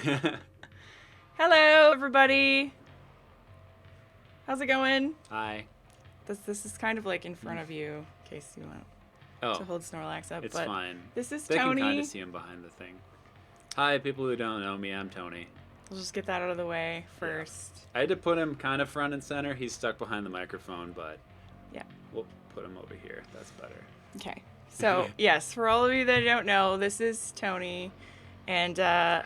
Hello, everybody. How's it going? Hi. This is kind of like in front of you, in case you want to hold Snorlax up. It's but fine. This is they Tony. They can kind of see him behind the thing. Hi, people who don't know me. I'm Tony. We'll just get that out of the way first. Yeah. I had to put him kind of front and center. He's stuck behind the microphone, but yeah, we'll put him over here. That's better. Okay. So, yes, for all of you that don't know, this is Tony. And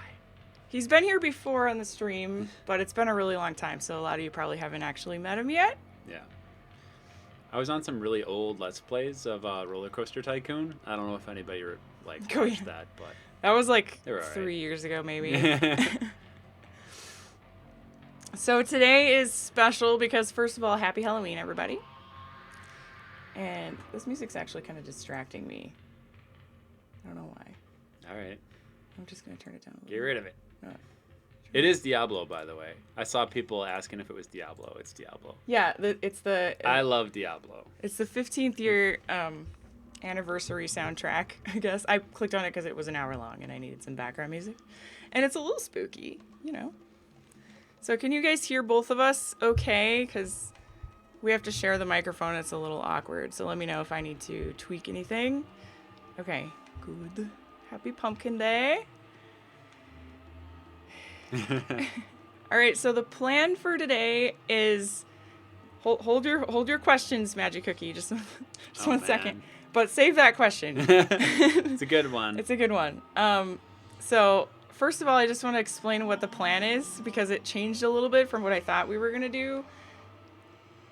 he's been here before on the stream, but it's been a really long time, so a lot of you probably haven't actually met him yet. Yeah. I was on some really old Let's Plays of Roller Coaster Tycoon. I don't know if anybody watched that, but that was like right. 3 years ago, maybe. So today is special because, first of all, happy Halloween, everybody. And this music's actually kind of distracting me. I don't know why. All right. I'm just going to turn it down a little. Get rid of it. No. It is Diablo, by the way. I saw people asking if it was Diablo. It's Diablo. Yeah, I love Diablo. It's the 15th year anniversary soundtrack, I guess. I clicked on it because it was an hour long and I needed some background music. And it's a little spooky, you know. So can you guys hear both of us okay? Because we have to share the microphone. It's a little awkward. So let me know if I need to tweak anything. Okay, good. Happy Pumpkin Day. All right, so the plan for today is hold your questions, Magic Cookie. Just one second. But save that question. It's a good one. It's a good one. So first of all, I just want to explain what the plan is because it changed a little bit from what I thought we were gonna do.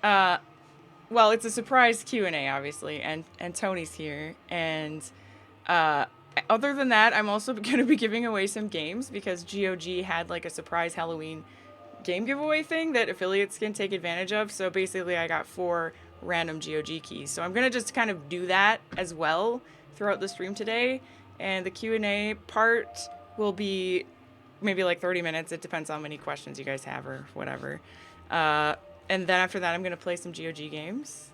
Well, it's a surprise Q&A, obviously, and Tony's here, and other than that, I'm also going to be giving away some games because GOG had like a surprise Halloween game giveaway thing that affiliates can take advantage of. So basically, I got 4 random GOG keys. So I'm going to just kind of do that as well throughout the stream today. And the Q&A part will be maybe like 30 minutes. It depends on how many questions you guys have or whatever. And then after that, I'm going to play some GOG games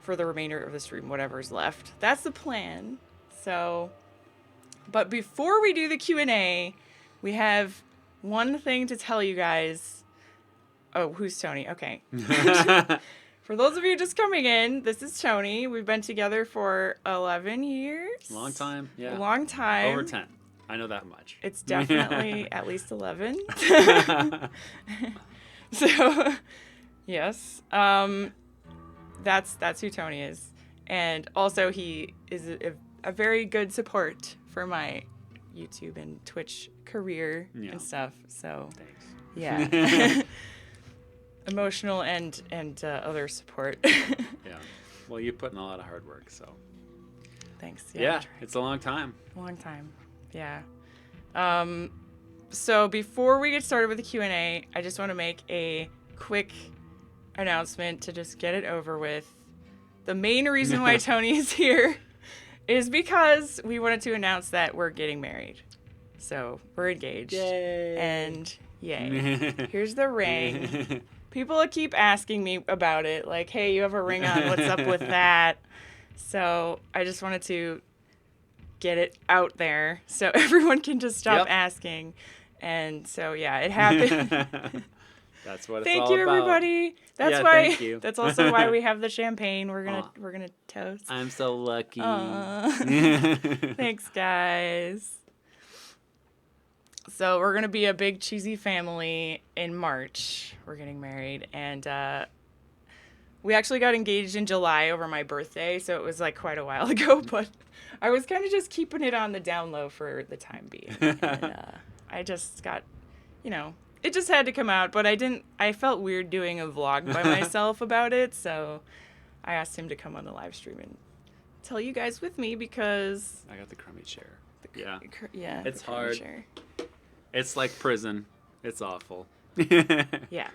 for the remainder of the stream, whatever's left. That's the plan. So... But before we do the Q&A, we have one thing to tell you guys. Oh, who's Tony? Okay. For those of you just coming in, this is Tony. We've been together for 11 years. Long time, yeah. A long time. Over 10. I know that much. It's definitely at least 11. So, yes. That's who Tony is. And also he is a very good support for my YouTube and Twitch career and stuff. So, thanks. Yeah. Emotional and other support. Yeah. Well, you put in a lot of hard work, so. Thanks. Yeah, it's a long time. Long time. Yeah. So before we get started with the Q&A, I just want to make a quick announcement to just get it over with. The main reason why Tony is here is because we wanted to announce that we're getting married. So we're engaged. Yay. And yay. Here's the ring. People keep asking me about it. Like, hey, you have a ring on. What's up with that? So I just wanted to get it out there so everyone can just stop asking. And so, yeah, it happened. That's what it's Thank all you, about. Everybody. That's why. Thank you. That's also why we have the champagne. We're gonna toast. I'm so lucky. Thanks, guys. So we're gonna be a big cheesy family in March. We're getting married, and we actually got engaged in July over my birthday, so it was like quite a while ago. But I was kind of just keeping it on the down low for the time being, and I just got, it just had to come out, but I felt weird doing a vlog by myself about it, so I asked him to come on the live stream and tell you guys with me because... I got the crummy chair. Yeah. It's hard. Chair. It's like prison. It's awful. Yeah.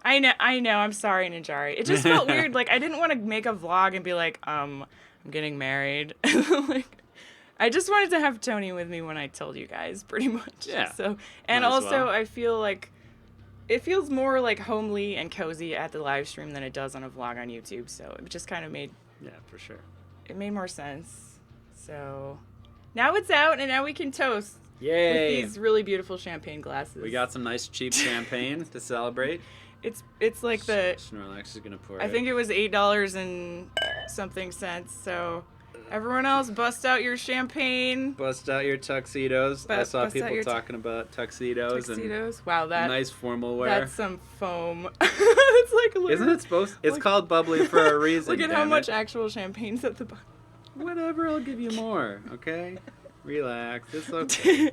I know. I'm sorry, Ninjari. It just felt weird. Like, I didn't want to make a vlog and be like, I'm getting married. Like... I just wanted to have Tony with me when I told you guys, pretty much. Yeah. So, and also, I feel like it feels more like homely and cozy at the live stream than it does on a vlog on YouTube. So it just kind of made. Yeah, for sure. It made more sense. So now it's out, and now we can toast. Yay! with these really beautiful champagne glasses. We got some nice cheap champagne to celebrate. It's like the Snorlax is gonna pour I it. think it was $8 and something cents. So everyone else, bust out your champagne. Bust out your tuxedos. I saw bust out people your talking about tuxedos and Wow, that nice formal wear. that's some foam. It's like a Isn't it supposed? It's called bubbly for a reason. Look at how damn much it. actual champagne's at the bottom. Whatever, I'll give you more. Okay, relax. It's okay.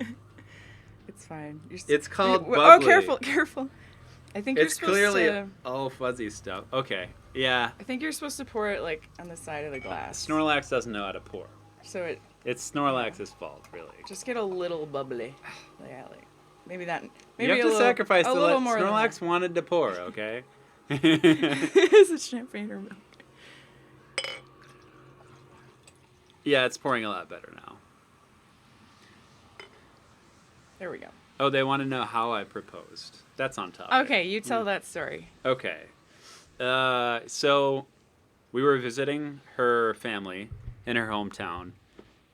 It's fine. It's called Oh, bubbly. careful. I think It's you're supposed clearly to. all fuzzy stuff. Okay, yeah. I think you're supposed to pour it like on the side of the glass. Snorlax doesn't know how to pour. So it It's Snorlax's fault, really. just get a little bubbly. Yeah, like maybe that. You Maybe have a to little, sacrifice a to little let more Snorlax wanted to pour, okay? than that. Is it champagne or milk? Yeah, it's pouring a lot better now. There we go. Oh, they want to know how I proposed. That's on top. Okay, you tell that story. Okay. So we were visiting her family in her hometown,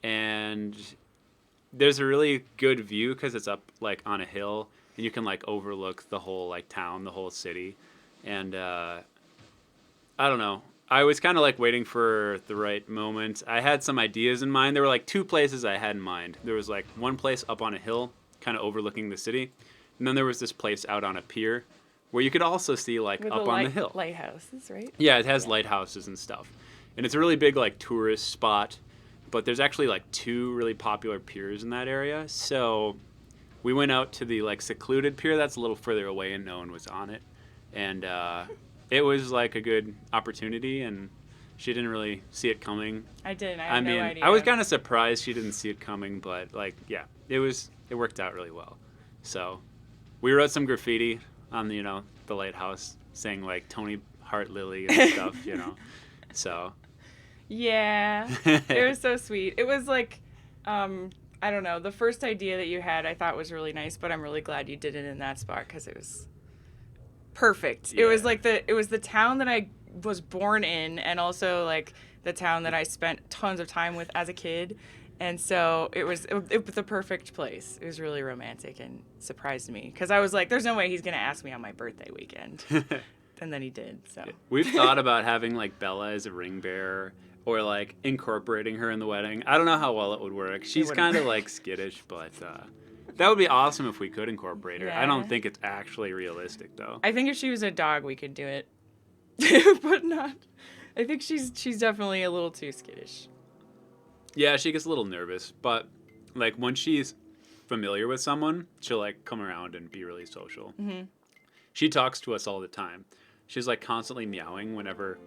and there's a really good view because it's up like on a hill, and you can like overlook the whole like town, the whole city, and I don't know. I was kind of like waiting for the right moment. I had some ideas in mind. There were like two places I had in mind. There was like one place up on a hill, kind of overlooking the city, and then there was this place out on a pier where you could also see like With up the on the hill. lighthouses, right? Yeah, it has lighthouses and stuff. And it's a really big like tourist spot, but there's actually like two really popular piers in that area. So we went out to the like secluded pier that's a little further away and no one was on it. And it was like a good opportunity and she didn't really see it coming. I didn't. I had no idea. I was kind of surprised she didn't see it coming, but like yeah, it worked out really well. So we wrote some graffiti on the lighthouse saying like Tony Hart Lily and stuff, So Yeah, it was so sweet. It was like, I don't know, the first idea that you had I thought was really nice, but I'm really glad you did it in that spot because it was perfect. Yeah. It was the town that I was born in and also like the town that I spent tons of time with as a kid. And so it was the perfect place. It was really romantic and surprised me because I was like, there's no way he's going to ask me on my birthday weekend. And then he did, so. We've thought about having like Bella as a ring bearer or like incorporating her in the wedding. I don't know how well it would work. She's kind of like skittish, but that would be awesome if we could incorporate her. Yeah. I don't think it's actually realistic though. I think if she was a dog, we could do it, but not. I think she's definitely a little too skittish. Yeah, she gets a little nervous, but like once she's familiar with someone, she'll like come around and be really social. Mm-hmm. She talks to us all the time. She's like constantly meowing whenever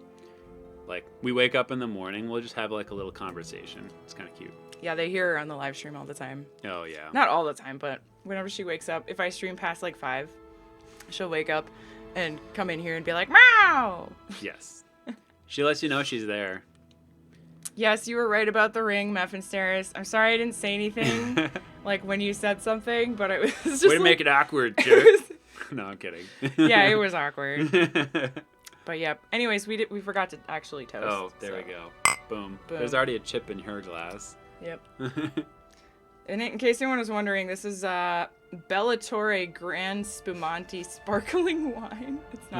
like we wake up in the morning. We'll just have like a little conversation. It's kind of cute. Yeah, they hear her on the live stream all the time. Oh yeah. Not all the time, but whenever she wakes up, if I stream past like 5, she'll wake up and come in here and be like, meow! Yes. She lets you know she's there. Yes, you were right about the ring, Mephinsteris. I'm sorry I didn't say anything, like when you said something, but it was just Way to make it awkward, jerk. No, I'm kidding. Yeah, it was awkward. But yeah. Anyways, we forgot to actually toast. Oh, there we go. Boom. Boom. There's already a chip in her glass. Yep. And in case anyone was wondering, this is Bellatore Grand Spumante sparkling wine. It's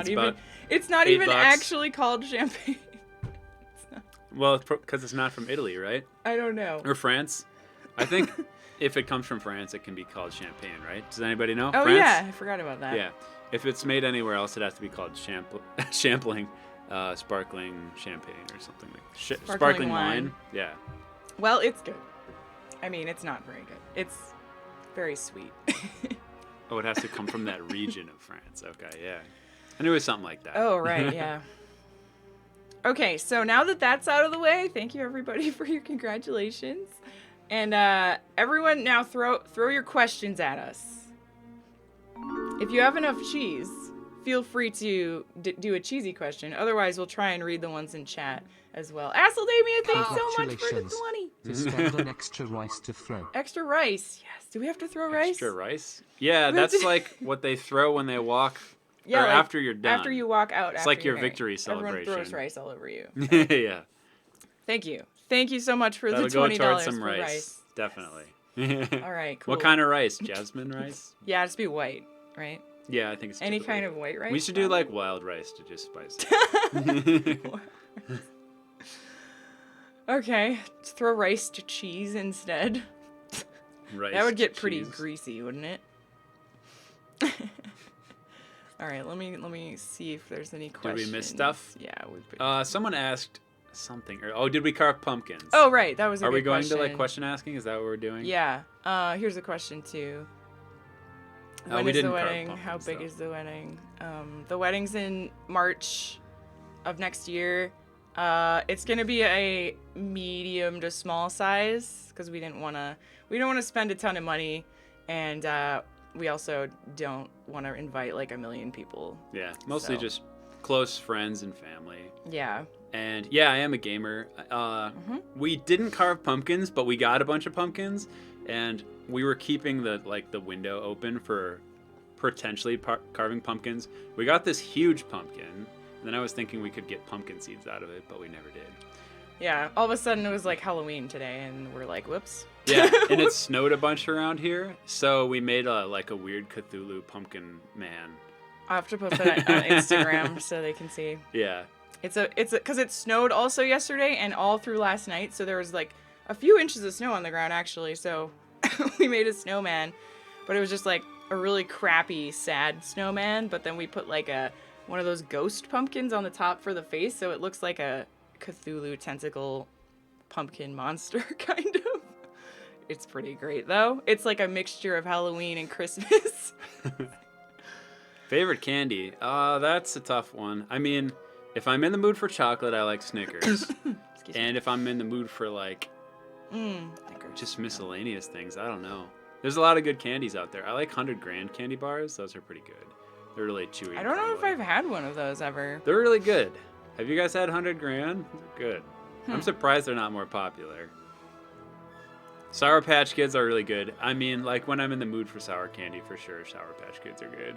not even $8. actually called champagne. Well, because it's not from Italy, right? I don't know. Or France. I think if it comes from France, it can be called champagne, right? Does anybody know? Oh France? yeah, I forgot about that. Yeah. If it's made anywhere else, it has to be called sparkling champagne or something like sparkling wine. Yeah. Well, it's good. I mean, it's not very good. It's very sweet. Oh, it has to come from that region of France. Okay, yeah. I knew it was something like that. Oh, right, yeah. Okay, so now that that's out of the way, thank you everybody for your congratulations. And everyone now throw your questions at us. If you have enough cheese, feel free to do a cheesy question. Otherwise, we'll try and read the ones in chat as well. Acidemia, thanks so much for the 20. To spend an extra rice to throw. Extra rice, yes. Do we have to throw rice? Extra rice? Yeah, that's like what they throw when they walk. Yeah, or like, after you're done. After you walk out. It's after like your you're married. victory celebration. Everyone throws rice all over you. Yeah. Thank you. Thank you so much for That'll the $20 go towards some for rice. Definitely. All right, cool. What kind of rice? Jasmine rice? Yeah, just be white, right? Yeah, I think it's Any typically- kind of white rice. We should do like wild rice to just spice it. Okay, let's throw rice to cheese instead. Rice That would get to pretty cheese. greasy, wouldn't it? All right, let me see if there's any Did questions. we miss stuff? Yeah, we. Someone asked something. Oh, did we carve pumpkins? Oh, right, that was a Are good we going question. to like question asking? Is that what we're doing? Yeah. Here's a question too. When we is the didn't carve wedding? How pumpkins, big though. is the wedding? The wedding's in March of next year. It's gonna be a medium to small size because we don't want to spend a ton of money, and we also don't want to invite like a million people. Yeah, mostly So. just close friends and family. Yeah. And yeah, I am a gamer. We didn't carve pumpkins, but we got a bunch of pumpkins, and we were keeping the window open for potentially carving pumpkins. We got this huge pumpkin, and then I was thinking we could get pumpkin seeds out of it, but we never did. Yeah. All of a sudden it was like Halloween today, and we're like, whoops. Yeah, and it snowed a bunch around here, so we made a weird Cthulhu pumpkin man. I'll have to post that on Instagram so they can see. Yeah. It's because it snowed also yesterday and all through last night, so there was like a few inches of snow on the ground actually. So we made a snowman, but it was just like a really crappy, sad snowman. But then we put like one of those ghost pumpkins on the top for the face, so it looks like a Cthulhu tentacle pumpkin monster kind of. It's pretty great though. It's like a mixture of Halloween and Christmas. Favorite candy? That's a tough one. I mean, if I'm in the mood for chocolate, I like Snickers. Excuse me. And if I'm in the mood for like Snickers. just miscellaneous things, I don't know. There's a lot of good candies out there. I like 100 Grand candy bars. Those are pretty good. They're really chewy. I don't know if crumbly. I've had one of those ever. They're really good. Have you guys had 100 Grand? They're good. Hmm. I'm surprised they're not more popular. Sour Patch Kids are really good. I mean, like when I'm in the mood for sour candy, for sure, Sour Patch Kids are good.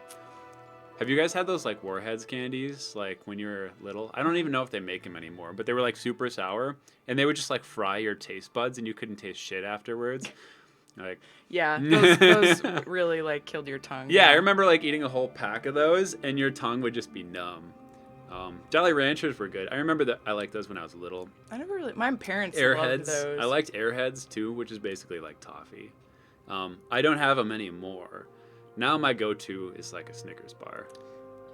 Have you guys had those like Warheads candies, like when you were little? I don't even know if they make them anymore, but they were like super sour, and they would just like fry your taste buds, and you couldn't taste shit afterwards. Like, Yeah, those really like killed your tongue. yeah, I remember like eating a whole pack of those, and your tongue would just be numb. Jolly Ranchers were good. I remember that I liked those when I was little. I never really. My parents loved Airheads. those. I liked Airheads too, which is basically like toffee. I don't have them anymore. Now my go-to is like a Snickers bar.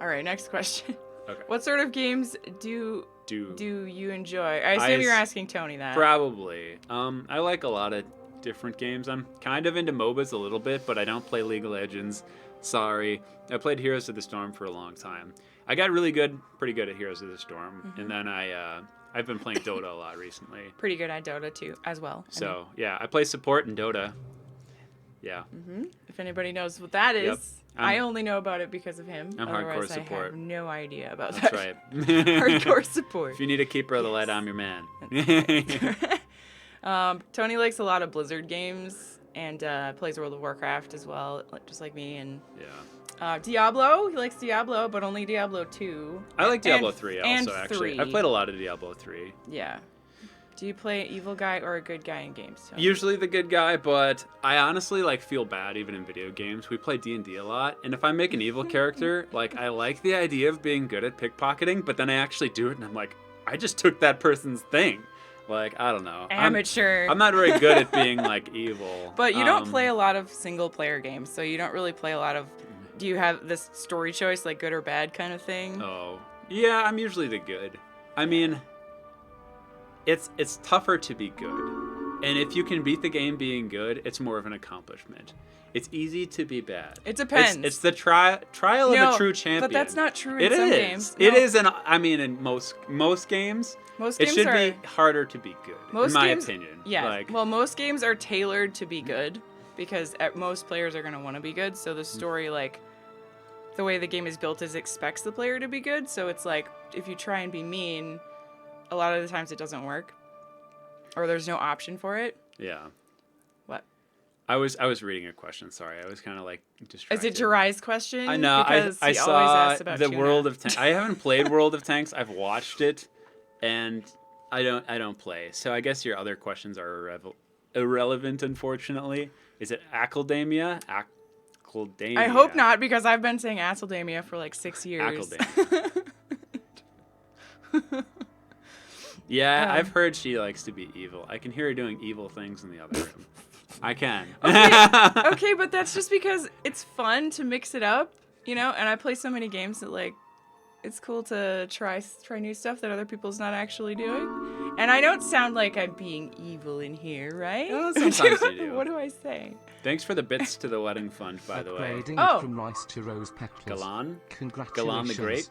All right, next question. Okay. What sort of games do you enjoy? I assume you're asking Tony that. Probably. I like a lot of different games. I'm kind of into MOBAs a little bit, but I don't play League of Legends. Sorry. I played Heroes of the Storm for a long time. I got pretty good at Heroes of the Storm, and then I've been playing Dota a lot recently. Pretty good at Dota too, as well. So yeah, I play support in Dota. Yeah. If anybody knows what that is, Yep. I only know about it because of him. I'm hardcore Otherwise, I support. have no idea about That's that. right. Hardcore support. If you need a keeper of the light, I'm your man. Tony likes a lot of Blizzard games and plays World of Warcraft as well, just like me. And Yeah. Diablo, he likes Diablo, but only Diablo 2. I like Diablo And- 3 and also, actually. 3. I've played a lot of Diablo 3. Yeah. Do you play an evil guy or a good guy in games, Tony? Usually the good guy, but I honestly feel bad even in video games. We play D&D a lot, and if I make an evil character, I like the idea of being good at pickpocketing, but then I actually do it and I'm like, I just took that person's thing. I don't know. Amateur. I'm not very good at being evil. But you don't play a lot of single player games, so you don't really play a lot of. Do you have this story choice, like good or bad kind of thing? Oh, yeah, I'm usually the good. I mean, it's tougher to be good. And if you can beat the game being good, it's more of an accomplishment. It's easy to be bad. It depends. It's the trial of a true champion. But that's not true in It some is. games. It No. is, in most games. Most It games should are, be harder to be good, most in my games, opinion. Yeah. Well, most games are tailored to be good because most players are going to want to be good. So the story, the way the game is built is expects the player to be good. So it's like if you try and be mean, a lot of the times it doesn't work, or there's no option for it. Yeah. What? I was reading a question. Sorry, I was kind of distracted. Is it Jirai's question? I know. Because I he saw always asks about the tuna. World of Tanks. I haven't played World of Tanks. I've watched it, and I don't play. So I guess your other questions are irrelevant, unfortunately. Is it Acidemia? Acidemia. I hope not, because I've been saying Acidemia for like 6 years. Acidemia. Yeah, I've heard she likes to be evil. I can hear her doing evil things in the other room. I can. Okay, but that's just because it's fun to mix it up, you know? And I play so many games that, like, it's cool to try new stuff that other people's not actually doing. And I don't sound like I'm being evil in here, right? Oh, sometimes you do. What do I say? Thanks for the bits to the wedding fund, by the way. Upgrading Oh. from rice to rose petals. Galan? Congratulations. Galan the Great?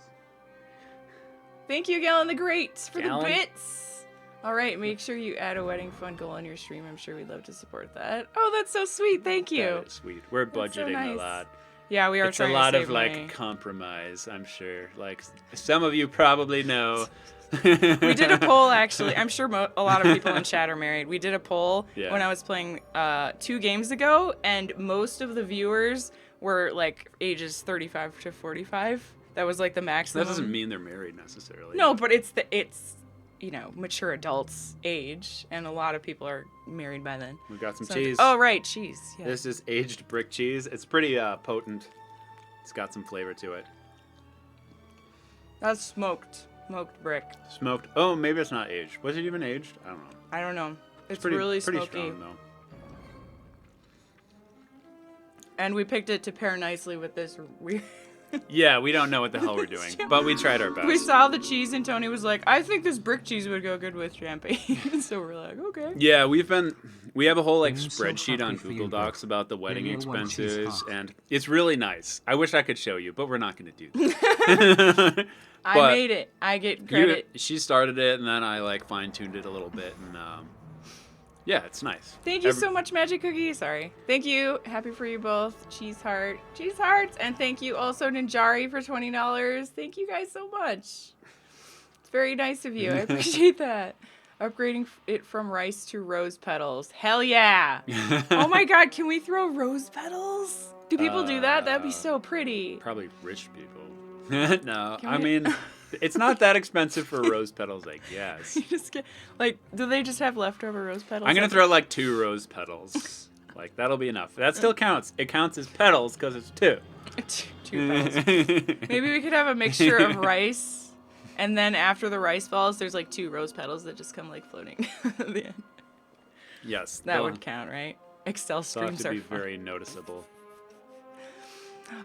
Thank you, Galen the Great, for Galen? the bits. All right, make sure you add a wedding fund goal on your stream. I'm sure we'd love to support that. Oh, that's so sweet. Thank you. That is sweet. We're That's so budgeting nice. a lot. Yeah, we are It's a trying lot to of save like money. compromise, I'm sure. Like some of you probably know. We did a poll, actually. I'm sure a lot of people in chat are married. We did a poll Yeah. when I was playing 2 games ago, and most of the viewers were like ages 35 to 45. That was like the maximum. That doesn't mean they're married necessarily. No, but it's mature adults age, and a lot of people are married by then. We've got some So- cheese. Oh, right, cheese. Yeah. This is aged brick cheese. It's pretty potent. It's got some flavor to it. That's smoked brick. Smoked. Oh, maybe it's not aged. Was it even aged? I don't know. I don't know. It's pretty, really pretty smoky. strong though. And we picked it to pair nicely with this weird. Yeah, we don't know what the hell we're doing, but we tried our best. We saw the cheese, and Tony was like, "I think this brick cheese would go good with champagne." So we're like, "Okay." Yeah, we have a whole like I'm so spreadsheet on happy for Google you, Docs about the wedding Maybe one cheese expenses, hot. and it's really nice. I wish I could show you, but we're not going to do that. I But made it. I get credit. she started it, and then I like fine tuned it a little bit, and yeah, it's nice. Thank you so much, Magic Cookie. Sorry. Thank you. Happy for you both. Cheese hearts, and thank you also Ninjari for $20. Thank you guys so much. It's very nice of you. I appreciate that. Upgrading it from rice to rose petals. Hell yeah! Oh my God, can we throw rose petals? Do people do that? That'd be so pretty. Probably rich people. No, Can I we- mean, it's not that expensive for rose petals, I guess. You just get do they just have leftover rose petals? I'm gonna throw like 2 rose petals. Like that'll be enough. That still counts. It counts as petals because it's 2. Two petals. Maybe we could have a mixture of rice, and then after the rice falls, there's like 2 rose petals that just come like floating at the end. Yes, That they'll- would count, right? Excel they'll have streams to are be fun. very noticeable.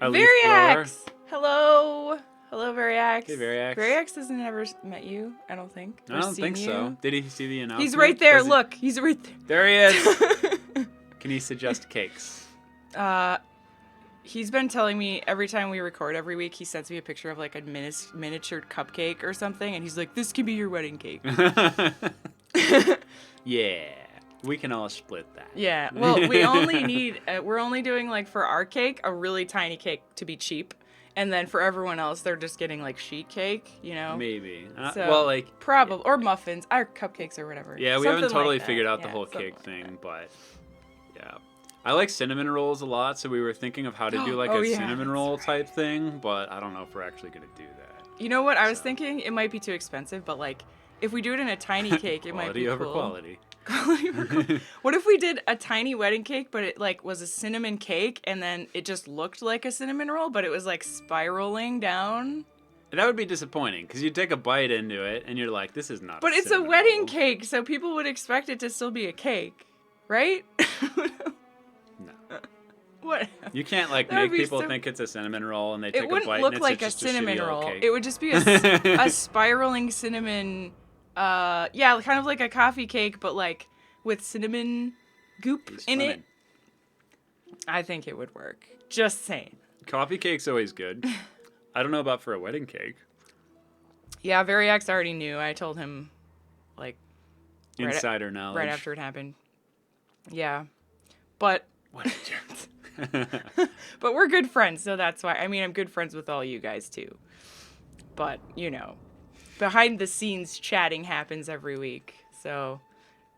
A leaf blower. Variax! Hello! Hello, Variax. Hey, Variax. Variax hasn't ever met you, I don't think. I or don't seen think you. so. Did he see the announcement? He's right there. Does he- Look, he's right there. There he is. Can he suggest cakes? He's been telling me every time we record every week, he sends me a picture of like a miniature cupcake or something, and he's like, "This can be your wedding cake." Yeah, we can all split that. Yeah. Well, we only need. We're only doing like for our cake a really tiny cake to be cheap, and then for everyone else, they're just getting like sheet cake. You know. Maybe. So, Well, like probably or muffins, or cupcakes or whatever. yeah, we Something haven't totally like that. figured out the Yeah, whole something cake like thing, that. but yeah. I like cinnamon rolls a lot, so we were thinking of how to do like Oh, a yeah, cinnamon that's roll type thing, but I don't know if we're actually gonna do that. You know what? I was So. thinking it might be too expensive, but like if we do it in a tiny cake, it might be Quality over cool. quality. Quality over quality. What if we did a tiny wedding cake, but it like was a cinnamon cake, and then it just looked like a cinnamon roll, but it was like spiraling down? That would be disappointing because you take a bite into it and you're like, this is not. But it's a cinnamon wedding roll. cake, so people would expect it to still be a cake, right? No. What? You can't like That would make be people so- think it's a cinnamon roll and they take It a wouldn't bite look and it's like a just cinnamon shitty old roll. cake. It would just be a spiraling cinnamon. Yeah, kind of like a coffee cake, but like with cinnamon goop in it. Lemon. I think it would work. Just saying. Coffee cake's always good. I don't know about for a wedding cake. Yeah, Variax already knew. I told him, like, Right- Insider knowledge. right after it happened. Yeah, but What a jerk. but we're good friends, so that's why. I mean, I'm good friends with all you guys too. But you know, behind the scenes chatting happens every week, so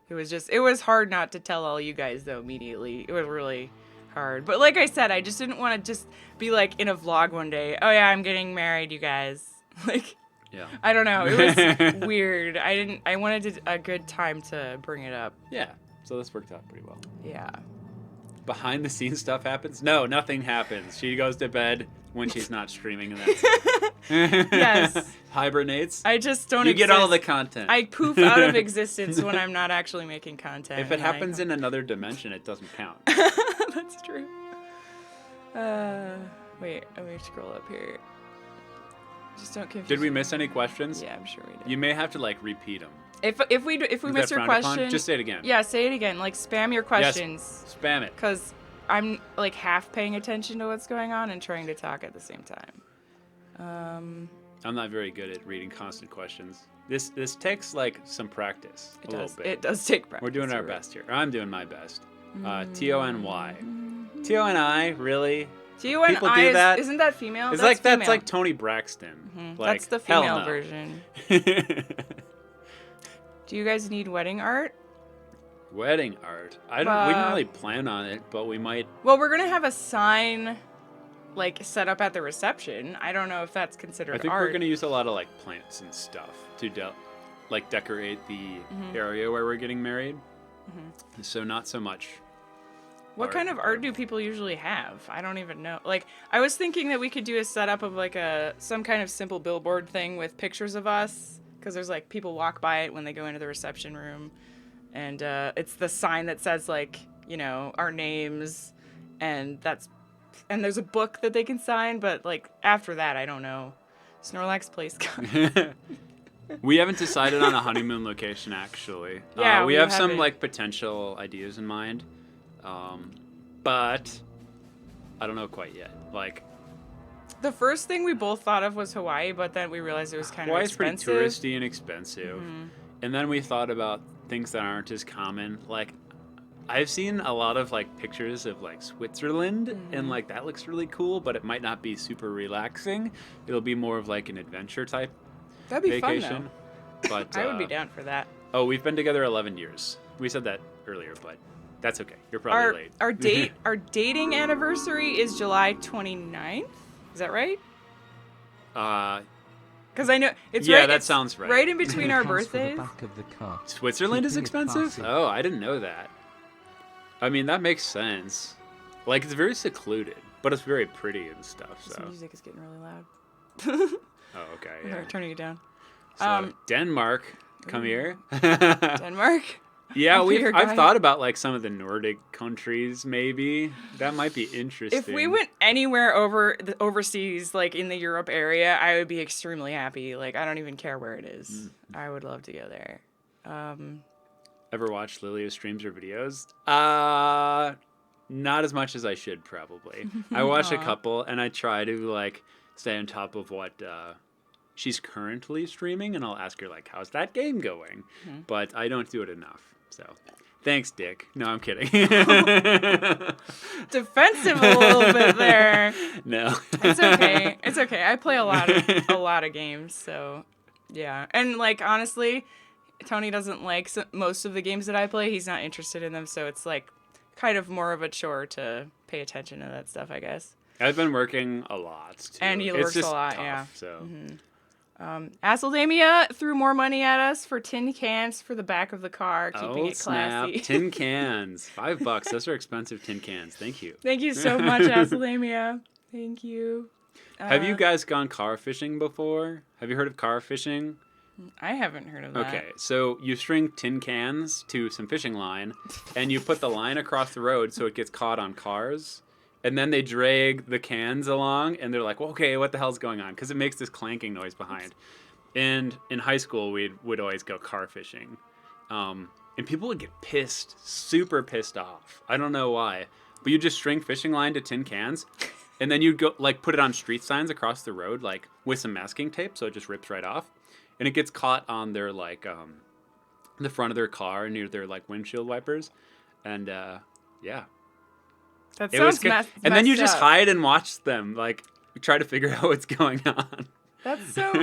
it was hard not to tell all you guys though immediately. It was really hard. But like I said, I just didn't want to just be like in a vlog one day. Oh yeah, I'm getting married, you guys. Like. Yeah. I don't know. It was weird. I wanted a good time to bring it up. Yeah. So this worked out pretty well. Yeah. Behind the scenes stuff happens? No, nothing happens. She goes to bed when she's not streaming, and that's it. Yes. Hibernates. I just don't You exist. get all the content. I poof out of existence when I'm not actually making content. If it and happens in another dimension, it doesn't count. That's true. Wait, let me scroll up here. Just don't confuse Did we me. miss any questions? Yeah, I'm sure we did. You may have to like repeat them. If we miss your frowned upon? question, Just say it again. Yeah, say it again. Like spam your questions. Yes, spam it. Because I'm like half paying attention to what's going on and trying to talk at the same time. I'm not very good at reading constant questions. This takes like some practice. It a does. little bit. It does take practice. We're doing our you're right. best here. I'm doing my best. T-O-N-Y. T-O-N-I, really? T-O-N-I People do that? Isn't that female? It's that's like that's female. like Tony Braxton. Like, That's the hell female no. version. Do you guys need wedding art? Wedding art. We didn't really plan on it, but we might. Well, we're gonna have a sign, like set up at the reception. I don't know if that's considered I think art. we're gonna use a lot of like plants and stuff to like decorate the area where we're getting married. So not so much. What kind of art do people usually have? I don't even know. Like, I was thinking that we could do a setup of like some kind of simple billboard thing with pictures of us, because there's like people walk by it when they go into the reception room, and it's the sign that says like, you know, our names, and there's a book that they can sign, but like after that, I don't know. Snorlax plays God. We haven't decided on a honeymoon location actually. Yeah, we we have some haven't. like potential ideas in mind. But I don't know quite yet. Like The first thing we both thought of was Hawaii, but then we realized it was kind of Hawaii's pretty expensive. touristy and expensive. And then we thought about things that aren't as common. Like I've seen a lot of like pictures of like Switzerland and like that looks really cool, but it might not be super relaxing. It'll be more of like an adventure type That'd be vacation. fun, though. But I would be down for that. Oh, we've been together 11 years. We said that earlier, but that's okay. You're probably late. Our dating anniversary is July 29th. Is that right? Because I know it's yeah, right. that it's sounds right. Right in between our Accounts for the birthdays. back of the car. Switzerland is Keeping it expensive? classy. Oh, I didn't know that. I mean, that makes sense. Like, it's very secluded, but it's very pretty and stuff, This so. music is getting really loud. Oh, okay, I'm yeah. turning it down. So, Denmark, come here. Denmark. Yeah, I'll be your I've guide. thought about, like, some of the Nordic countries, maybe. That might be interesting. If we went anywhere overseas, like in the Europe area, I would be extremely happy. Like, I don't even care where it is. I would love to go there. Ever watch Lilia's streams or videos? Not as much as I should, probably. I watch a couple, and I try to, like, stay on top of what she's currently streaming, and I'll ask her, like, how's that game going? But I don't do it enough, so... Thanks, Dick. No, I'm kidding. Defensive a little bit there. No. It's okay. It's okay. I play a lot of games, so yeah. And like honestly, Tony doesn't like most of the games that I play. He's not interested in them, so it's like kind of more of a chore to pay attention to that stuff, I guess. I've been working a lot, too. And he It's works a just lot, tough, yeah. So. Acidemia threw more money at us for tin cans for the back of the car, keeping Oh, it classy. snap. Tin cans. $5. Those are expensive tin cans. Thank you. Thank you so much, Acidemia. Thank you. Have you guys gone car fishing before? Have you heard of car fishing? I haven't heard of that. Okay, so you string tin cans to some fishing line, and you put the line across the road so it gets caught on cars. And then they drag the cans along, and they're like, well, okay, what the hell's going on? Because it makes this clanking noise behind. And in high school, we would always go car fishing. And people would get pissed, super pissed off. I don't know why. But you just string fishing line to tin cans, and then you'd go, like, put it on street signs across the road, like, with some masking tape, so it just rips right off. And it gets caught on their, like, the front of their car near their, like, windshield wipers. And, yeah. That It was sounds good. And then you just hide and watch them, like, try to figure out what's going on. That's so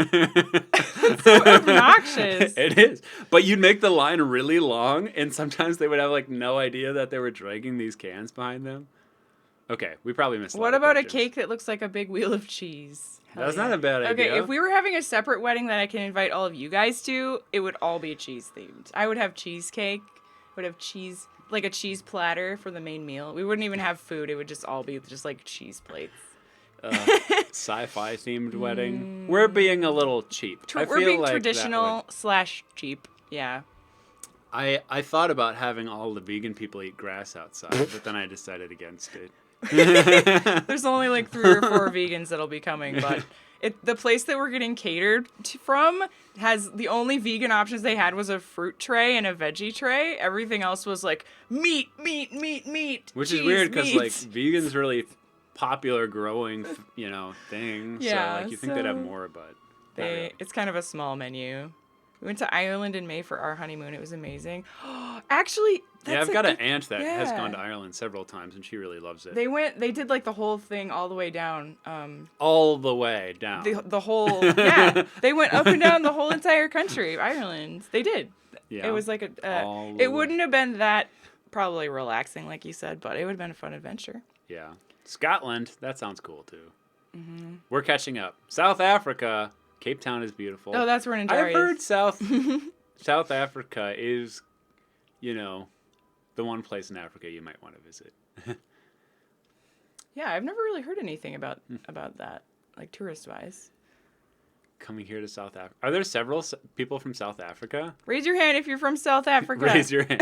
obnoxious. It is. But you'd make the line really long, and sometimes they would have, like, no idea that they were dragging these cans behind them. Okay, we probably missed a lot What of about a questions. cake that looks like a big wheel of cheese? Hell That's yeah. not a bad idea. Okay, if we were having a separate wedding that I can invite all of you guys to, it would all be cheese themed. I would have cheesecake. I would have cheese like a cheese platter for the main meal. We wouldn't even have food. It would just all be just like cheese plates. Sci-fi themed wedding. We're being a little cheap. We're being traditional / cheap. Yeah. I thought about having all the vegan people eat grass outside, but then I decided against it. There's only like 3 or 4 vegans that'll be coming, but the place that we're getting catered from has the only vegan options they had was a fruit tray and a veggie tray. Everything else was like meat. Which cheese, is weird because meat. like vegan's really popular growing, thing. Yeah, so like you think they'd have more, but not really. It's kind of a small menu. We went to Ireland in May for our honeymoon. It was amazing. Actually, I've got an aunt that has gone to Ireland several times, and she really loves it. They did like the whole thing all the way down. All the way down. The whole, yeah. They went up and down the whole entire country, Ireland. They did. Yeah. It was like it wouldn't have been that probably relaxing, like you said, but it would have been a fun adventure. Yeah. Scotland, that sounds cool too. Mm-hmm. We're catching up. South Africa, Cape Town is beautiful. Oh, that's where Ninjari I've heard South Africa is, the one place in Africa you might want to visit. Yeah, I've never really heard anything about that, like tourist-wise. Coming here to South Africa. Are there several people from South Africa? Raise your hand if you're from South Africa. Raise your hand.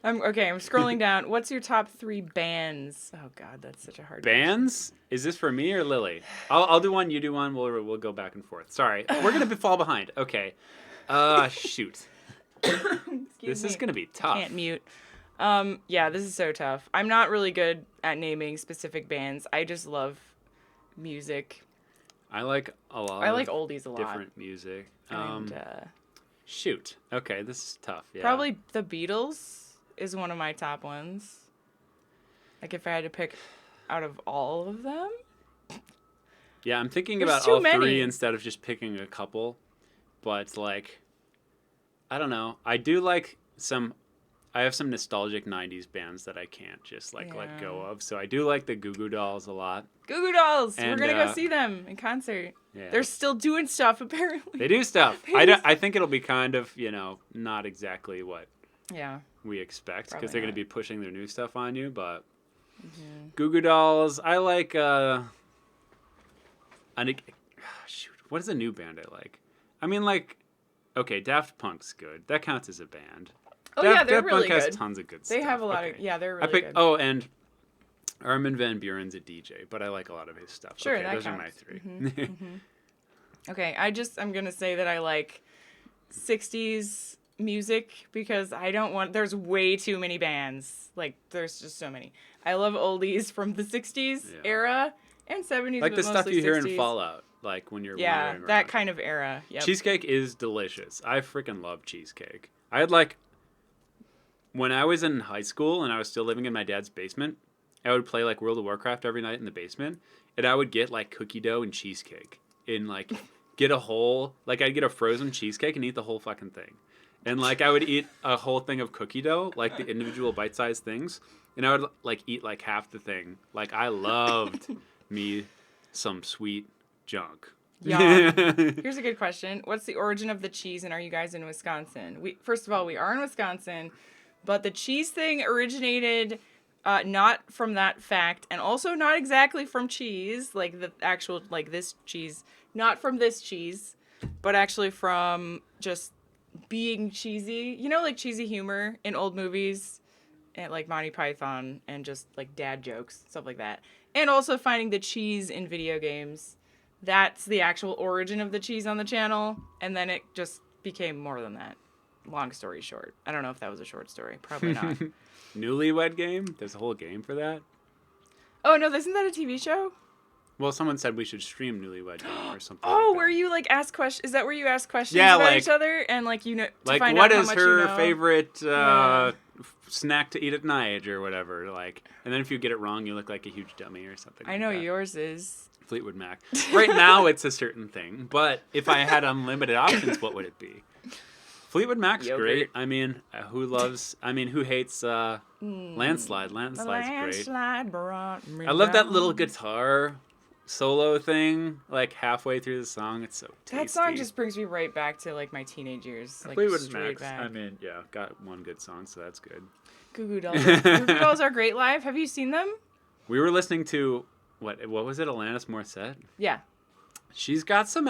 I'm scrolling down. What's your top 3 bands? Oh God, that's such a hard bands. Question. Is this for me or Lily? I'll do one. You do one. We'll go back and forth. Sorry, we're gonna fall behind. Okay. Shoot. This is gonna be tough. Can't mute. Yeah, this is so tough. I'm not really good at naming specific bands. I just love music. I like a lot. I like oldies a lot. Different music. And, shoot. Okay, this is tough. Yeah. Probably the Beatles is one of my top ones. Like if I had to pick out of all of them. Yeah, I'm thinking There's about too all many. 3 instead of just picking a couple. But like, I don't know. I do like I have some nostalgic 90s bands that I can't just let go of. So I do like the Goo Goo Dolls a lot. Goo Goo Dolls! And, we're gonna go see them in concert. Yeah. They're still doing stuff apparently. They do stuff. I think it'll be kind of, not exactly what we expect because they're going to be pushing their new stuff on you, but Goo Goo Dolls, I like shoot, what is a new band I like? I mean, like, okay, Daft Punk's good. That counts as a band. Oh, Daft, yeah, they're Daft really Punk good. has tons of good stuff. They have a lot of, they're really good. Oh, and Armin van Buuren's a DJ, but I like a lot of his stuff. Sure, okay, that those counts. are my 3. Okay, I'm going to say that I like 60s music because there's way too many bands. Like, there's just so many. I love oldies from the 60s era and 70s, like but the stuff mostly you hear 60s. in Fallout, like when you're Yeah, wandering that around. kind of era. Yep. Cheesecake is delicious. I freaking love cheesecake. I had when I was in high school and I was still living in my dad's basement, I would play like World of Warcraft every night in the basement, and I would get like cookie dough and cheesecake and like get a whole, like I'd get a frozen cheesecake and eat the whole fucking thing. And like I would eat a whole thing of cookie dough, like the individual bite-sized things, and I would like eat like half the thing. Like I loved me some sweet junk. Yeah. Here's a good question. What's the origin of the cheese, and are you guys in Wisconsin? First of all, we are in Wisconsin, but the cheese thing originated not from that fact, and also not exactly from cheese, like the actual, like this cheese, not from this cheese, but actually from just being cheesy. Like cheesy humor in old movies, and like Monty Python, and just like dad jokes, stuff like that. And also finding the cheese in video games. That's the actual origin of the cheese on the channel, and then it just became more than that. Long story short. I don't know if that was a short story. Probably not. Newlywed Game? There's a whole game for that? Oh, no, isn't that a TV show? Well, someone said we should stream Newlywed Game or something. Oh, like where you like ask questions? Is that where you ask questions Yeah, about like- each other and like to like find what out how is much her you know? favorite Yeah. snack to eat at night or whatever, like, and then if you get it wrong you look like a huge dummy or something. I like know that. yours is. Fleetwood Mac. Right now it's a certain thing, but if I had unlimited options, what would it be? Fleetwood Mac's Yogurt. great. I mean, who hates Landslide? Landslide's great. Landslide brought me I love that down. little guitar solo thing, like halfway through the song. It's so tasty. That song just brings me right back to like my teenage years. Like Fleetwood straight Mac. back. I mean, yeah, got one good song, so that's good. Goo Goo Dolls. Goo Goo Dolls are great live. Have you seen them? We were listening to what was it? Alanis Morissette. Yeah. She's got some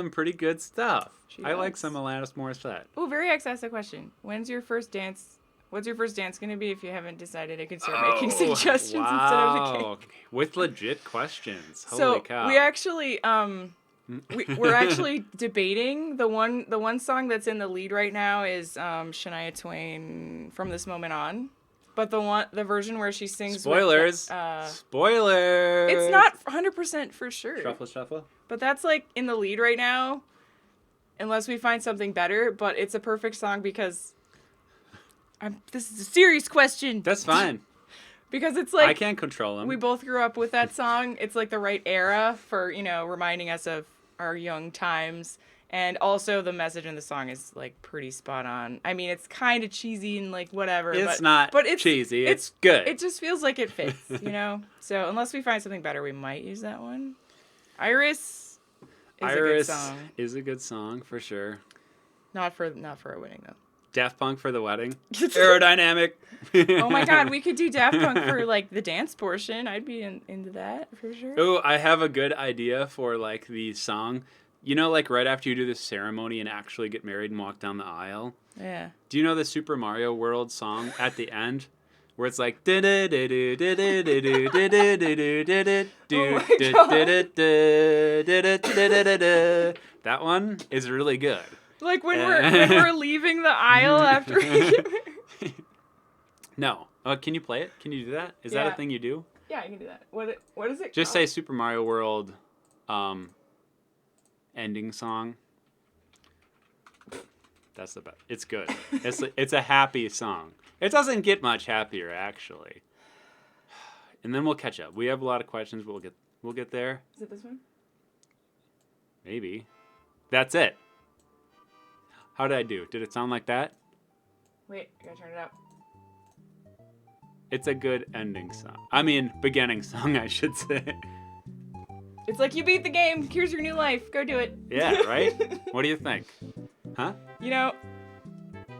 pretty good stuff. She I like does. some Alanis Morissette. Oh, Very X asked a question. When's your first dance? What's your first dance gonna be? If you haven't decided, I could start making suggestions instead of the game. With legit questions. Holy So cow. we actually we're actually debating the one song that's in the lead right now is Shania Twain, From This Moment On, but the version where she sings Spoilers. with, Spoilers. it's not 100% for sure. Shuffle. But that's like in the lead right now, unless we find something better. But it's a perfect song because this is a serious question. That's fine. Because it's like I can't control them. we both grew up with that song. It's like the right era for, reminding us of our young times. And also the message in the song is like pretty spot on. I mean, it's kind of cheesy and like whatever. It's but it's cheesy. It's good. It just feels like it fits, So unless we find something better, we might use that one. Iris is a good song. Is a good song for sure. Not for a wedding though. Daft Punk for the wedding. Aerodynamic. Oh my God, we could do Daft Punk for like the dance portion. I'd be into that for sure. Oh, I have a good idea for like the song. Like right after you do the ceremony and actually get married and walk down the aisle. Yeah. Do you know the Super Mario World song at the end? Where it's like that one is really good. Like when we're leaving the aisle after we get married. No. Can you play it? Can you do that? Is that a thing you do? Yeah, I can do that. What is it Just called? say Super Mario World ending song. That's the best. It's good. It's a happy song. It doesn't get much happier actually. And then we'll catch up. We have a lot of questions. We'll get there. Is it this one? Maybe. That's it. How did I do? Did it sound like that? Wait, I gotta turn it up. It's a good ending song. I mean, beginning song, I should say. It's like you beat the game. Here's your new life. Go do it. Yeah, right? What do you think? Huh?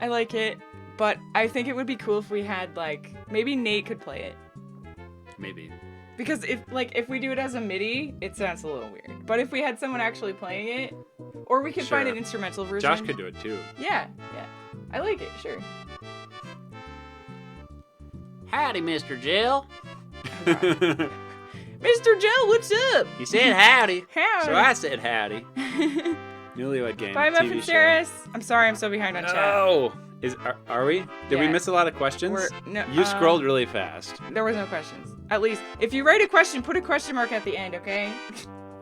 I like it, but I think it would be cool if we had like maybe Nate could play it. Maybe. Because if we do it as a MIDI, it sounds a little weird. But if we had someone actually playing it, or we could find Sure. an instrumental version. Josh could do it too. Yeah. I like it, sure. Howdy, Mr. Jill. Mr. Joe, what's up? He said howdy. Howdy. So I said howdy. Newlywed Game. Bye, TV Muffin show. Saris. I'm sorry, I'm so behind on chat. Oh, are we? Did we Yeah. miss a lot of questions? No, You scrolled really fast. There was no questions. At least, if you write a question, put a question mark at the end, okay?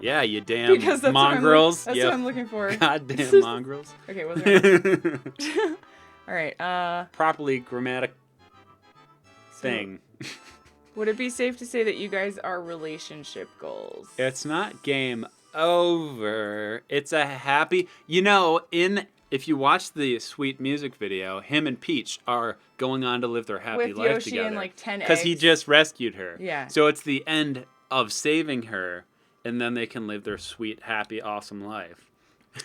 Yeah, you damn Because that's mongrels. What I'm looking for. Goddamn mongrels. Okay, what's there? All right. Properly grammatic thing. Would it be safe to say that you guys are relationship goals? It's not game over. It's a happy. If you watch the Sweet music video, him and Peach are going on to live their happy With life Yoshi together. and like 10 eggs. Because he just rescued her. Yeah. So it's the end of saving her, and then they can live their sweet, happy, awesome life.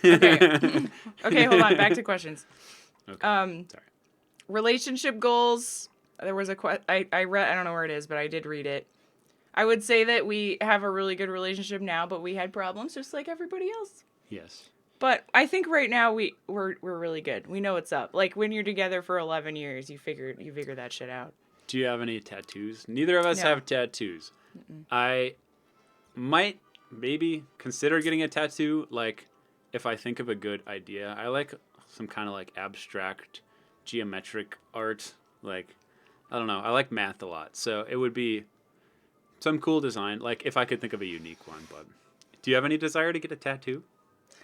Okay. Okay, hold on. Back to questions. Okay. Sorry. Relationship goals. There was a I read. I don't know where it is, but I did read it. I would say that we have a really good relationship now, but we had problems just like everybody else. Yes. But I think right now we're really good. We know what's up. Like when you're together for 11 years, you figure that shit out. Do you have any tattoos? Neither of us No. have tattoos. I might maybe consider getting a tattoo, like if I think of a good idea. I like some kind of like abstract geometric art. Like, I don't know. I like math a lot. So it would be some cool design, like if I could think of a unique one. But do you have any desire to get a tattoo?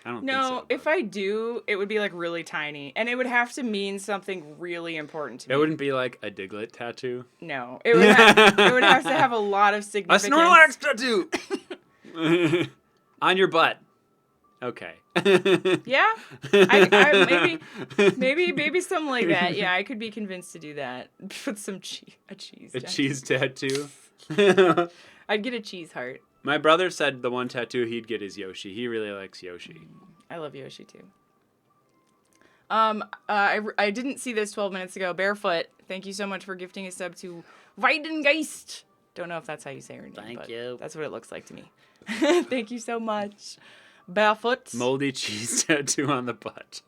I don't think so. No, if I do, it would be like really tiny, and it would have to mean something really important to me. It wouldn't be like a Diglett tattoo. No, it would have to have a lot of A significance. Snorlax tattoo on your butt. Okay. Yeah, I maybe something like that. Yeah, I could be convinced to do that. Put some cheese. A cheese tattoo. I'd get a cheese heart. My brother said the one tattoo he'd get is Yoshi. He really likes Yoshi. I love Yoshi too. I didn't see this 12 minutes ago. Barefoot, thank you so much for gifting a sub to Weidengeist. Don't know if that's how you say her name. Thank but you. That's what it looks like to me. Thank you so much. Barefoot. Moldy cheese tattoo on the butt.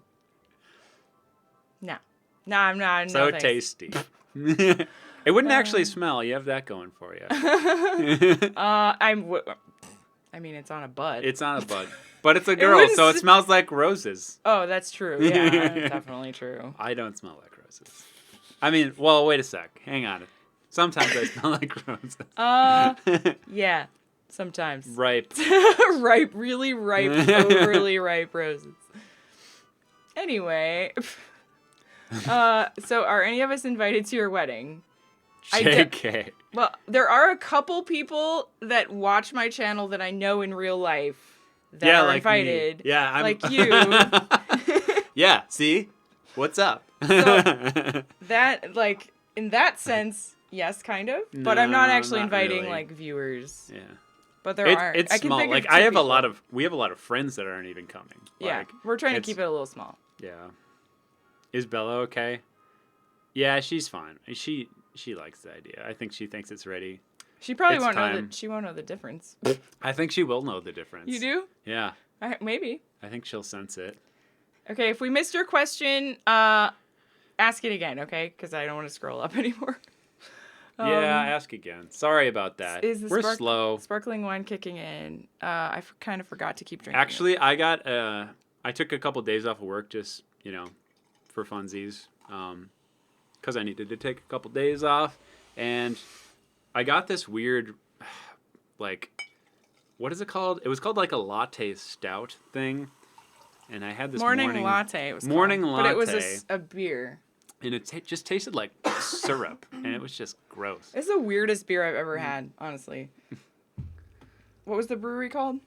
No. No, I'm not. So no, thanks. tasty. It wouldn't actually smell. You have that going for you. I mean, it's on a butt. It's on a butt. But it's a girl, wouldn't so it smells like roses. Oh, that's true. Yeah, definitely true. I don't smell like roses. I mean, well, wait a sec. Hang on. Sometimes I smell like roses. Yeah, sometimes. Ripe. Ripe, really ripe, overly ripe roses. Anyway, so are any of us invited to your wedding? JK. Well, there are a couple people that watch my channel that I know in real life that are like invited. Me. Yeah, I'm like you. Yeah, see? What's up? That, like, in that sense, yes, kind of. But I'm not actually not inviting really. like viewers. Yeah. But there are. It's I can small. think Like of two I have people. we have a lot of friends that aren't even coming. Yeah, Like, we're trying to it's- keep it a little small. Yeah. Is Bella okay? Yeah, she's fine. She likes the idea. I think she thinks it's ready. She probably It's won't know time. that. She won't know the difference. I think she will know the difference. You do? Yeah. Maybe. I think she'll sense it. Okay, if we missed your question, ask it again, okay? Because I don't want to scroll up anymore. Yeah, ask again. Sorry about that. Is the We're slow. sparkling wine kicking in? I kind of forgot to keep drinking. Actually, I got I took a couple days off of work just, for funsies. Because I needed to take a couple days off, and I got this weird, like, what is it called? It was called like a latte stout thing, and I had this morning latte. It was morning called. latte, But it was a beer. and it just tasted like syrup, and it was just gross. It's the weirdest beer I've ever had, honestly. What was the brewery called?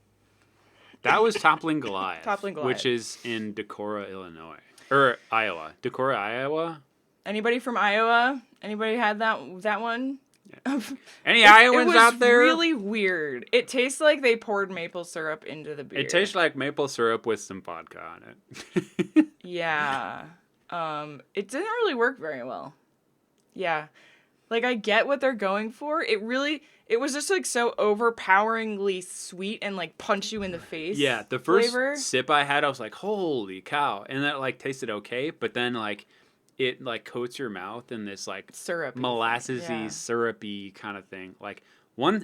That was Toppling Goliath, Toppling Goliath. which is in Decorah, Illinois, or Iowa. Decorah, Iowa. Anybody from Iowa? Anybody had that one? Any Iowans it was out there? Really weird. It tastes like they poured maple syrup into the beer. It tastes like maple syrup with some vodka on it. Yeah. It didn't really work very well. Yeah. Like, I get what they're going for. It was just, like, so overpoweringly sweet and, like, punch you in the face. Yeah, the first flavor. sip I had, I was like, holy cow. And that, like, tasted okay, but then, like, it, like, coats your mouth in this, like, Syrupy. molassesy, Yeah. syrupy kind of thing. Like,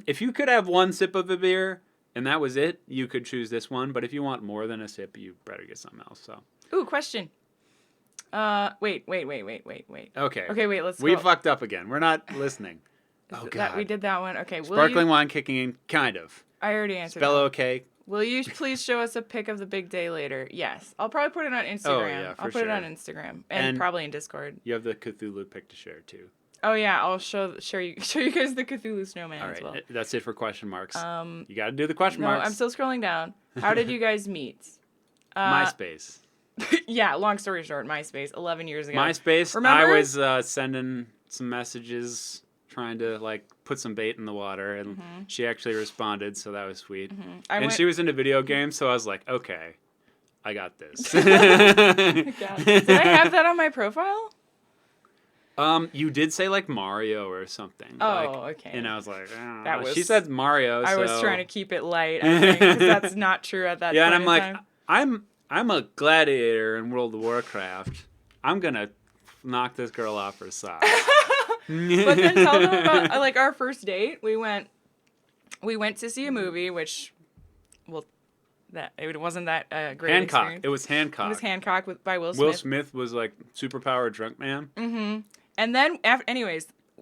if you could have one sip of a beer and that was it, you could choose this one. But if you want more than a sip, you better get something else. So. Ooh, question. Wait. Okay. Okay, wait, let's We go. fucked up again. We're not listening. Oh, God. We did that one. Okay, Sparkling wine kicking in, kind of. I already answered Spell that. okay. Will you please show us a pic of the big day later? Yes. I'll probably put it on Instagram. yeah, I'll for put it sure. on Instagram and And- probably in Discord. You have the Cthulhu pic to share, too. Oh yeah, I'll show you guys the Cthulhu snowman All as right, well. that's it for question marks. You got to do the question No, marks. I'm still scrolling down. How did you guys meet? MySpace. Yeah, long story short, MySpace, 11 years ago. MySpace. Remember? I was sending some messages, trying to like put some bait in the water, and she actually responded, so that was sweet. She was into video games, so I was like, okay, I got this. God. Did I have that on my profile? You did say like Mario or something. Oh, okay. And I was like, That she was- said Mario. I was so- trying to keep it light, I think, 'cause that's not true at that Yeah, point and I'm in like, time. I'm a gladiator in World of Warcraft. I'm gonna knock this girl off her socks. But then tell them about like our first date. We went to see a movie, which, well, it wasn't that great. Hancock. Experience. It was Hancock. It was Hancock by Will Smith. Will Smith was like superpowered drunk man. And then,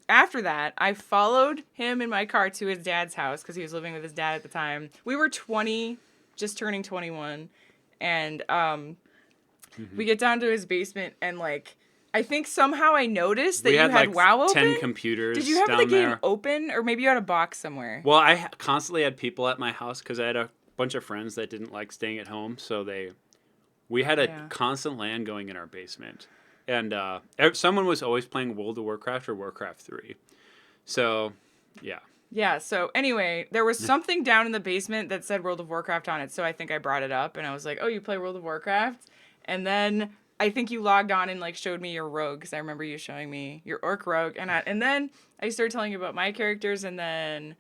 after that, I followed him in my car to his dad's house because he was living with his dad at the time. We were 20, just turning 21, and we get down to his basement, and like, I think somehow I noticed that We you had had like WoW open. 10 computers. Did you have down the game there. open, or maybe you had a box somewhere? Well, I constantly had people at my house because I had a bunch of friends that didn't like staying at home, so we had a constant LAN going in our basement, and someone was always playing World of Warcraft or Warcraft 3. So, yeah. Yeah, so anyway, there was something down in the basement that said World of Warcraft on it, so I think I brought it up, and I was like, oh, you play World of Warcraft? And then I think you logged on and, like, showed me your rogue, because I remember you showing me your orc rogue, and then I started telling you about my characters, and then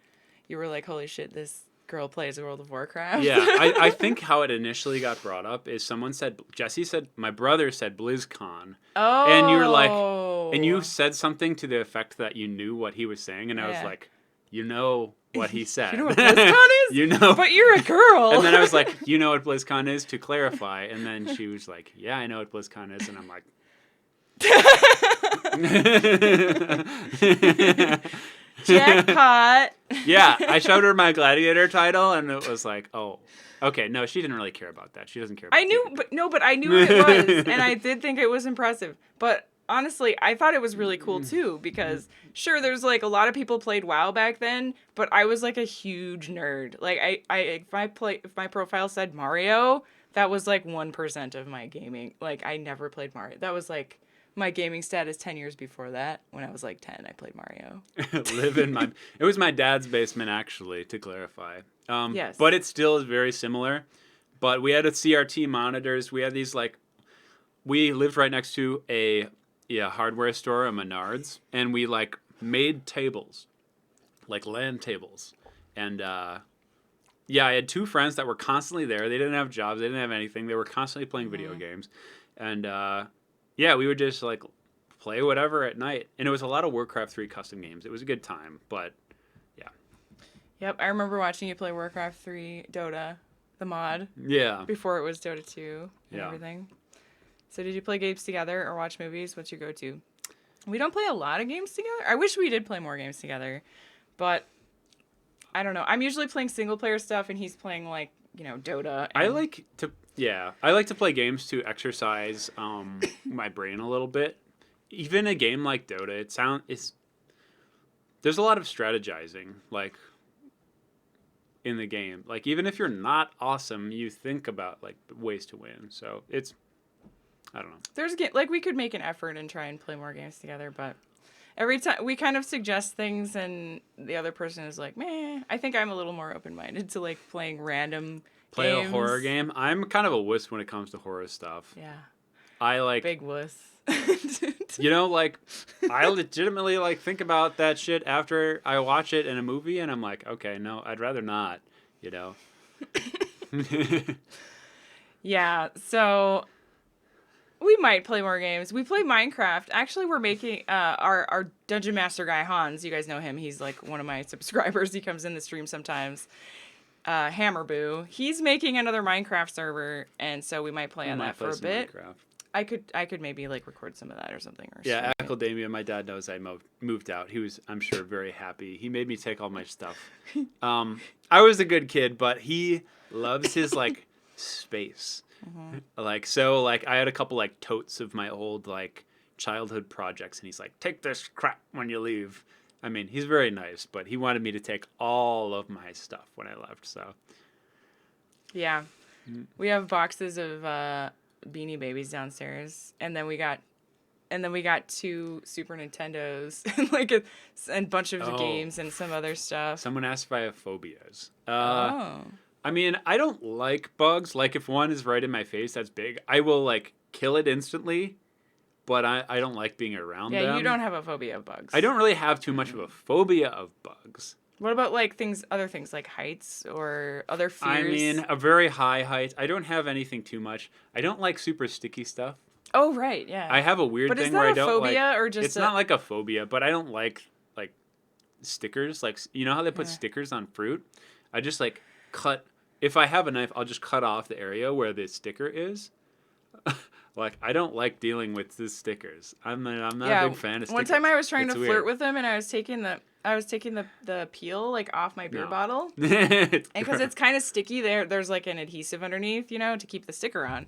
you were like, holy shit, this girl plays World of Warcraft. Yeah, I think how it initially got brought up is Jesse said, my brother said BlizzCon. Oh. And you were like, and you said something to the effect that you knew what he was saying, and I was Yeah. like, you know what he said. You know what BlizzCon is? You know. But you're a girl. And then I was like, you know what BlizzCon is, to clarify. And then she was like, yeah, I know what BlizzCon is. And I'm like... Jackpot. Yeah, I showed her my Gladiator title, and it was like, oh... Okay, no, she didn't really care about that. She doesn't care about I knew, but I knew what it was, and I did think it was impressive. But honestly, I thought it was really cool too, because sure, there's like a lot of people played WoW back then, but I was like a huge nerd. Like if my profile said Mario, that was like 1% of my gaming. Like I never played Mario. That was like my gaming status 10 years before that. When I was like 10, I played Mario. It was my dad's basement, actually, to clarify. Yes. But it still is very similar. But we had CRT monitors. We had these, like... We lived right next to a hardware store, a Menards. And we, like, made tables. Like, LAN tables. And, I had two friends that were constantly there. They didn't have jobs. They didn't have anything. They were constantly playing video games. And, we would just, like, play whatever at night. And it was a lot of Warcraft 3 custom games. It was a good time, but... Yep, I remember watching you play Warcraft 3 Dota, the mod. Yeah. Before it was Dota 2 and Yeah. everything. So did you play games together or watch movies? What's your go-to? We don't play a lot of games together. I wish we did play more games together. But I don't know. I'm usually playing single player stuff and he's playing like, Dota. I like to play games to exercise my brain a little bit. Even a game like Dota, there's a lot of strategizing, like, in the game. Like, even if you're not awesome, you think about, like, ways to win. So I don't know. Like, we could make an effort and try and play more games together, but every time we kind of suggest things and the other person is like, meh. I think I'm a little more open-minded to, like, playing random games. A horror game. I'm kind of a wuss when it comes to horror stuff. Yeah. I like... Big wuss. Like, I legitimately, like, think about that shit after I watch it in a movie, and I'm like, okay, no, I'd rather not, Yeah, so we might play more games. We play Minecraft. Actually, we're making our Dungeon Master guy, Hans. You guys know him. He's, like, one of my subscribers. He comes in the stream sometimes. Hammerboo. He's making another Minecraft server, and so we might play on that for a bit. Minecraft. I could maybe like record some of that or something. Yeah, Acidemia, my dad knows I moved out. He was, I'm sure, very happy. He made me take all my stuff. I was a good kid, but he loves his, like, space. Mm-hmm. Like, I had a couple, like, totes of my old, like, childhood projects, and he's like, take this crap when you leave. I mean, he's very nice, but he wanted me to take all of my stuff when I left, so. Yeah. We have boxes of Beanie Babies downstairs, and then we got 2 Super Nintendos and like a bunch of games and some other stuff. Someone asked if I have phobias. Oh. I mean, I don't like bugs. Like, if one is right in my face that's big, I will, like, kill it instantly, but I don't like being around them. Yeah, you don't have a phobia of bugs. I don't really have too much of a phobia of bugs. What about, like, other things like heights or other fears? I mean, a very high height. I don't have anything too much. I don't like super sticky stuff. Oh, right, yeah. I have a weird thing where I don't like... But is that a phobia or just It's not like a phobia, but I don't like stickers. Like, you know how they put stickers on fruit? I just, like, cut... If I have a knife, I'll just cut off the area where the sticker is. Like, I don't like dealing with the stickers. I'm not a big fan of stickers. One time I was trying to flirt weird. with him, and I was taking the peel, like, off my beer bottle. Because it's kind of sticky. There's, like, an adhesive underneath, to keep the sticker on.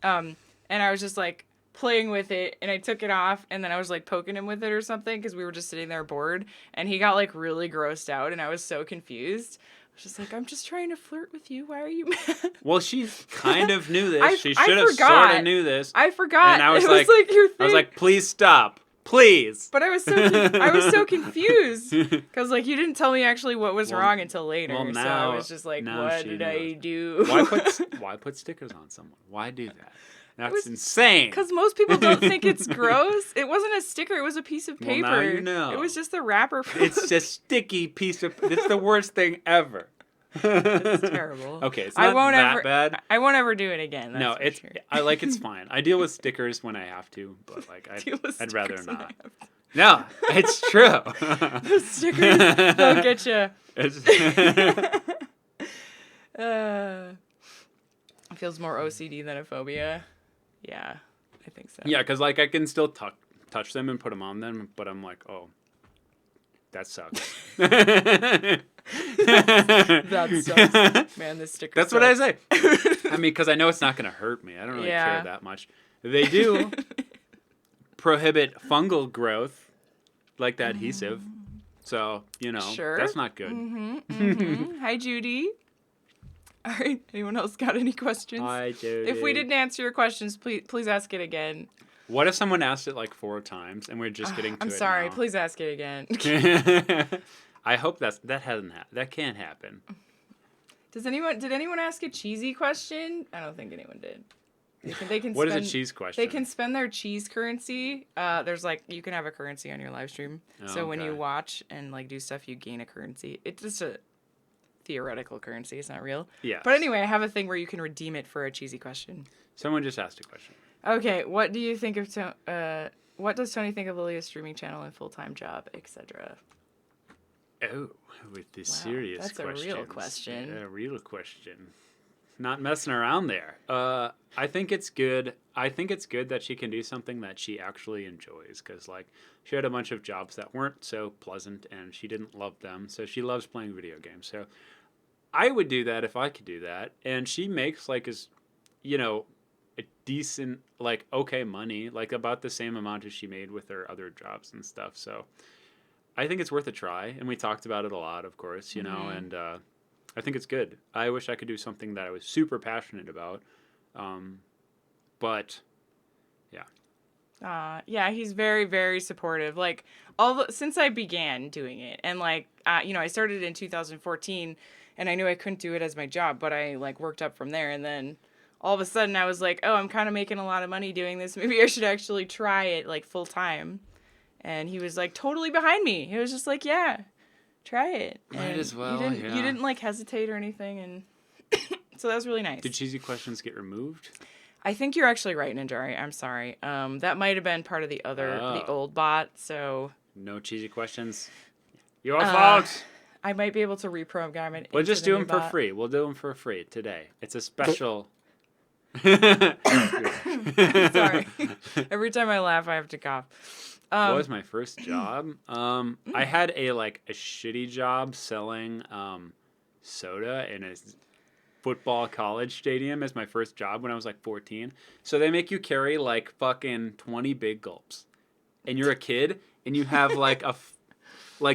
And I was just, like, playing with it, and I took it off, and then I was, like, poking him with it or something, because we were just sitting there bored, and he got, like, really grossed out, and I was so confused. I was just like, I'm just trying to flirt with you. Why are you mad? Well, she kind of knew this. She should I have forgot. sort of knew this. I forgot. And I was like your thing. I was like, please stop. Please. But I was so confused because like you didn't tell me actually what was wrong until later. Well, So I was just like, what did I do? Why put stickers on someone? Why do that? That's insane. Because most people don't think it's gross. It wasn't a sticker. It was a piece of paper. Well, now you know. It was just the wrapper. It's a sticky piece of. It's the worst thing ever. It's terrible. Okay, it's not that bad. I won't ever do it again. That's it's. Sure. It's fine. I deal with stickers when I have to, but like I'd rather not. To. No, it's true. The stickers they'll get you. It feels more OCD than a phobia. Yeah, I think so. Yeah, because like I can still touch them and put them on them, but I'm like, oh, that sucks. That sucks. Man, this sticker That's sucks. what I say. I mean, because I know it's not going to hurt me. I don't really care that much. They do prohibit fungal growth, like the adhesive. So, that's not good. Hi, Judy. All right. Anyone else got any questions? Hi, Judy. If we didn't answer your questions, please ask it again. What if someone asked it like 4 times and we're just getting to it I'm sorry. now? Please ask it again. I hope that can't happen. Did anyone ask a cheesy question? I don't think anyone did. They can What is a cheese question? They can spend their cheese currency. There's you can have a currency on your live stream. So when you watch and do stuff, you gain a currency. It's just a theoretical currency. It's not real. Yeah. But anyway, I have a thing where you can redeem it for a cheesy question. Someone just asked a question. Okay, what do you think of what does Tony think of Lilia's streaming channel and full-time job, etc.? Oh, with the serious that's questions. A real question. A real question. Not messing around there. I think it's good. I think it's good that she can do something that she actually enjoys, because she had a bunch of jobs that weren't so pleasant and she didn't love them. So she loves playing video games. So I would do that if I could do that. And she makes a decent, okay money, about the same amount as she made with her other jobs and stuff. So I think it's worth a try. And we talked about it a lot, of course, and I think it's good. I wish I could do something that I was super passionate about. But yeah. Yeah, he's very, very supportive. Since I began doing it, and I started in 2014, and I knew I couldn't do it as my job, but I worked up from there, and then all of a sudden I was like, oh, I'm kind of making a lot of money doing this. Maybe I should actually try it full time. And he was totally behind me. He was just yeah, try it. Might as well. You didn't hesitate or anything, and so that was really nice. Did cheesy questions get removed? I think you're actually right, Ninjari. I'm sorry. That might have been part of the old bot. So no cheesy questions. Your fault. I might be able to reprogram it. We'll just do them for free. We'll do them for free today. It's a special. Sorry. Every time I laugh, I have to cough. What was my first job? I had a shitty job selling soda in a football college stadium as my first job when I was 14. So they make you carry fucking 20 big gulps, and you're a kid, and you have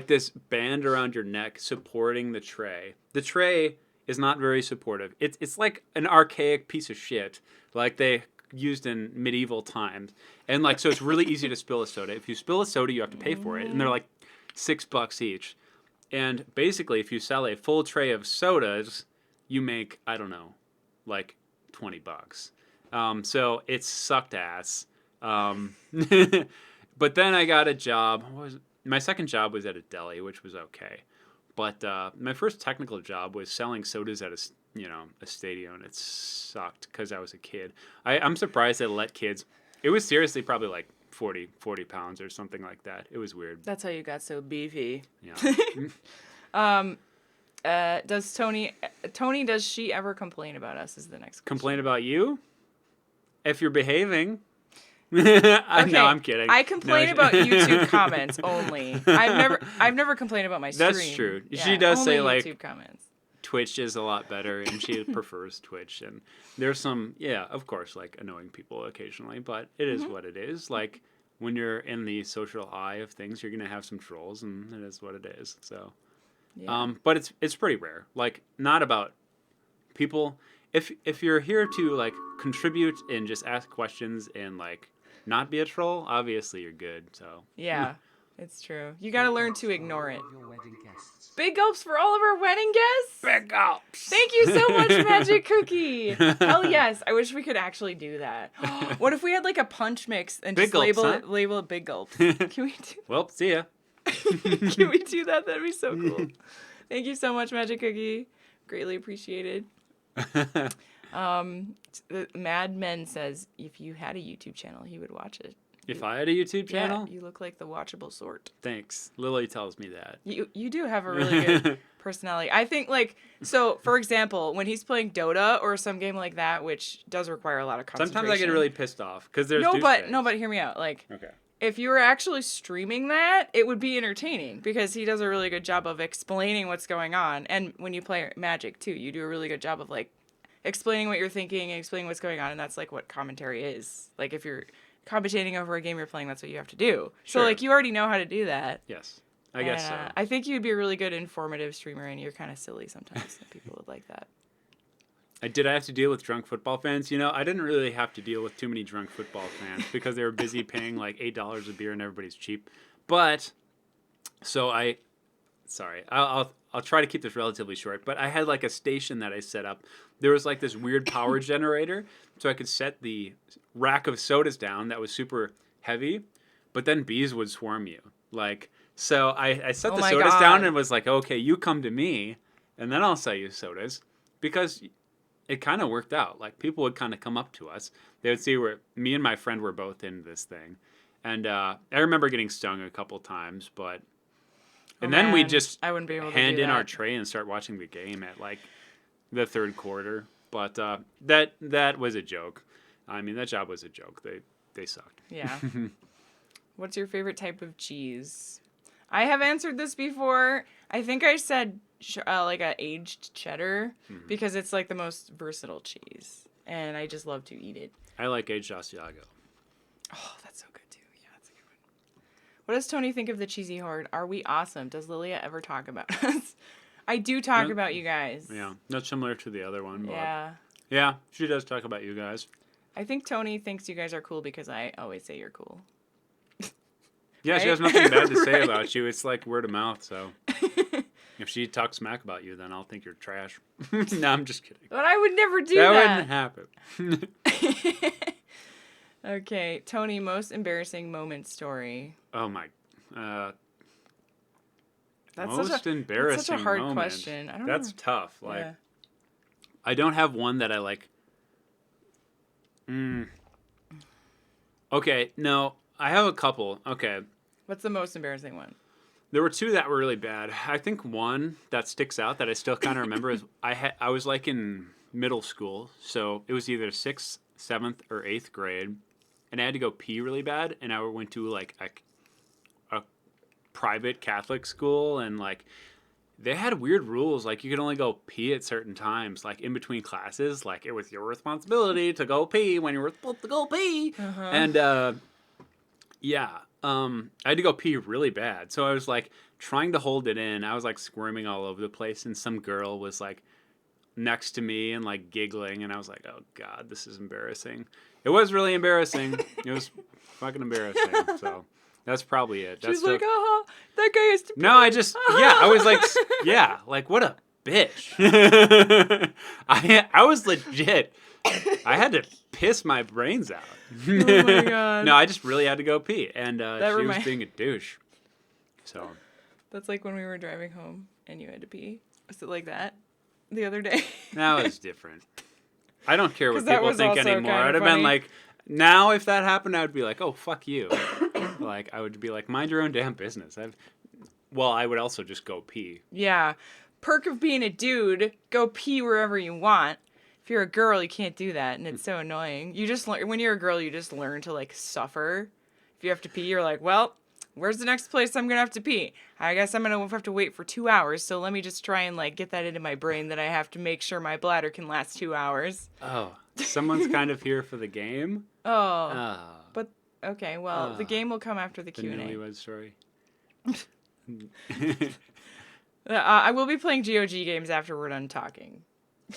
this band around your neck supporting the tray. The tray is not very supportive. It's like an archaic piece of shit, they used in medieval times, and so it's really easy to spill a soda. If you spill a soda, you have to pay for it, and they're $6 each. And basically, if you sell a full tray of sodas, you make, I don't know, $20. So it sucked ass. But then I got a job. My second job was at a deli, which was okay. But my first technical job was selling sodas at a stadium. It sucked because I was a kid. I'm surprised they let kids. It was seriously probably 40 pounds or something like that. It was weird. That's how you got so beefy. Yeah. Does Tony, does she ever complain about us is the next question. Complain about you? If you're behaving. Okay. No, I'm kidding. I complain about YouTube comments only. I've never complained about my stream. That's true. Yeah, she does only say YouTube comments. Twitch is a lot better, and she prefers Twitch. And there's some, of course, annoying people occasionally, but it is what it is. When you're in the social eye of things, you're gonna have some trolls, and it is what it is. So, but it's pretty rare. Not about people. If you're here to contribute and just ask questions and not be a troll, obviously you're good. So Yeah, it's true. You gotta learn to ignore it. Your wedding guests. Big gulps for all of our wedding guests. big ups. Thank you so much, Magic Cookie. Hell yes. I wish we could actually do that. What if we had like a punch mix and Big just gulps, label it Big Gulps? Can we do Well, see ya. Can we do that? That'd be so cool. Thank you so much, Magic Cookie. Greatly appreciated. Mad Men says if you had a YouTube channel, he would watch it. If I had a YouTube channel, Yeah, you look like the watchable sort. thanks. Lily tells me that. You do have a really good personality. I think so for example, when he's playing Dota or some game like that, which does require a lot of concentration. Sometimes I get really pissed off because there's but hear me out. Like okay. if you were actually streaming that, it would be entertaining because he does a really good job of explaining what's going on. And when you play Magic too, you do a really good job of like explaining what you're thinking and explaining what's going on, and that's like what commentary is. Like if you're commentating over a game you're playing, that's what you have to do. Sure. So like you already know how to do that. Yes, I guess so. I think you'd be a really good informative streamer, and you're kind of silly sometimes. And people would like that. Did I have to deal with drunk football fans? You know, I didn't really have to deal with too many drunk football fans because they were busy paying like $8 a beer and everybody's cheap. But so I'll try to keep this relatively short. But I had like a station that I set up. There was like this weird power generator, so I could set the rack of sodas down that was super heavy, but then bees would swarm you. Like, so I set the sodas down and was like, okay, you come to me, and then I'll sell you sodas, because it kind of worked out. Like, people would kind of come up to us. They would see where me and my friend were both in this thing, and I remember getting stung a couple times, but. And then we just I wouldn't be able to hand do in that. our tray and start watching the game at like the third quarter. But that was a joke. I mean, that job was a joke. They sucked. Yeah. What's your favorite type of cheese? I have answered this before. I think I said like a aged cheddar because it's like the most versatile cheese, and I just love to eat it. I like aged Asiago. Oh, that's so good too. Yeah, that's a good one. What does Tony think of the cheesy horde? Are we awesome? Does Lilia ever talk about us? I do talk about you guys. Yeah, not similar to the other one. But Yeah. yeah, she does talk about you guys. I think Tony thinks you guys are cool because I always say you're cool. Yeah, Right? she has nothing bad to say Right. about you. It's like word of mouth, so. If she talks smack about you, then I'll think you're trash. No, I'm just kidding. But I would never do That wouldn't happen. Okay, Tony, most embarrassing moment story. Oh my. That's Most embarrassing That's such a hard moment. question. I don't That's know. tough. Like, Yeah. I don't have one that I like. Okay, no, I have a couple. Okay, What's the most embarrassing one? there were two that were really bad. I think one that sticks out that I still kind of remember is I was like in middle school, so it was either 6th, 7th, or 8th grade, and I had to go pee really bad, and I went to like a private Catholic school, and like they had weird rules, like you could only go pee at certain times, like in between classes, like it was your responsibility to go pee when you were supposed to go pee. And I had to go pee really bad, so I was like trying to hold it in. I was like squirming all over the place, and some girl was like next to me and like giggling, and I was like, oh god, this is embarrassing. It was really embarrassing. It was fucking embarrassing. So that's probably it. That's She's like, that guy has to pee. no, I was like, yeah, like what a bitch. I was legit. I had to piss my brains out. Oh my god. No, I just really had to go pee, and she was remind- being a douche. So That's like when we were driving home and you had to pee. Was it like that the other day? that was different. I don't care what 'Cause that people was think also anymore. kinda I'd have funny. been like, now if that happened, I would be like, oh fuck you. Like I would be like, mind your own damn business. I would also just go pee. Yeah. Perk of being a dude, go pee wherever you want. If you're a girl, you can't do that, and it's so annoying. You just learn when you're a girl, you just learn to like suffer. If you have to pee, you're like, well, where's the next place I'm gonna have to pee? I guess I'm gonna have to wait for 2 hours. So let me just try and like get that into my brain that I have to make sure my bladder can last 2 hours. Oh, someone's kind of here for the game. Oh, but okay. Well, the game will come after the The Q&A. newlywed story. I will be playing GOG games after we're done talking.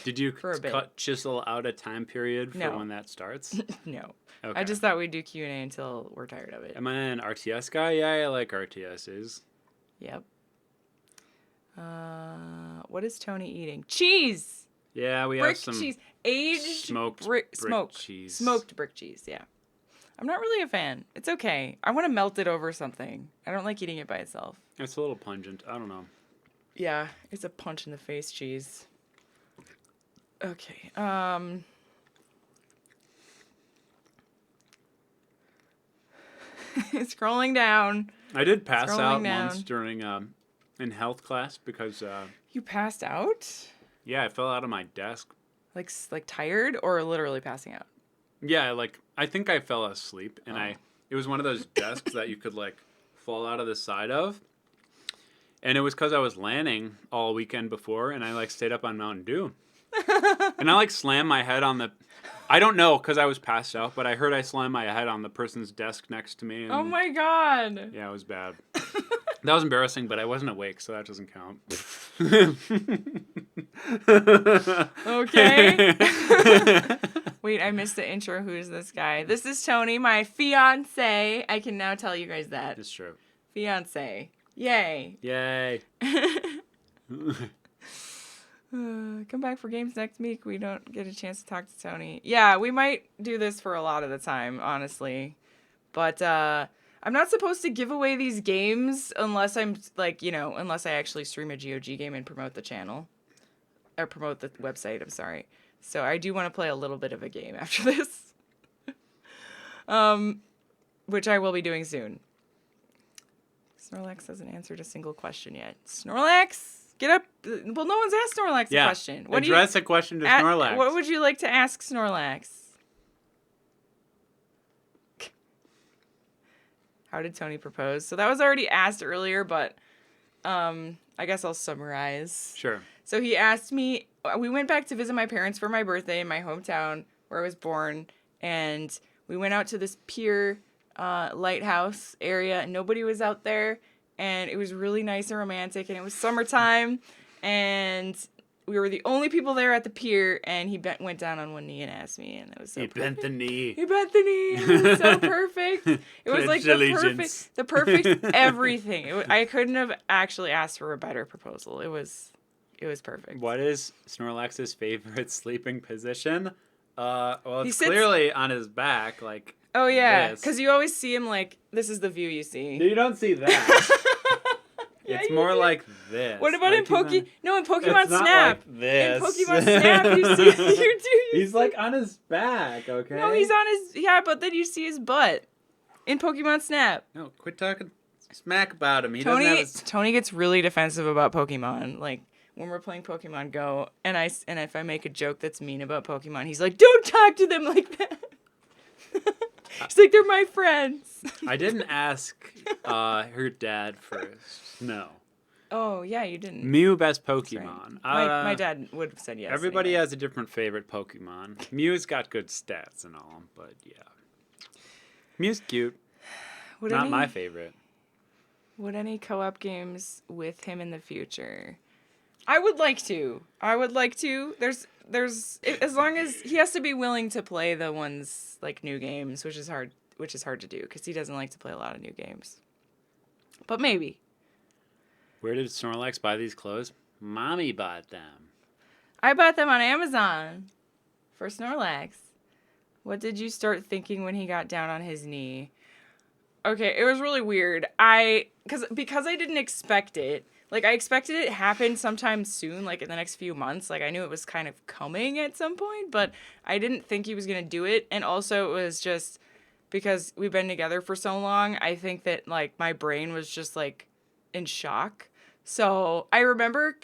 Did you For a bit. chisel out a time period for No. when that starts? No. Okay. I just thought we'd do Q&A until we're tired of it. Am I an RTS guy? Yeah, I like RTSs. Yep. What is Tony eating? Cheese! Yeah, we Brick have some cheese. Aged smoked brick brick cheese. Smoked brick cheese, yeah. I'm not really a fan. It's okay. I want to melt it over something. I don't like eating it by itself. It's a little pungent. I don't know. Yeah, it's a punch in the face cheese. Okay. Scrolling down. I did pass Scrolling out down. once during in health class because You passed out? yeah, I fell out of my desk. Like tired or literally passing out? Yeah, like I think I fell asleep and it was one of those desks that you could like fall out of the side of. And it was because I was landing all weekend before and I like stayed up on Mountain Dew. And I like slammed my head on the I don't know because I was passed out, but I heard I slammed my head on the person's desk next to me. And, Oh my god. yeah, it was bad. That was embarrassing, but I wasn't awake, so that doesn't count. Okay. Wait, I missed the intro. Who's this guy? This is Tony, my fiance. I can now tell you guys that. It's true. Fiance. Yay. Yay. Come back for games next week. We don't get a chance to talk to Tony. Yeah, we might do this for a lot of the time, honestly. But I'm not supposed to give away these games unless I'm like, unless I actually stream a GOG game and promote the channel. Or promote the website, I'm sorry. So I do want to play a little bit of a game after this. Which I will be doing soon. Snorlax hasn't answered a single question yet. Snorlax, get up. Well, no one's asked Snorlax a question. Address a question to Snorlax. What would you like to ask Snorlax? How did Tony propose? So that was already asked earlier, but I guess I'll summarize. Sure. So he asked me, we went back to visit my parents for my birthday in my hometown where I was born, and we went out to this pier lighthouse area, and nobody was out there, and it was really nice and romantic, and it was summertime, and we were the only people there at the pier, and he went down on one knee and asked me, and it was so He bent the knee. He bent the knee. It was so perfect. It was like the perfect everything. I couldn't have actually asked for a better proposal. It was perfect. What is Snorlax's favorite sleeping position? Well, He it's sits- clearly on his back, like. Oh yeah, this. because you always see him like, this is the view you see. You don't see that. Yeah, It's you more do. like this. What about like in Pokemon? No, in Pokemon It's not Snap. like this. In Pokemon Snap, you see, you do. He's like on his back, okay? No, he's on his, but then you see his butt. In Pokemon Snap. No, quit talking smack about him. He doesn't have his... Tony gets really defensive about Pokemon. Like, when we're playing Pokemon Go, and if I make a joke that's mean about Pokemon, he's like, don't talk to them like that. He's like, they're my friends. I didn't ask her dad first. No. Oh, yeah, you didn't. Mew best That's right. Pokemon. My dad would have said yes. Everybody anyway. has a different favorite Pokemon. Mew's got good stats and all, but yeah. Mew's cute. Not my favorite. Would any co-op games with him in the future? I would like to. There's as long as he has to be willing to play the ones like new games, which is hard to do because he doesn't like to play a lot of new games. But maybe. Where did Snorlax buy these clothes? Mommy bought them. I bought them on Amazon for Snorlax. What did you start thinking when he got down on his knee? Okay, it was really weird. Because I didn't expect it. Like, I expected it to happen sometime soon, like in the next few months. Like, I knew it was kind of coming at some point, but I didn't think he was going to do it. And also, it was just because we've been together for so long, I think that, like, my brain was just, like, in shock. So, I remember it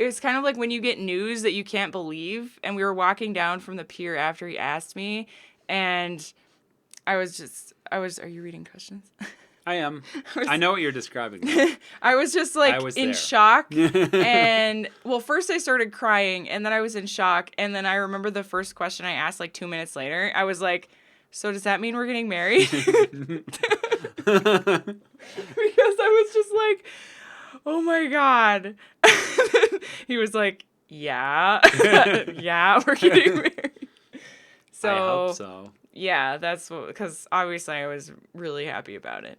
was kind of like when you get news that you can't believe. And we were walking down from the pier after he asked me, and are you reading questions? I am. I know what you're describing. I was just like in there. shock. And well, first I started crying and then I was in shock. And then I remember the first question I asked like 2 minutes later. I was like, so does that mean we're getting married? Because I was just like, oh my God. He was like, yeah. Yeah, we're getting married. So, I hope so. yeah, that's what, because obviously I was really happy about it.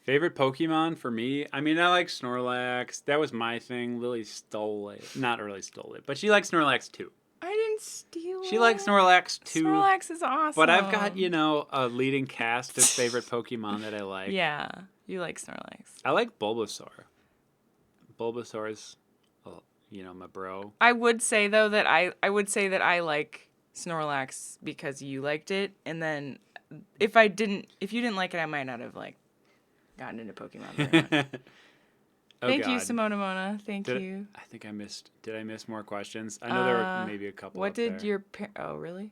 Favorite Pokemon for me? I mean, I like Snorlax. That was my thing. Lily stole it. Not really stole it, but she likes Snorlax too. I didn't steal She likes Snorlax too. Snorlax is awesome. But I've got, a leading cast of favorite Pokemon that I like. Yeah, you like Snorlax. I like Bulbasaur. Bulbasaur is, my bro. I would say though that I would say that I like Snorlax because you liked it, and then if you didn't like it, I might not have gotten into Pokemon very much. Thank you, Simona Mona. Thank you. I think I missed. Did I miss more questions? I know there were maybe a couple. What did there. your Oh, really?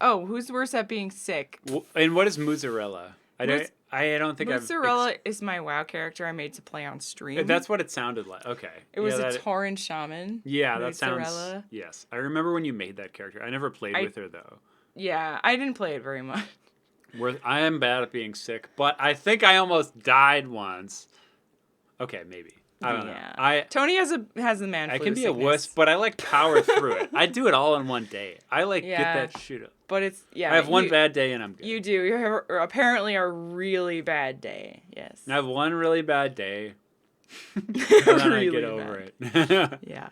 Who's worse at being sick? And what is Mozzarella? I don't think Mozzarella is my WoW character I made to play on stream. That's what it sounded like. Okay. It was a Tauren shaman. Yeah, that Mozzarella. sounds. Yes, I remember when you made that character. I never played with her though. Yeah, I didn't play it very much. I am bad at being sick, but I think I almost died once. Okay, maybe. I don't know. Tony has the man flu. I can be sickness. a wuss, but I power through it. I do it all in one day. I get that shit up. But it's I have one bad day and I'm good. You do. You have apparently a really bad day. Yes. I have one really bad day. And then I get over it. Yeah.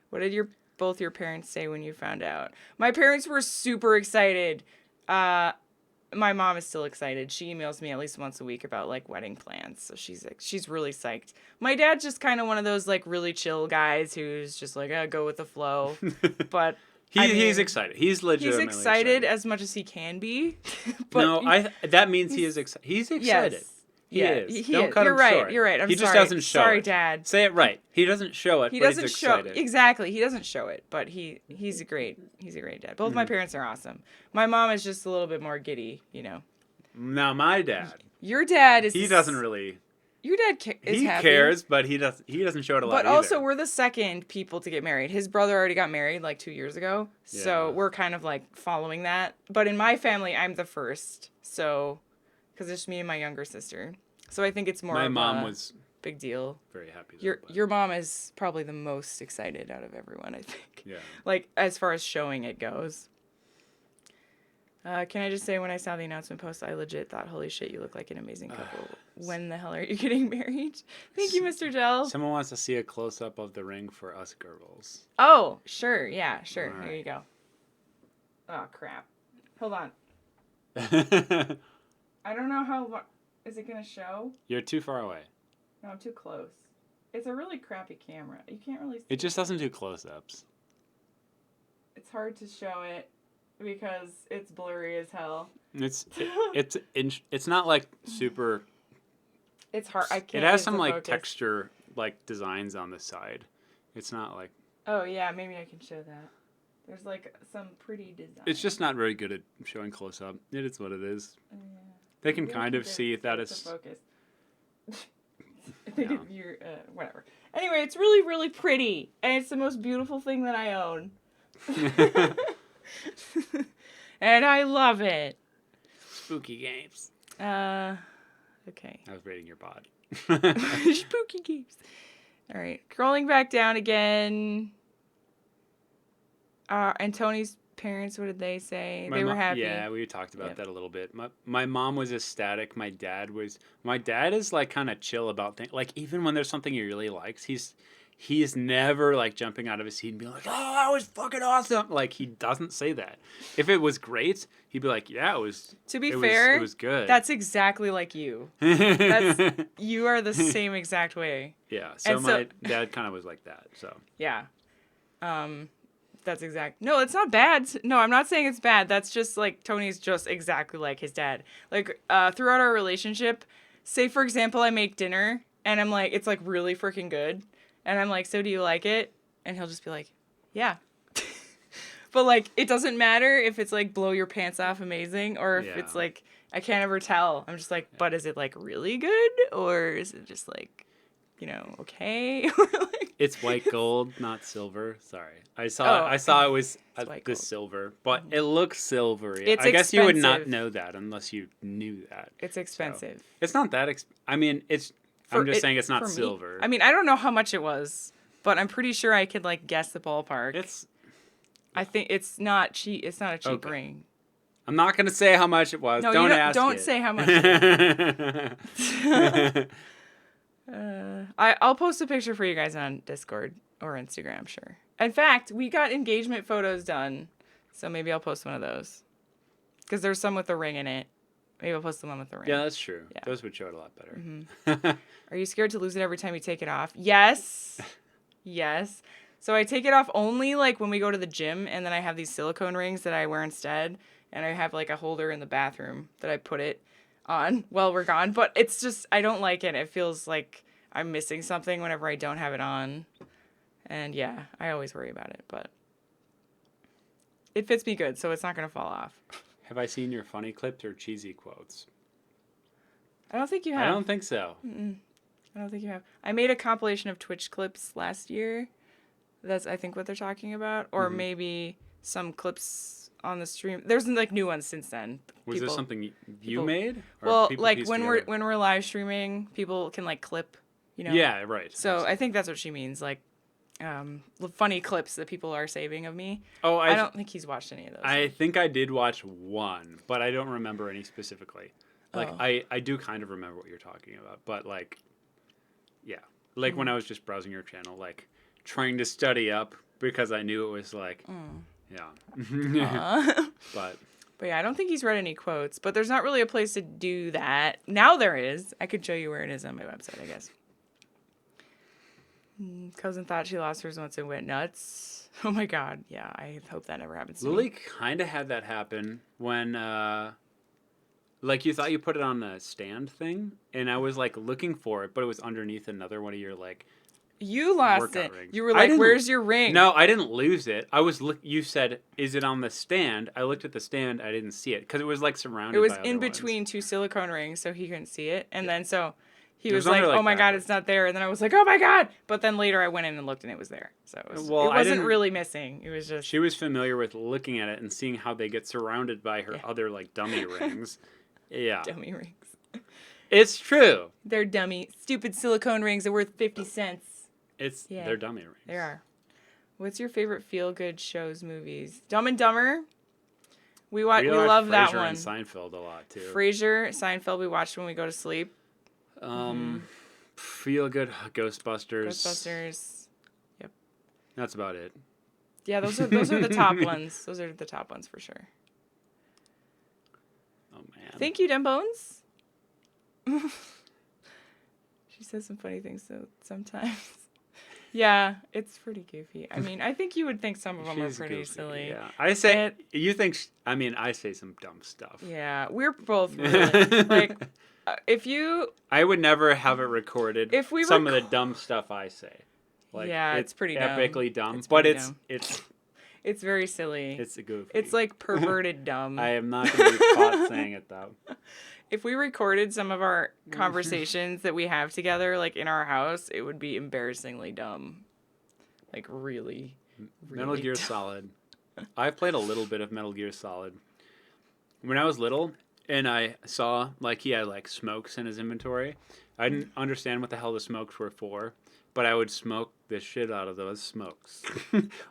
What did both your parents say when you found out? My parents were super excited. My mom is still excited. She emails me at least once a week about wedding plans, so she's really psyched. My dad's just kind of one of those really chill guys who's just go with the flow. But he's excited. He's legitimately excited as much as he can be. But that means he is excited. He's excited. Yes. He is. He Don't is. cut You're him right. short. You're right. He just sorry. doesn't show Sorry, it. Dad. Say it right. He doesn't show it. He but doesn't he's show excited. exactly. He doesn't show it, but he's a great dad. Both my parents are awesome. My mom is just a little bit more giddy, Now my dad. Your dad is. He doesn't really. Your dad is he happy. cares, but he doesn't show it a lot. But either. also, we're the second people to get married. His brother already got married 2 years ago, so we're kind of following that. But in my family, I'm the first, so because it's me and my younger sister. So I think it's more. My of mom a was big deal. very happy. Your mom is probably the most excited out of everyone, I think. Yeah. As far as showing it goes. Can I just say, when I saw the announcement post, I legit thought, holy shit, you look like an amazing couple. When the hell are you getting married? Thank you, Mr. Gel. Someone wants to see a close-up of the ring for us girls. Oh, sure. Yeah, sure. All right. Here you go. Oh, crap. Hold on. I don't know how... Is it going to show? You're too far away. No, I'm too close. It's a really crappy camera. You can't really see. It just doesn't do close-ups. It's hard to show it because it's blurry as hell. It's not super. It's hard. I can't. It has get some to focus. texture designs on the side. It's not Oh yeah, maybe I can show that. There's some pretty design. It's just not very good at showing close-up. It is what it is. Yeah. They can kind of see that it's is. focus. I think you're whatever. Anyway, it's really, really pretty, and it's the most beautiful thing that I own. And I love it. Spooky games. Okay. I was rating your bod. Spooky games. All right, scrolling back down again. And Tony's parents, what did they say? They were happy. Yeah, we talked about that a little bit. My mom was ecstatic. My dad is kind of chill about things. Even when there's something he really likes, he's never jumping out of his seat and being like, "Oh, that was fucking awesome!" He doesn't say that. If it was great, he'd be like, "Yeah, it was." To be fair, it was good. That's exactly like you. You are the same exact way. Yeah. So my dad kind of was like that. So. Yeah. That's exact. No, it's not bad. No, I'm not saying it's bad. That's just Tony's just exactly like his dad. Throughout our relationship, say for example, I make dinner and I'm it's really freaking good. And I'm like, so do you like it? And he'll just be like, yeah. But it doesn't matter if it's blow your pants off amazing or if it's I can't ever tell. I'm just but is it really good? Or is it just okay? It's white gold, not silver. Sorry, I Oh, saw it was white the gold. silver, but it looks silvery. It's I guess you would not expensive. know that unless you knew that. It's So, expensive. it's not that. I mean, it's. I'm just saying it's not for me. silver. I mean, I don't know how much it was, but I'm pretty sure I could like guess the ballpark. It's. I think it's not cheap. It's not a cheap Okay. ring. I'm not gonna say how much it was. No, don't you don't, ask don't it. say how much it is. I'll post a picture for you guys on Discord or Instagram, sure. In fact, we got engagement photos done, so maybe I'll post one of those. Because there's some with the ring in it. Maybe I'll post the one with the ring. Yeah, that's true. Yeah. Those would show it a lot better. Are you scared to lose it every time you take it off? Yes. Yes. So I take it off only like when we go to the gym, and then I have these silicone rings that I wear instead, and I have like a holder in the bathroom that I put it on while we're gone. But it's just, I don't like it. It feels like I'm missing something whenever I don't have it on. And yeah, I always worry about it, but it fits me good, so it's not going to fall off. Have I seen your funny clips or cheesy quotes? I don't think you have. I don't think so. I don't think you have. I made a compilation of Twitch clips last year. That's, I think, what they're talking about. Or maybe some clips on the stream. There's like new ones since then. Was this something you people- made? Or Well, people like pieced when together? we're live streaming, people can like clip, you know. Yeah, right. So I think that's what she means, like funny clips that people are saving of me. Oh, I don't think he's watched any of those. I think I did watch one, but I don't remember any specifically. Like Oh. I do kind of remember what you're talking about, but like, yeah, like when I was just browsing your channel, like trying to study up because I knew it was like, yeah, but But yeah, I don't think he's read any quotes, but there's not really a place to do that. Now there is. I could show you where it is on my website, I guess. Cousin thought she lost hers once and went nuts. Oh my god. Yeah, I hope that never happens to Lily me. kind of had that happen when, like you thought you put it on the stand thing, and I was like looking for it, but it was underneath another one of your like. You lost workout it. rings. You were I like, didn't- "Where's your ring?" No, I didn't lose it. I was you said, "Is it on the stand?" I looked at the stand. I didn't see it because it was like surrounded. It was by in other ones. between two silicone rings, so he couldn't see it. And then so he It was was like, under, like, "Oh my god, backwards. it's not there." And then I was like, "Oh my god!" But then later I went in and looked, and it was there. So it, Well, I wasn't didn't- really missing. It was just She was familiar with looking at it and seeing how they get surrounded by her other like dummy rings. Yeah, dummy rings. it's true. They're dummy, stupid silicone rings. They're worth 50 cents. Yeah. They're dummy rings. They are. What's your favorite feel-good shows, movies? Dumb and Dumber. We We love that Frasier one. and Seinfeld a lot too. Frasier, Seinfeld. We watch when we go to sleep. Feel good Ghostbusters. Ghostbusters. That's about it. Yeah, those are the top ones. Those are the top ones for sure. Oh man. Thank you, Dumb Bones. She says some funny things so sometimes. Yeah, it's pretty goofy. I mean, I think you would think some of them She's are pretty goofy, silly. Yeah, I say And- you think. I mean, I say some dumb stuff. Yeah, we're both really like. If you I would never have it recorded. If we some of the dumb stuff I say. Like, Yeah, it's pretty dumb. epically dumb. It's but pretty it's dumb. it's it's very silly. it's a goofy. It's like perverted dumb. I am not going to be caught saying it though. If we recorded some of our conversations that we have together, like in our house, it would be embarrassingly dumb. Like really, Metal really Gear dumb. Solid. I've played a little bit of Metal Gear Solid. When I was little and I saw like he had like smokes in his inventory, I didn't understand what the hell the smokes were for, but I would smoke the shit out of those smokes.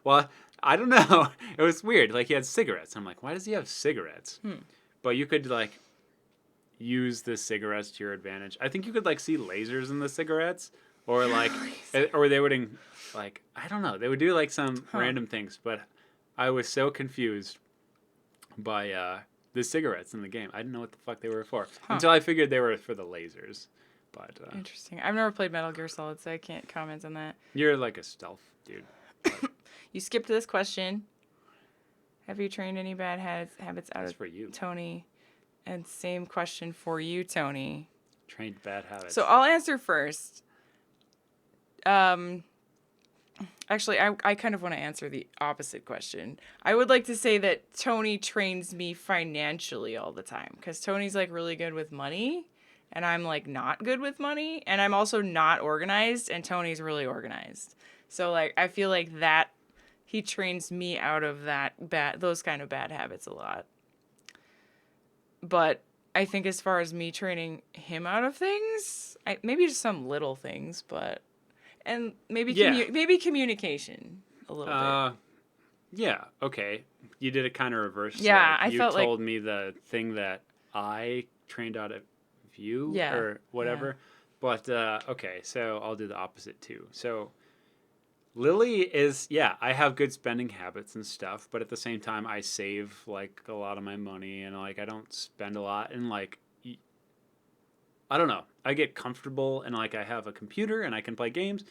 Well, I don't know. It was weird. Like he had cigarettes. I'm like, why does he have cigarettes? But you could like use the cigarettes to your advantage. I think you could like see lasers in the cigarettes, or like, or they would like, I don't know. They would do like some random things, but I was so confused by the cigarettes in the game. I didn't know what the fuck they were for until I figured they were for the lasers. But Interesting. I've never played Metal Gear Solid, so I can't comment on that. you're like a stealth dude. You skipped this question. Have you trained any bad habits out That's of for you. Tony? And same question for you, Tony. Trained bad habits. So I'll answer first. Actually, I kind of want to answer the opposite question. I would like to say that Tony trains me financially all the time because Tony's like really good with money, and I'm like not good with money, and I'm also not organized, and Tony's really organized. So like I feel like that he trains me out of those kind of bad habits a lot. But I think as far as me training him out of things, maybe just some little things, but and maybe maybe communication a little bit. Yeah, okay. You did it kind of reverse. Yeah, so, like, I felt like you told me the thing that I trained out of you or whatever. But okay, so I'll do the opposite too. So Lily is, I have good spending habits and stuff, but at the same time I save like a lot of my money and like I don't spend a lot and like I don't know. I get comfortable and like I have a computer and I can play games.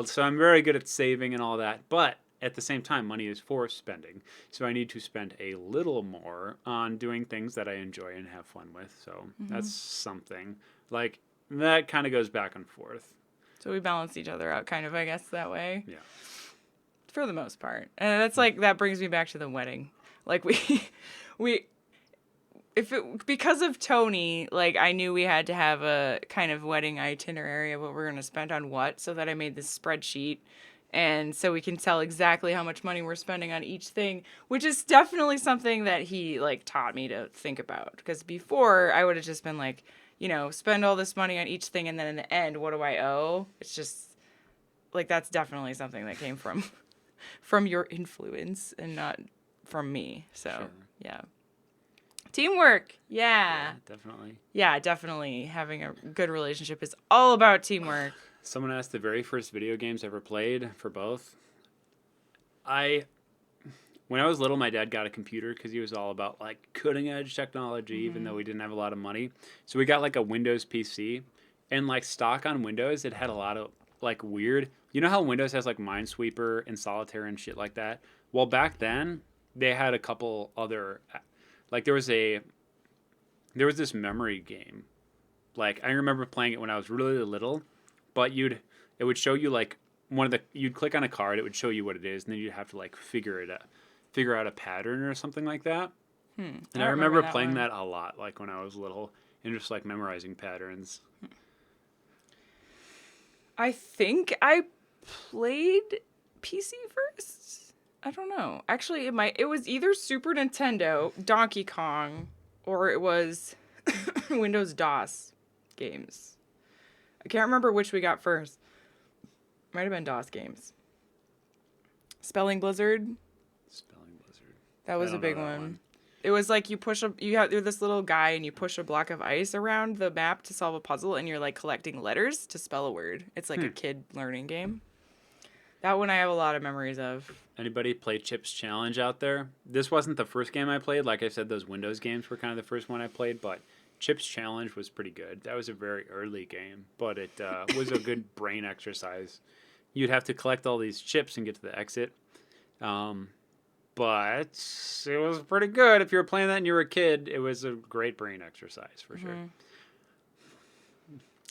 So I'm very good at saving and all that, but at the same time money is for spending. So I need to spend a little more on doing things that I enjoy and have fun with. So that's something. Like that kind of goes back and forth. So we balance each other out kind of, I guess, that way. Yeah. For the most part. And that's like, that brings me back to the wedding. Like because of Tony, like I knew we had to have a kind of wedding itinerary of what we're going to spend on what, so that I made this spreadsheet. And so we can tell exactly how much money we're spending on each thing, which is definitely something that he like taught me to think about. Because before I would have just been like, spend all this money on each thing, and then in the end, what do I owe? It's just like that's definitely something that came from your influence and not from me. So Sure. yeah. Teamwork. Yeah. Definitely. Yeah, definitely. Having a good relationship is all about teamwork. Someone asked the very first video games I ever played for both. When I was little, my dad got a computer because he was all about like cutting edge technology, even though we didn't have a lot of money. So we got like a Windows PC, and like stock on Windows, it had a lot of like weird. You know how Windows has like Minesweeper and Solitaire and shit like that? Well, back then they had a couple other, like there was this memory game. Like I remember playing it when I was really little, but it would show you like you'd click on a card, it would show you what it is, and then you'd have to like figure out a pattern or something like that. And I remember playing that a lot, like when I was little, and just like memorizing patterns. I think I played PC first. I don't know. Actually, it was either Super Nintendo, Donkey Kong, or it was Windows DOS games. I can't remember which we got first. Might have been DOS games. Spelling Blizzard. That was a big one. It was like you're this little guy and you push a block of ice around the map to solve a puzzle, and you're like collecting letters to spell a word. It's like a kid learning game. That one I have a lot of memories of. Anybody play Chips Challenge out there? This wasn't the first game I played. Like I said, those Windows games were kind of the first one I played, but Chips Challenge was pretty good. That was a very early game, but it was a good brain exercise. You'd have to collect all these chips and get to the exit. But it was pretty good. If you were playing that and you were a kid, it was a great brain exercise for sure.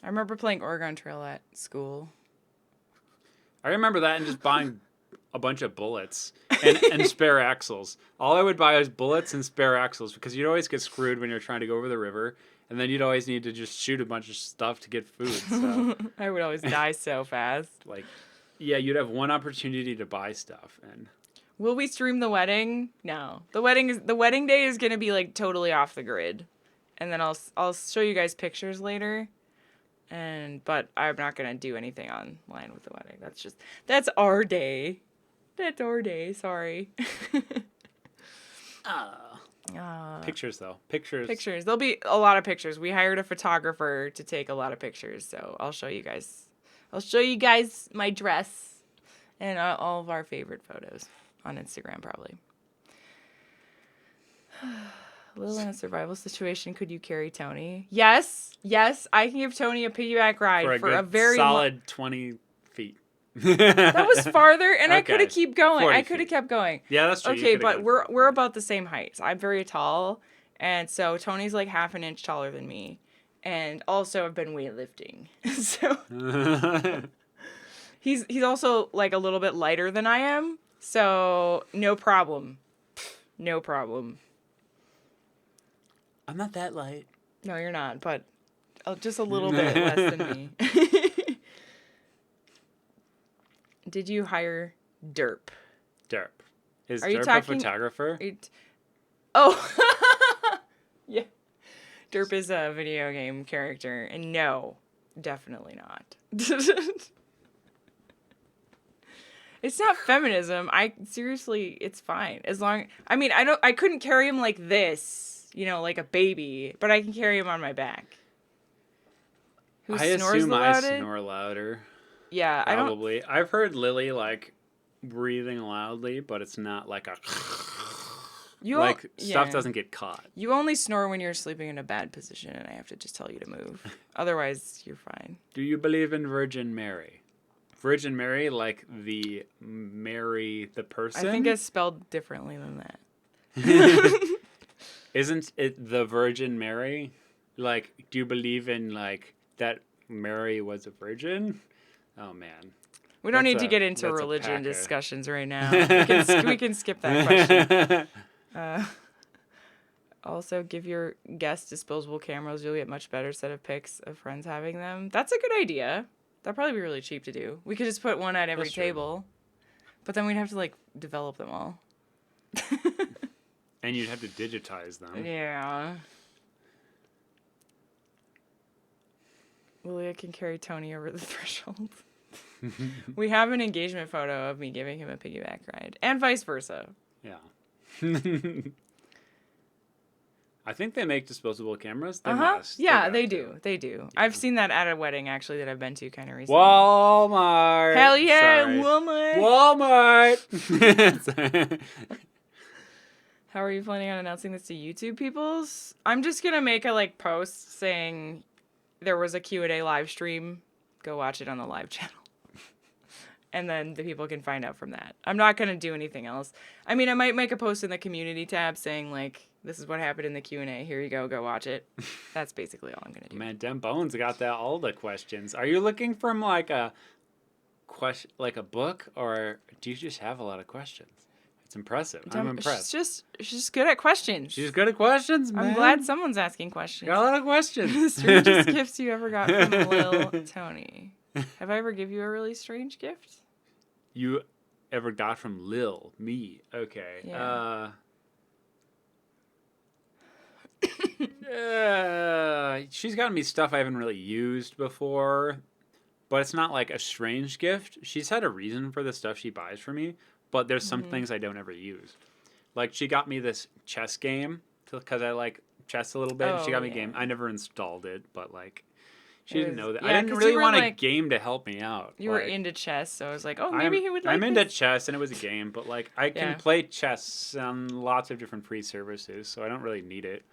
I remember playing Oregon Trail at school. I remember that and just buying a bunch of bullets and spare axles. All I would buy was bullets and spare axles because you'd always get screwed when you're trying to go over the river. And then you'd always need to just shoot a bunch of stuff to get food. So I would always die so fast. like, yeah, you'd have one opportunity to buy stuff. And will we stream the wedding? No. The wedding day is gonna be like totally off the grid, and then I'll show you guys pictures later. But I'm not gonna do anything online with the wedding. That's our day. That's our day. Sorry. pictures though. Pictures. There'll be a lot of pictures. We hired a photographer to take a lot of pictures, so I'll show you guys. I'll show you guys my dress and all of our favorite photos on Instagram, probably. Little in a survival situation, could you carry Tony? Yes, I can give Tony a piggyback ride for a very solid 20 feet. That was farther, and Okay. I could have kept going. 40 I could have kept going. Yeah, that's true. You Okay, coulda but gone we're 40. we're about the same height. I'm very tall, and so Tony's like half an inch taller than me, and also I've been weightlifting, so he's also like a little bit lighter than I am, so no problem. No problem. I'm not that light. No, you're not, but just a little bit less than me. Did you hire Derp? Derp. Is Are you Derp a talking- photographer? Oh, yeah. Derp is a video game character, and no, definitely not. It's not feminism. Seriously, it's fine as long. I mean, I couldn't carry him like this, like a baby, but I can carry him on my back. Who I snores assume the I loudest? snore louder. Yeah, I don't. Probably. I've heard Lily like breathing loudly, but it's not like a stuff doesn't get caught. You only snore when you're sleeping in a bad position, and I have to just tell you to move. Otherwise, you're fine. Do you believe in Virgin Mary? Virgin Mary, like the Mary the person? I think it's spelled differently than that. Isn't it the Virgin Mary? Like, do you believe in like that Mary was a virgin? Oh man. We don't need to get into religion discussions right now. We can skip that question. Also, give your guests disposable cameras. You'll get much better set of pics of friends having them. That's a good idea. That'd probably be really cheap to do. We could just put one at every table. But then we'd have to, develop them all. And you'd have to digitize them. Yeah. Lilia can carry Tony over the threshold. We have an engagement photo of me giving him a piggyback ride. And vice versa. Yeah. I think they make disposable cameras. They Uh-huh. must. Yeah, they do. They do. Yeah. I've seen that at a wedding, actually, that I've been to kind of recently. Walmart. Hell yeah, Sorry. Walmart. Walmart. How are you planning on announcing this to YouTube peoples? I'm just going to make a post saying there was a Q&A live stream. Go watch it on the live channel. And then the people can find out from that. I'm not going to do anything else. I mean, I might make a post in the community tab saying, this is what happened in the Q&A. Here you go. Go watch it. That's basically all I'm going to do. Man, Dem Bones got all the questions. Are you looking from a book, or do you just have a lot of questions? It's impressive. I'm impressed. She's just good at questions. She's good at questions, man. I'm glad someone's asking questions. Got a lot of questions. Strangest gifts you ever got from Lil Tony. Have I ever give you a really strange gift? You ever got from Lil? Me. Okay. Yeah. She's gotten me stuff I haven't really used before, but it's not like a strange gift. She's had a reason for the stuff she buys for me, but there's some things I don't ever use. Like, she got me this chess game because I like chess a little bit. Oh, she got me a yeah. game. I never installed it, but she didn't know that. Yeah, I didn't 'cause really you were, want a game to help me out. You were into chess, so I was like, maybe he would like I'm into this. chess, and it was a game, but I can play chess on lots of different free services, so I don't really need it.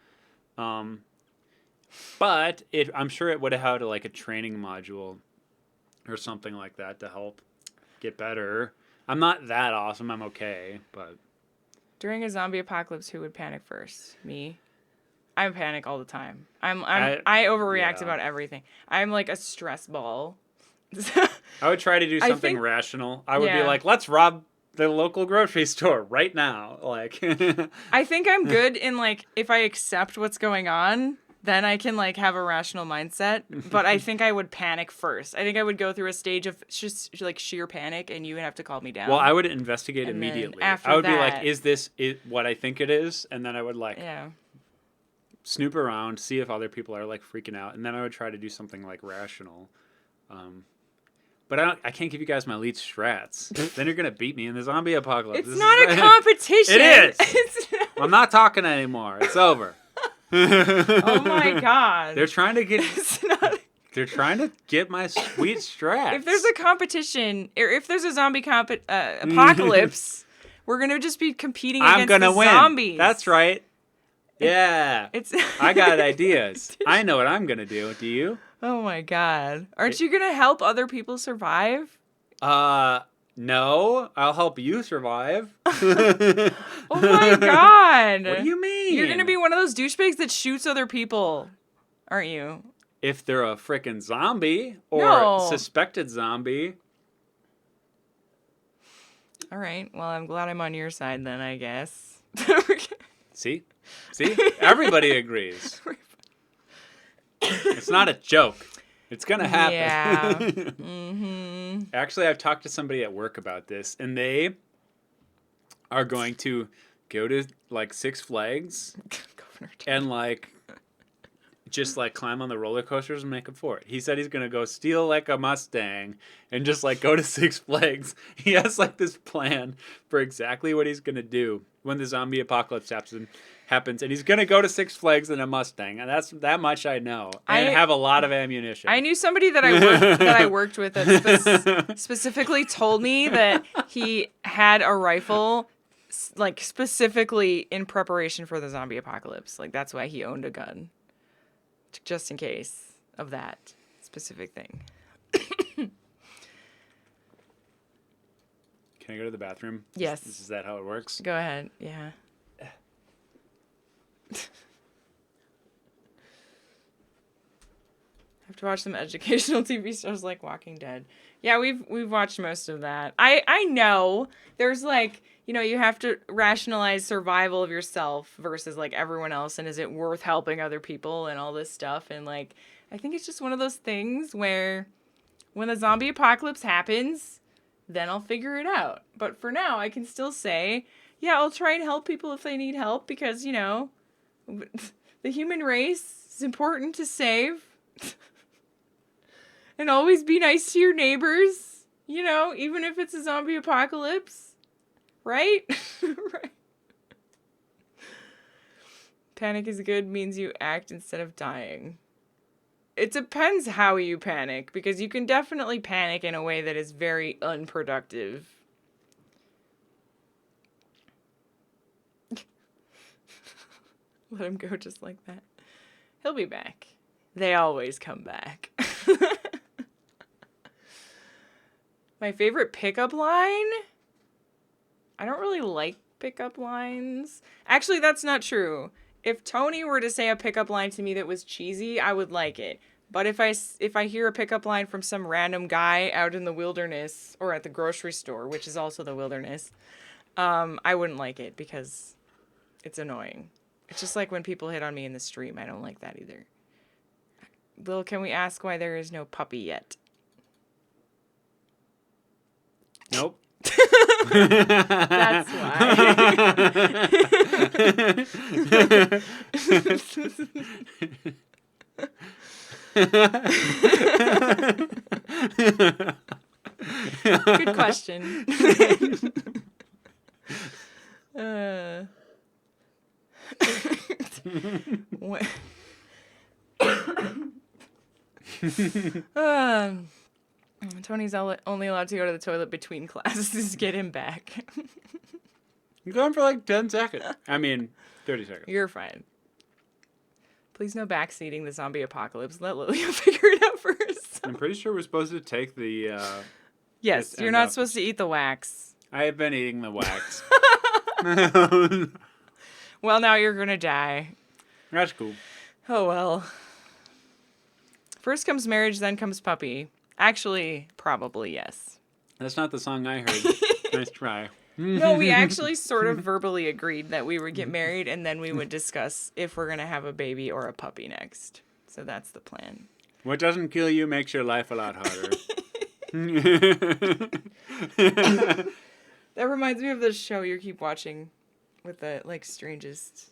But I'm sure it would have had a training module or something like that to help get better. I'm not that awesome. I'm okay, but During a zombie apocalypse, who would panic first? Me. I panic all the time. I overreact about everything. I'm like a stress ball. I would try to do something rational. I would be like, let's rob the local grocery store right now. I think I'm good in if I accept what's going on, then I can have a rational mindset. But I think I would panic first. I think I would go through a stage of just sheer panic, and you would have to calm me down. Well, I would investigate And then immediately. after I would be that- like, is this what I think it is? And then I would yeah. snoop around, see if other people are freaking out, and then I would try to do something rational. But I can't give you guys my elite strats. Then you're gonna beat me in the zombie apocalypse. It's not a competition. It is. I'm not talking anymore. It's over. Oh my god. They're trying to get. It's not. They're trying to get my sweet strats. If there's a competition, or if there's a zombie apocalypse, we're gonna just be competing against the win. zombies. That's right. Yeah. It's. I got ideas. I know what I'm gonna do. Do you? Oh my god. Aren't you gonna help other people survive? No. I'll help you survive. Oh my god. What do you mean? You're gonna be one of those douchebags that shoots other people, aren't you? If they're a frickin' zombie or No. suspected zombie. All right. Well, I'm glad I'm on your side then, I guess. See? Everybody agrees. It's not a joke. It's gonna happen. Yeah. Mm-hmm. Actually, I've talked to somebody at work about this, and they are going to go to like Six Flags Governor. and like just like climb on the roller coasters and make up for it. He said he's gonna go steal like a Mustang and just like go to Six Flags. He has like this plan for exactly what he's gonna do when the zombie apocalypse happens, and he's gonna go to Six Flags in a Mustang, and that's that much I know, and have a lot of ammunition. I knew somebody that I worked with that specifically told me that he had a rifle, like specifically in preparation for the zombie apocalypse. Like that's why he owned a gun, just in case of that specific thing. Can I go to the bathroom? Yes. Is that how it works? Go ahead. Yeah. I have to watch some educational TV shows like Walking Dead. Yeah, we've watched most of that. I know there's like, you know, you have to rationalize survival of yourself versus like everyone else, and is it worth helping other people and all this stuff, and like I think it's just one of those things where when the zombie apocalypse happens, then I'll figure it out. But for now, I can still say, yeah, I'll try and help people if they need help because, you know, the human race is important to save. And always be nice to your neighbors, you know, even if it's a zombie apocalypse. Right? Right. Panic is good means you act instead of dying. It depends how you panic, because you can definitely panic in a way that is very unproductive. Let him go just like that. He'll be back. They always come back. My favorite pickup line? I don't really like pickup lines. Actually, that's not true. If Tony were to say a pickup line to me that was cheesy, I would like it. But if I hear a pickup line from some random guy out in the wilderness or at the grocery store, which is also the wilderness, I wouldn't like it because it's annoying. It's just like when people hit on me in the stream. I don't like that either. Lil, can we ask why there is no puppy yet? Nope. That's why. Good question. Tony's only allowed to go to the toilet between classes. Get him back. I'm going for like 10 seconds. I mean, 30 seconds. You're fine. Please no backseating the zombie apocalypse. Let Lilia figure it out first. I'm pretty sure we're supposed to take the... yes, you're not supposed to eat the wax. I have been eating the wax. Well, now you're going to die. That's cool. Oh, well. First comes marriage, then comes puppy. Actually, probably yes. That's not the song I heard. Nice try. No, we actually sort of verbally agreed that we would get married and then we would discuss if we're going to have a baby or a puppy next. So that's the plan. What doesn't kill you makes your life a lot harder. That reminds me of the show you keep watching with the, like, strangest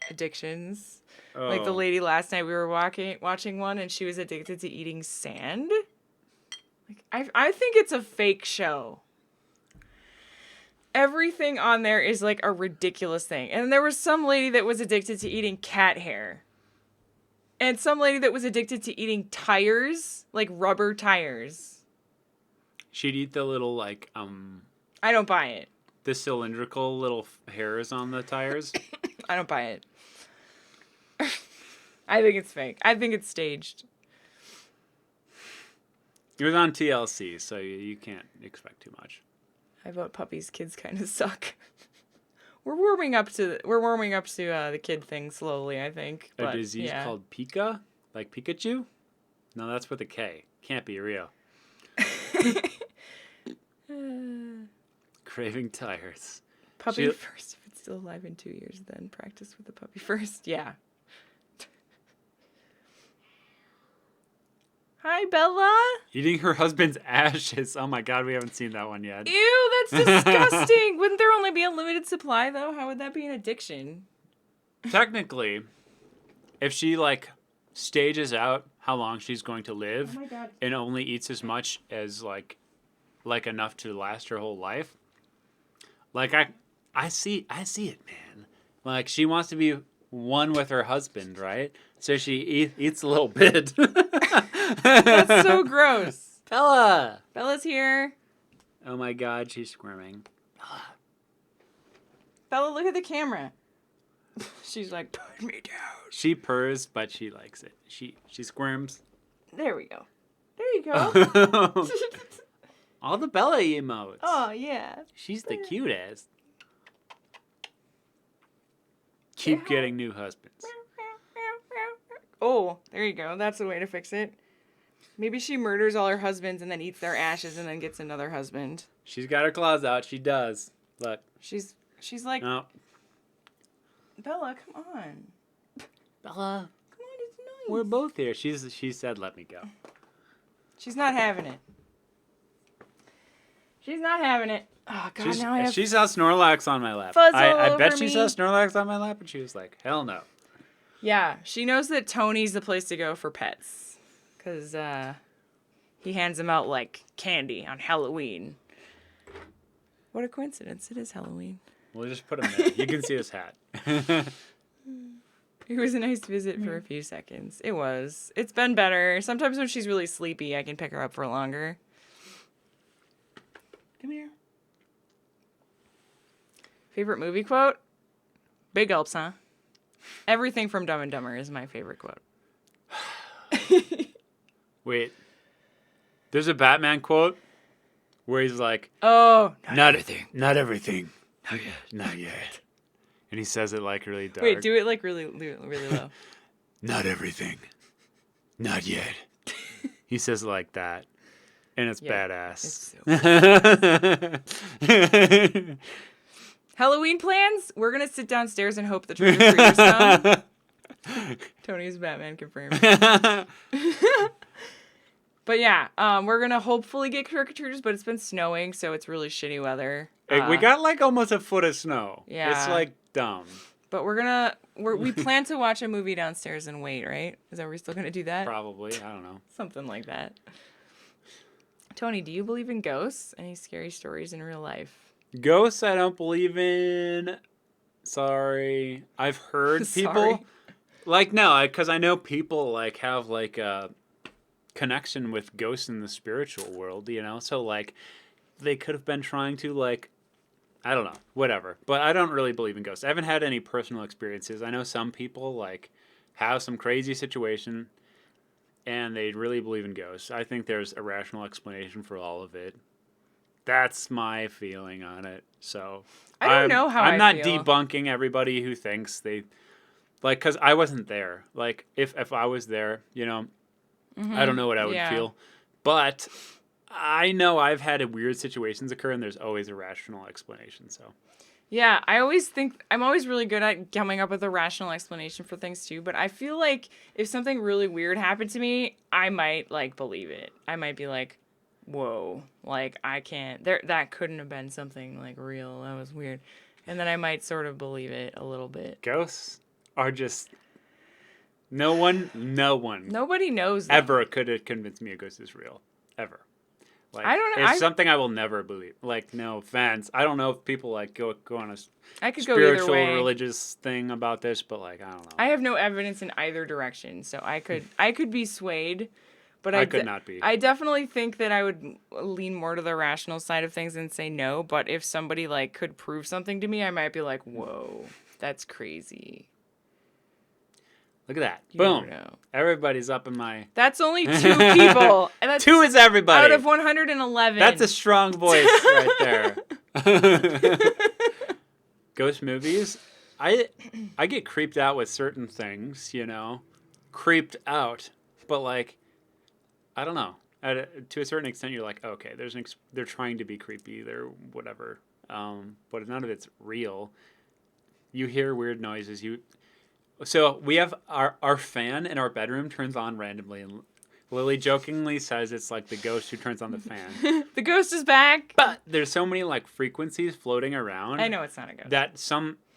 addictions. Oh. Like the lady last night we were watching one and she was addicted to eating sand. Like I think it's a fake show. Everything on there is like a ridiculous thing. And there was some lady that was addicted to eating cat hair. And some lady that was addicted to eating tires, like rubber tires. She'd eat the little, like, I don't buy it. the cylindrical little hairs on the tires. I don't buy it. I think it's fake. I think it's staged. It was on TLC, so you can't expect too much. I vote puppies. Kids kind of suck. We're warming up to the kid thing slowly, I think. A disease called Pika? Like Pikachu? No, that's with a K. Can't be real. Craving tires. Puppy first. If it's still alive in 2 years, then practice with the puppy first. Yeah. Hi, Bella. Eating her husband's ashes. Oh my god, we haven't seen that one yet. Ew, that's disgusting. Wouldn't there only be a limited supply, though? How would that be an addiction? Technically, if she, like, stages out how long she's going to live Oh my God. and only eats as much as, like enough to last her whole life, like, I see it, man. Like, she wants to be one with her husband, right? So she eats a little bit. That's so gross. Bella! Bella's here. Oh my god, she's squirming. Bella, look at the camera. She's like, put me down. She purrs, but she likes it. She squirms. There we go. There you go. All the Bella emotes. Oh, yeah. She's the cutest. Keep getting new husbands. Oh, there you go. That's the way to fix it. Maybe she murders all her husbands and then eats their ashes and then gets another husband. She's got her claws out. She does. Look. She's like, No. Bella, come on. Bella. Come on, it's nice. We're both here. She said, let me go. She's not having it. She's not having it. Oh, God, now I have... She saw Snorlax on my lap. fuzz all I bet over she me. saw Snorlax on my lap, and she was like, hell no. Yeah, she knows that Tony's the place to go for pets. Because he hands them out like candy on Halloween. What a coincidence. It is Halloween. We'll just put him there. You can see his hat. It was a nice visit for a few seconds. It was. It's been better. Sometimes when she's really sleepy, I can pick her up for longer. Come here. Favorite movie quote? Big gulps, huh? Everything from Dumb and Dumber is my favorite quote. Wait. There's a Batman quote where he's like, Oh, not everything. Not everything. Not yet. Not yet. And he says it like really dark. wait, do it like really low. Not everything. Not yet. He says it like that. And it's Yeah, badass. it's so Halloween plans? We're going to sit downstairs and hope the trick-or-treaters come. Tony's Batman confirmed. But yeah, we're going to hopefully get trick-or-treaters, but it's been snowing, so it's really shitty weather. Hey, we got like almost a foot of snow. Yeah. It's like dumb. But we plan to watch a movie downstairs and wait, right? Is that we're still going to do that? Probably. I don't know. Something like that. Tony, do you believe in ghosts? Any scary stories in real life? Ghosts, I don't believe in. Sorry. I've heard people. Sorry. Like, no, because I know people like have like a connection with ghosts in the spiritual world, you know? So like they could have been trying to like, I don't know, whatever. But I don't really believe in ghosts. I haven't had any personal experiences. I know some people like have some crazy situation and they really believe in ghosts. I think there's a rational explanation for all of it. That's my feeling on it. So I don't know how I'm I not feel. debunking everybody who thinks they like, because I wasn't there. Like if I was there, you know, I don't know what I would Yeah. feel. But I know I've had weird situations occur and there's always a rational explanation. So Yeah, I always think I'm always really good at coming up with a rational explanation for things too, but I feel like if something really weird happened to me, I might like believe it. I might be like, "Whoa, like I can't. That couldn't have been something like real. That was weird." And then I might sort of believe it a little bit. ghosts are just no one Nobody knows them. ever could have convinced me a ghost is real. Ever. Like, I don't know. It's something I will never believe. Like, no offense. I don't know if people like go on a I could go either spiritual way. religious thing about this, but like I don't know. I have no evidence in either direction, so I could be swayed, but I could not be. I definitely think that I would lean more to the rational side of things and say no. But if somebody like could prove something to me, I might be like, "Whoa, that's crazy." Look at that. You Boom. never know. Everybody's up in my That's only 2 people. And that's 2 is everybody. out of 111. That's a strong voice right there. Ghost movies. I get creeped out with certain things, you know. Creeped out. But like I don't know. To a certain extent you're like, okay, they're trying to be creepy, they're whatever. But none of it's real. You hear weird noises, So we have our fan in our bedroom turns on randomly and Lily jokingly says it's like the ghost who turns on the fan. The ghost is back. But there's so many like frequencies floating around. I know it's not a ghost. That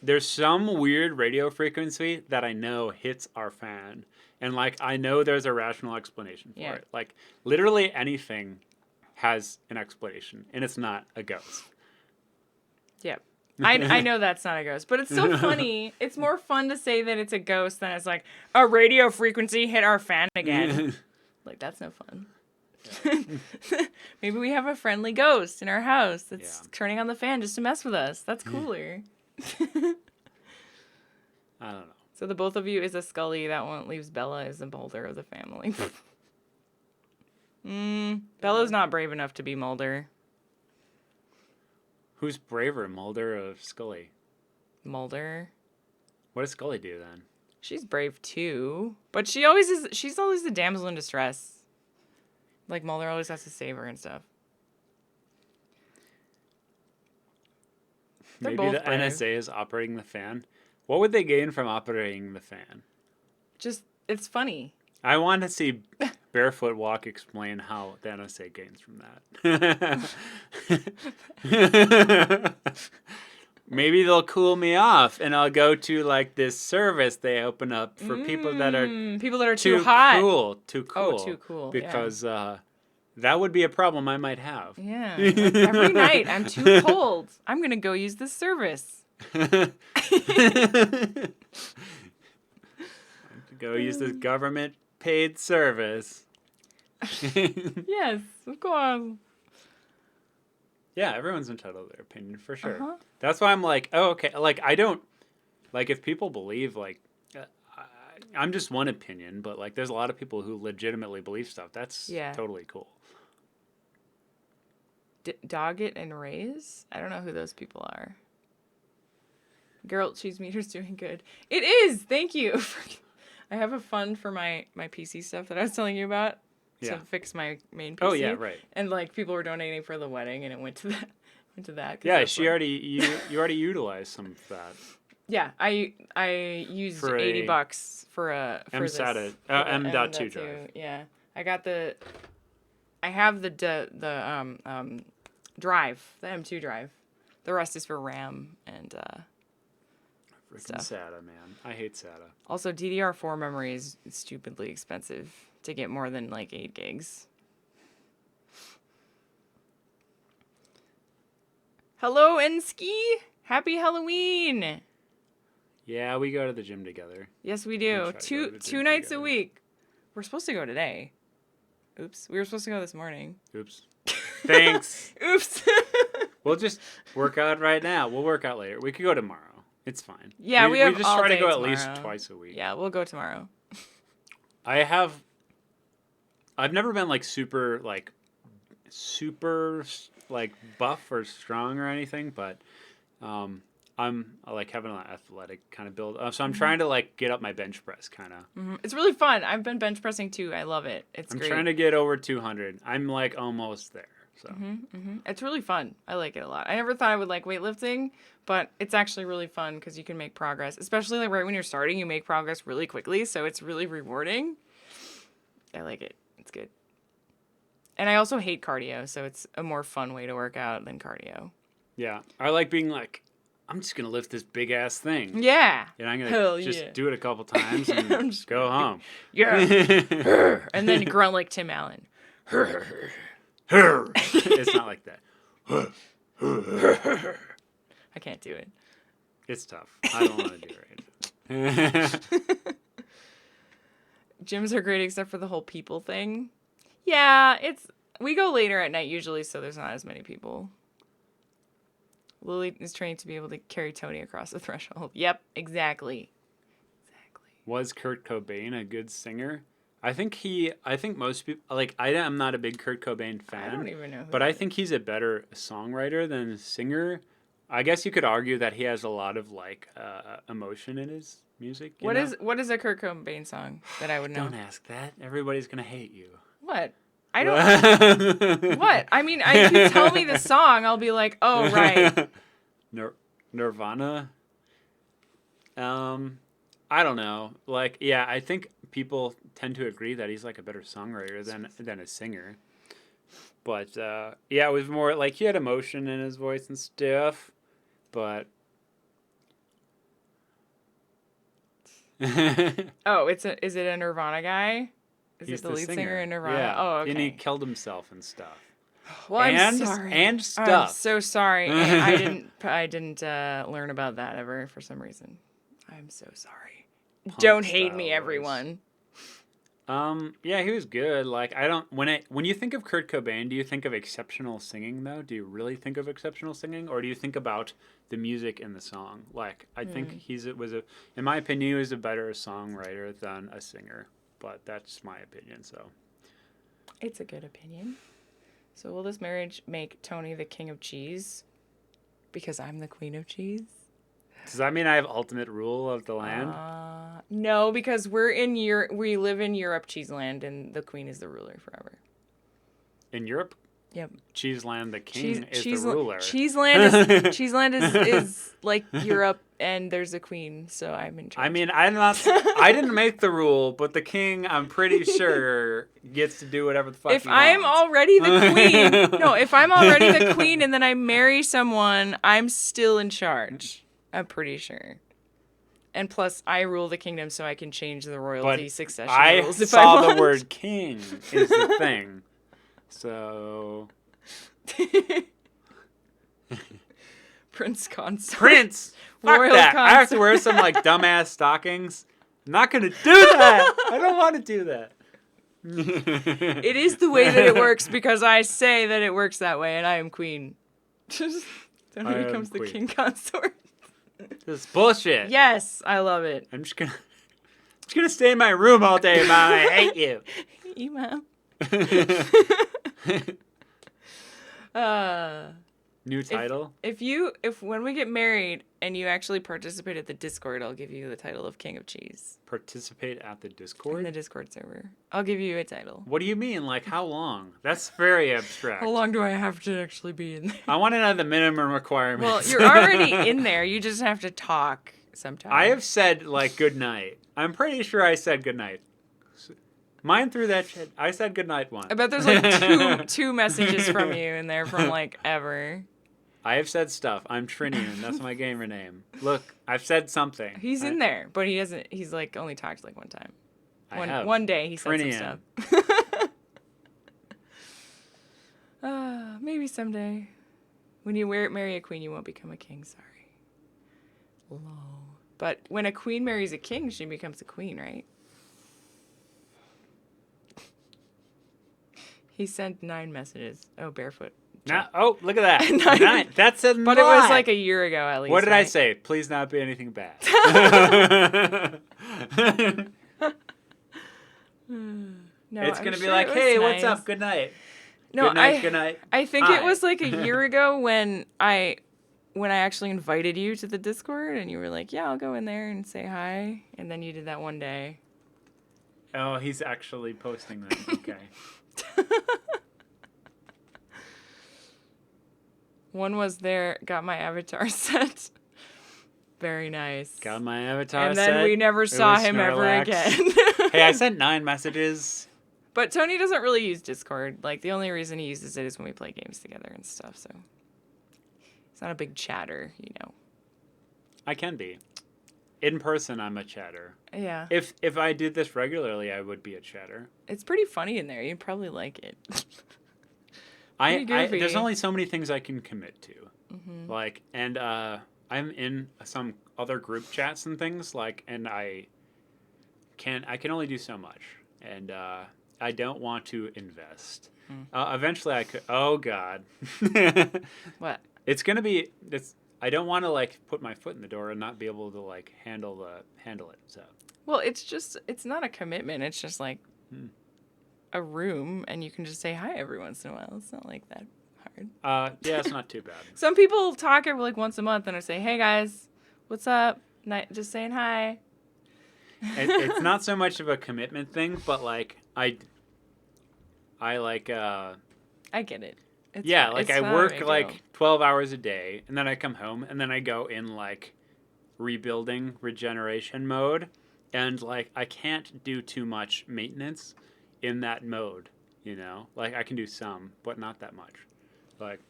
there's some weird radio frequency that I know hits our fan. And like I know there's a rational explanation for it. Like literally anything has an explanation and it's not a ghost. Yep. I know that's not a ghost, but it's so funny. It's more fun to say that it's a ghost than it's like a radio frequency hit our fan again. Like, that's no fun. Yeah. Maybe we have a friendly ghost in our house that's turning on the fan just to mess with us. That's cooler. I don't know. So the both of you is a Scully. That one leaves Bella as the Mulder of the family. Bella's not brave enough to be Mulder. Who's braver, Mulder or Scully? Mulder. What does Scully do then? She's brave too, but she's always the damsel in distress. Like Mulder always has to save her and stuff. They're Maybe the both brave. NSA is operating the fan. What would they gain from operating the fan? Just, it's funny. I want to see Barefoot Walk explain how the NSA gains from that. Maybe they'll cool me off, and I'll go to like this service they open up for people that are too hot. Too cool. Oh, too cool. Because that would be a problem I might have. Yeah. Like every night, I'm too cold. I'm gonna go use this service. Go use this government-paid service. Yes, of course. Yeah, everyone's entitled to their opinion, for sure. Uh-huh. That's why I'm like, oh, okay. Like, I don't... Like, if people believe, like... I'm just one opinion, but, like, there's a lot of people who legitimately believe stuff. That's totally cool. Doggett and Rays? I don't know who those people are. Girl, cheese meter's doing good. It is! Thank you! I have a fund for my PC stuff that I was telling you about. To fix my main PC. Oh yeah, right. And like people were donating for the wedding, and it went to that. Yeah, you already utilized some of that. Yeah, I used for $80 for M-SATA M.2 drive. Yeah, I have the drive, the M2 drive. The rest is for RAM and freaking SATA, man. I hate SATA. Also, DDR4 memory is stupidly expensive to get more than like 8 gigs. Hello, Enski! Happy Halloween! Yeah, we go to the gym together. Yes, we do. Two nights a week. We're supposed to go today. Oops. We were supposed to go this morning. Oops. Thanks. Oops. We'll just work out right now. We'll work out later. We could go tomorrow. It's fine. Yeah, we have just all try to day go tomorrow. at least twice a week. Yeah, we'll go tomorrow. I've never been like super buff or strong or anything, but I'm like having an athletic kind of build. So I'm trying to like get up my bench press kind of. Mm-hmm. It's really fun. I've been bench pressing too. I love it. I'm great. Trying to get over 200. I'm like almost there. So It's really fun. I like it a lot. I never thought I would like weightlifting, but it's actually really fun because you can make progress, especially like right when you're starting. You make progress really quickly, so it's really rewarding. I like it. It's good. And I also hate cardio, so it's a more fun way to work out than cardio. Yeah, I like being like, I'm just gonna lift this big ass thing. Yeah. And I'm gonna just do it a couple times and just go home. Yeah. And then grunt like Tim Allen. It's not like that. I can't do it. It's tough. I don't want to do it. Gyms are great except for the whole people thing. Yeah, we go later at night usually, so there's not as many people. Lily is trained to be able to carry Tony across the threshold. Yep, exactly. Was Kurt Cobain a good singer? I think most people, like, I am not a big Kurt Cobain fan. I don't even know but I think he's a better songwriter than singer. I guess you could argue that he has a lot of, like, emotion in his music. What is a Kurt Cobain song that I would know? Don't ask that. Everybody's going to hate you. What? I don't... What? I mean, if you tell me the song, I'll be like, oh, right. Nirvana? I don't know. Like, yeah, I think people tend to agree that he's like a better songwriter than a singer. But yeah, it was more like he had emotion in his voice and stuff. But Oh, is it a Nirvana guy? Is he's it the lead singer in Nirvana? Yeah. Oh, okay. And he killed himself and stuff. Well, I'm sorry. And I'm stuff. so sorry. I didn't learn about that ever for some reason. I'm so sorry. Don't hate me, everyone. Yeah, he was good. Like I don't when you think of Kurt Cobain, do you think of exceptional singing though? Do you really think of exceptional singing, or do you think about the music in the song? Like I think in my opinion, he was a better songwriter than a singer. But that's my opinion. So it's a good opinion. So will this marriage make Tony the king of cheese? Because I'm the queen of cheese? Does that mean I have ultimate rule of the land? No, because we live in Europe, cheese land, and the queen is the ruler forever. In Europe? Yep. Cheese land, the king is the ruler. Cheese land is like Europe, and there's a queen, so I'm in charge. I mean, I didn't make the rule, but the king, I'm pretty sure, gets to do whatever the fuck if he I'm wants. already the queen, no, if I'm already the queen and then I marry someone, I'm still in charge. I'm pretty sure. And plus, I rule the kingdom, so I can change the royalty succession rules if I want. I saw the word king is the thing. So... Prince consort. Prince! Fuck Royal that. I have to consort. wear some, like, dumbass stockings. I'm not going to do that. I don't want to do that. It is the way that it works because I say that it works that way, and I am queen. Then he becomes the king consort. This is bullshit. Yes, I love it. I'm just gonna stay in my room all day, Mom. I hate you. Hate you, Mom. New title? If when we get married and you actually participate at the Discord, I'll give you the title of King of Cheese. Participate at the In Discord? the Discord server. I'll give you a title. What do you mean? Like, how long? That's very abstract. How long do I have to actually be in there? I want to know the minimum requirements. Well, you're already in there. You just have to talk sometimes. I have said, like, good night. I'm pretty sure I said good night. Mine through that shit. I said good night once. I bet there's like two messages from you in there from like ever. I have said stuff. I'm Trinian. That's my gamer name. Look, I've said something. He's in there, but he doesn't. He's like only talked like one time. One day he said some stuff. Maybe someday, when you marry a queen, you won't become a king. Sorry. Lol. But when a queen marries a king, she becomes a queen, right? He sent 9 messages. Oh, barefoot. Oh, look at that. 9. That's a But it was like a year ago at least. What did right? I say? Please not be anything bad. No, it's I'm going to be sure like, it was hey, nice. what's up? Good night. No, Good night. I think Hi. it was like a year ago when I actually invited you to the Discord and you were like, yeah, I'll go in there and say hi. And then you did that one day. Oh, he's actually posting them. Okay. One was there, got my avatar set. Very nice. Got my avatar And set. then we never saw him ever Snorlax. again. Hey, I sent 9 messages. But Tony doesn't really use Discord. Like, the only reason he uses it is when we play games together and stuff, so. He's not a big chatter, you know. I can be. In person, I'm a chatter. Yeah. If I did this regularly, I would be a chatter. It's pretty funny in there. You'd probably like it. I goofy. there's only so many things I can commit to. Mm-hmm. Like, and I'm in some other group chats and things, like, and I can only do so much. And I don't want to invest. Eventually I could. Oh God. What? It's gonna be. I don't want to like put my foot in the door and not be able to like handle it. So. Well, it's not a commitment. It's just like a room, and you can just say hi every once in a while. It's not like that hard. Yeah, it's not too bad. Some people talk every like once a month, and I say, "Hey guys, what's up?" Just saying hi. It's not so much of a commitment thing, but like I like I get it. It's yeah, not- like it's I not a work big like deal. 12 hours a day, and then I come home, and then I go in like rebuilding regeneration mode, And like I can't do too much maintenance in that mode, you know? Like I can do some, but not that much. Like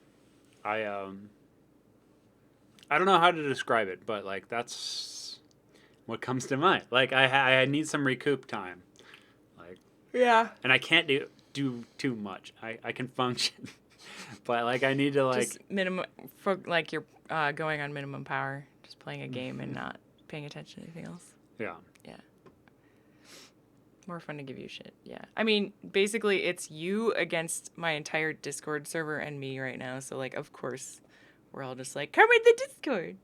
I don't know how to describe it, but like that's what comes to mind. Like I need some recoup time. Like Yeah. and I can't do too much. I can function. But like I need to like Just minimum for like you're going on minimum power, just playing a game and not paying attention to anything else. yeah. Yeah. More fun to give you shit. Yeah. I mean, basically it's you against my entire Discord server and me right now. So like of course we're all just like, come in the Discord.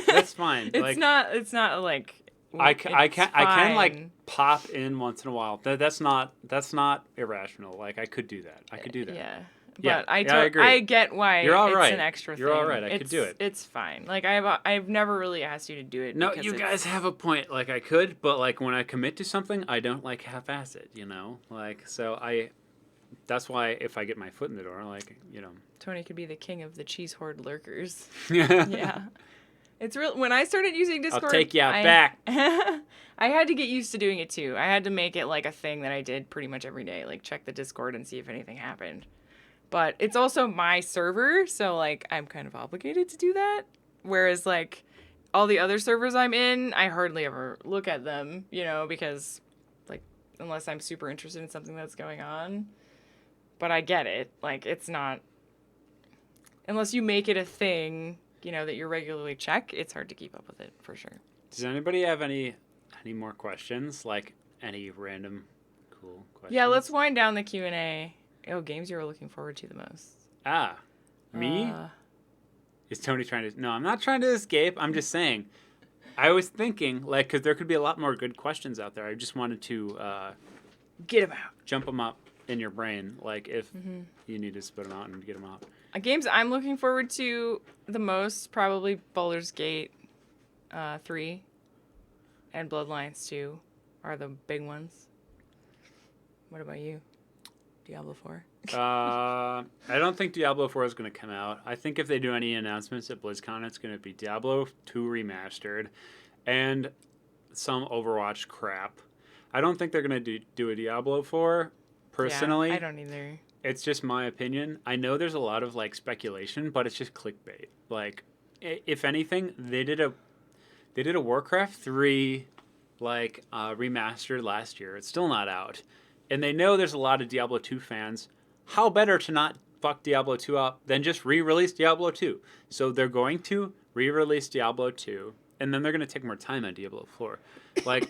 That's fine. It's like not like I can like fine. pop in once in a while. That's not irrational. Like I could do that. I could do that. Yeah. Yeah, But I agree. I get why You're all it's right. an extra You're thing. all right. I could do it. It's fine. Like I've never really asked you to do it. No, because you guys have a point. Like I could, but like when I commit to something, I don't like half-ass it. You know, like so That's why if I get my foot in the door, like you know, Tony could be the king of the cheese horde lurkers. yeah. Yeah. It's real. When I started using Discord, I'll take you back. I had to get used to doing it too. I had to make it like a thing that I did pretty much every day, like check the Discord and see if anything happened. But it's also my server, so like I'm kind of obligated to do that. Whereas like all the other servers I'm in, I hardly ever look at them, you know, because like unless I'm super interested in something that's going on. But I get it. Like it's not unless you make it a thing, you know, that you regularly check, it's hard to keep up with it for sure. Does anybody have any more questions? Like any random cool questions? Yeah, let's wind down the Q&A. Oh, games you were looking forward to the most. Me? Is Tony trying to... No, I'm not trying to escape. I'm just saying. I was thinking, like, because there could be a lot more good questions out there. I just wanted to... Get them out. Jump them up in your brain, like, if you need to spit them out and get them out. Games I'm looking forward to the most, probably Baldur's Gate 3 and Bloodlines 2 are the big ones. What about you? Diablo 4? I don't think Diablo 4 is going to come out. I think if they do any announcements at BlizzCon, it's going to be Diablo 2 remastered and some Overwatch crap. I don't think they're going to do a Diablo 4, personally. Yeah, I don't either. It's just my opinion. I know there's a lot of like speculation, but it's just clickbait. Like, if anything, they did a Warcraft 3 like remastered last year. It's still not out. And they know there's a lot of Diablo 2 fans. How better to not fuck Diablo 2 up than just re-release Diablo 2? So they're going to re-release Diablo 2, and then they're going to take more time on Diablo 4. Like,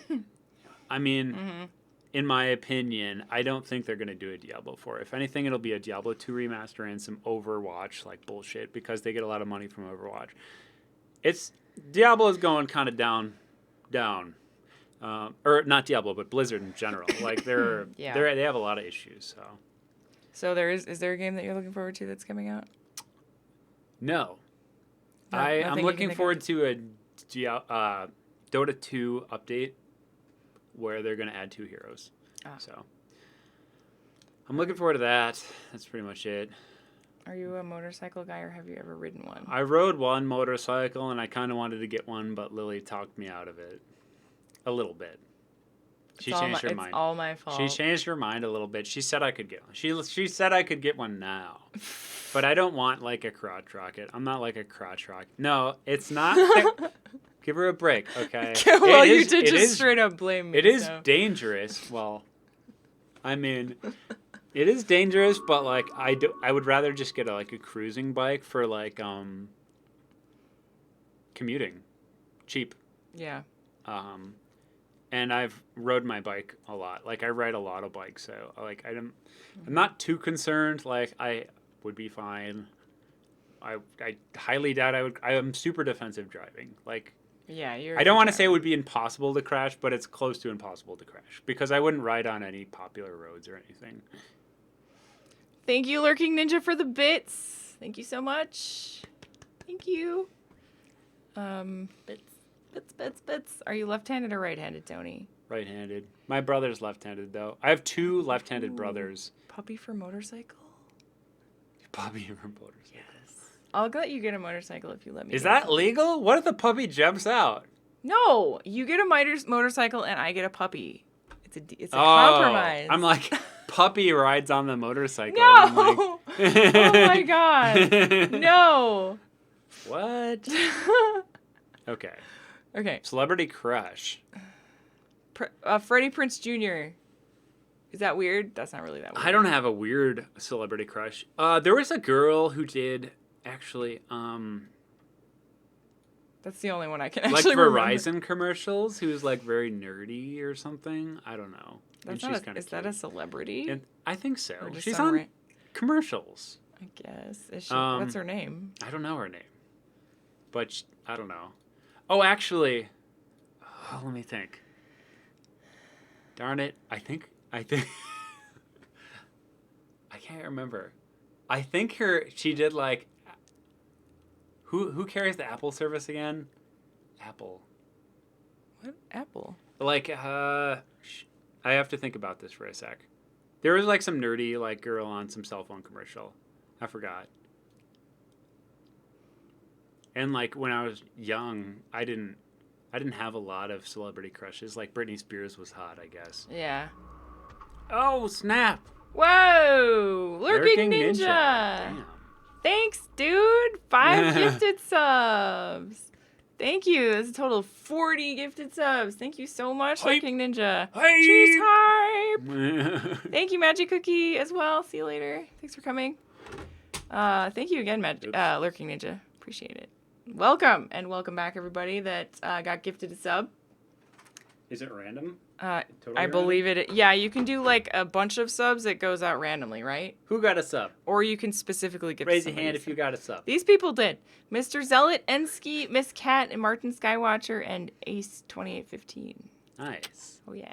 I mean, in my opinion, I don't think they're going to do a Diablo 4. If anything, it'll be a Diablo 2 remaster and some Overwatch, like, bullshit, because they get a lot of money from Overwatch. Diablo's going kind of down. Or not Diablo, but Blizzard in general. Like they have a lot of issues. So is there a game that you're looking forward to that's coming out? No, Nothing I'm you looking can think forward of? to a Dota 2 update where they're going to add 2 heroes. So I'm looking forward to that. That's pretty much it. Are you a motorcycle guy or have you ever ridden one? I rode one motorcycle and I kind of wanted to get one, but Lily talked me out of it. A little bit. She changed her mind. It's all my fault. She changed her mind a little bit. She said I could get one. She said I could get one now. But I don't want like a crotch rocket. I'm not like a crotch rocket. No, it's not. Give her a break, okay? Well, you did just straight up blame me. It is dangerous. Well, I mean, it is dangerous, but like I would rather just get a cruising bike for like commuting. Cheap. Yeah. And I've rode my bike a lot. Like I ride a lot of bikes, so like I'm not too concerned. Like I would be fine. I highly doubt I would. I am super defensive driving. Like yeah, I don't want to say it would be impossible to crash, but it's close to impossible to crash because I wouldn't ride on any popular roads or anything. Thank you, Lurking Ninja, for the bits. Thank you so much. Thank you. Bits. Are you left-handed or right-handed, Tony? Right-handed. My brother's left-handed, though. I have 2 left-handed brothers. Puppy for motorcycle? Puppy for motorcycle. Yes. I'll let you get a motorcycle if you let me. Is that legal? What if the puppy jumps out? No, you get a motorcycle and I get a puppy. It's a compromise. I'm like, puppy rides on the motorcycle. No. I'm like, Oh my god. No. What? Okay. Okay. Celebrity crush. Freddie Prinze Jr. Is that weird? That's not really that weird. I don't have a weird celebrity crush. There was a girl who did actually That's the only one I can like actually Verizon remember. commercials who was like very nerdy or something. I don't know. That's and not she's kind of is that a celebrity? And I think so. Or just She's some on commercials. I guess. Is she, what's her name? I don't know her name, but I don't know. Oh, actually, let me think. Darn it! I think I can't remember. I think she did like. Who carries the Apple service again? Apple. What? Apple? Like, I have to think about this for a sec. There was like some nerdy like girl on some cell phone commercial. I forgot. And like when I was young, I didn't have a lot of celebrity crushes. Like Britney Spears was hot, I guess. Yeah. Oh, snap. Whoa! Lurking Ninja! Damn. Thanks, dude! 5 gifted subs! Thank you. That's a total of 40 gifted subs. Thank you so much, Hype. Lurking Ninja. Hype. Cheese hype! Thank you, Magic Cookie, as well. See you later. Thanks for coming. Thank you again, Lurking Ninja. Appreciate it. Welcome, and welcome back, everybody that got gifted a sub. Is it random? Totally I believe it. Yeah, you can do like a bunch of subs. It goes out randomly, right? Who got a sub? Or you can specifically give. Raise your hand if you got a sub. These people did. Mr. Zealot, Enski, Miss Cat, and Martin Skywatcher, and Ace2815. Nice. Oh yeah.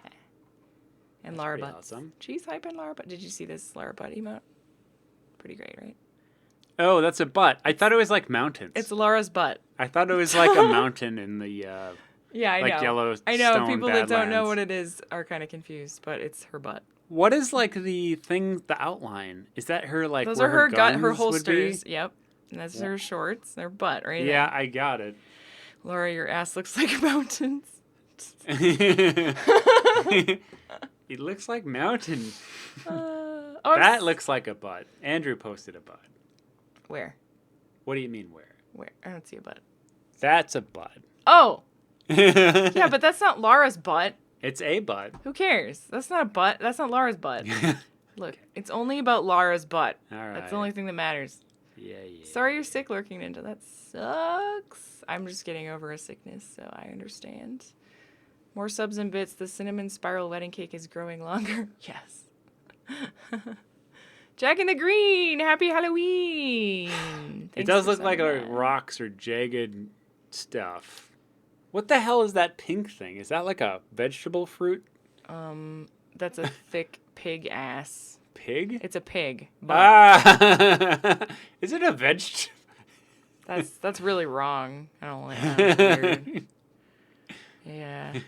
And Lara pretty Butt. awesome. Cheese hype and Lara Butt. Did you see this Lara Butt emote? Pretty great, right? Oh, that's a butt. I thought it was like mountains. It's Lara's butt. I thought it was like a mountain in the yeah, I like know. Yellowstone. I know people that don't know Badlands. what it is are kind of confused, but it's her butt. What is like the thing, the outline? Is that her like? Those where are her gut, guns her would be? holsters. Yep. And that's her shorts. Their butt, right? Yeah, there. I got it. Laura, your ass looks like mountains. It looks like mountain. That looks like a butt. Andrew posted a butt. Where? What do you mean where? Where? I don't see a butt. That's a butt. Oh. Yeah, but that's not Laura's butt. It's a butt. Who cares? That's not a butt. That's not Laura's butt. Look, it's only about Laura's butt. All right. That's the only thing that matters. Yeah. Sorry you're sick, Lurking Ninja. That sucks. I'm just getting over a sickness, so I understand. More subs and bits. The cinnamon spiral wedding cake is growing longer. Yes. Jack in the Green. Happy Halloween. It does look like a rocks or jagged stuff. What the hell is that pink thing? Is that like a vegetable fruit? That's a thick pig ass. Pig? It's a pig. Is it a vegetable? That's really wrong. I don't like that. Weird. Yeah.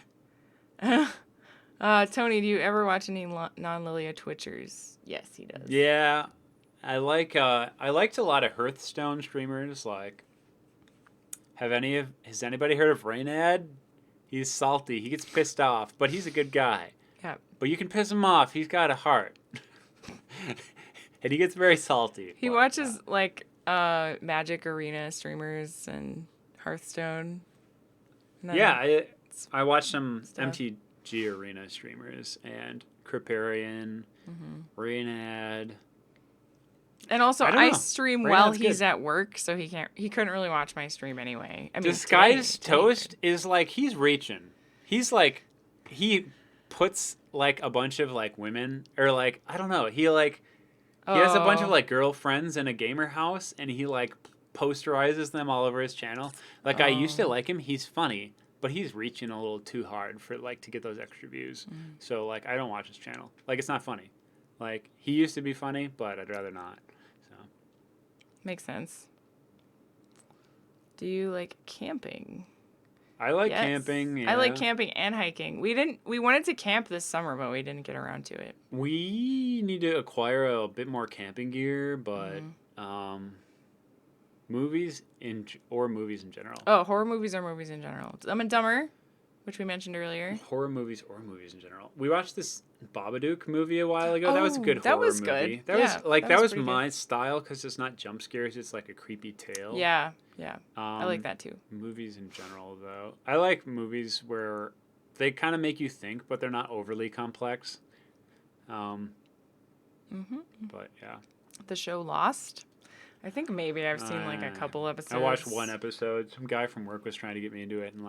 Tony, do you ever watch any non-Lilia Twitchers? Yes, he does. Yeah, I liked a lot of Hearthstone streamers. Like, has anybody heard of Raynad? He's salty. He gets pissed off, but he's a good guy. Yeah. But you can piss him off. He's got a heart, and he gets very salty. He watches like Magic Arena streamers and Hearthstone. And Yeah, I watched some stuff. MTG Arena streamers and Kriparian, Raynad. And also, I don't I know. stream Raynad's while he's good. at work, so he couldn't really watch my stream anyway. I mean, Disguised today he Toast could. is like, he's reaching. He's like, he puts like a bunch of like women, or like, I don't know. He has a bunch of like girlfriends in a gamer house, and he like posterizes them all over his channel. Like, I used to like him. He's funny, but he's reaching a little too hard for like to get those extra views. So like, I don't watch his channel. Like, it's not funny. Like, he used to be funny, but I'd rather not. So Makes sense. Do you like camping? I like Yes. camping. Yeah. I like camping and hiking. We wanted to camp this summer, but we didn't get around to it. We need to acquire a bit more camping gear, but movies in general. Oh, horror movies or movies in general. Dumb and Dumber, which we mentioned earlier. Horror movies or movies in general. We watched this Babadook movie a while ago. That was a good that horror was movie. good. That Yeah, was like that that was was pretty my style because it's not jump scares. It's like a creepy tale. Yeah. I like that too. Movies in general, though, I like movies where they kind of make you think, but they're not overly complex. But yeah. The show Lost. I think maybe I've seen like a couple episodes. I watched one episode. Some guy from work was trying to get me into it, and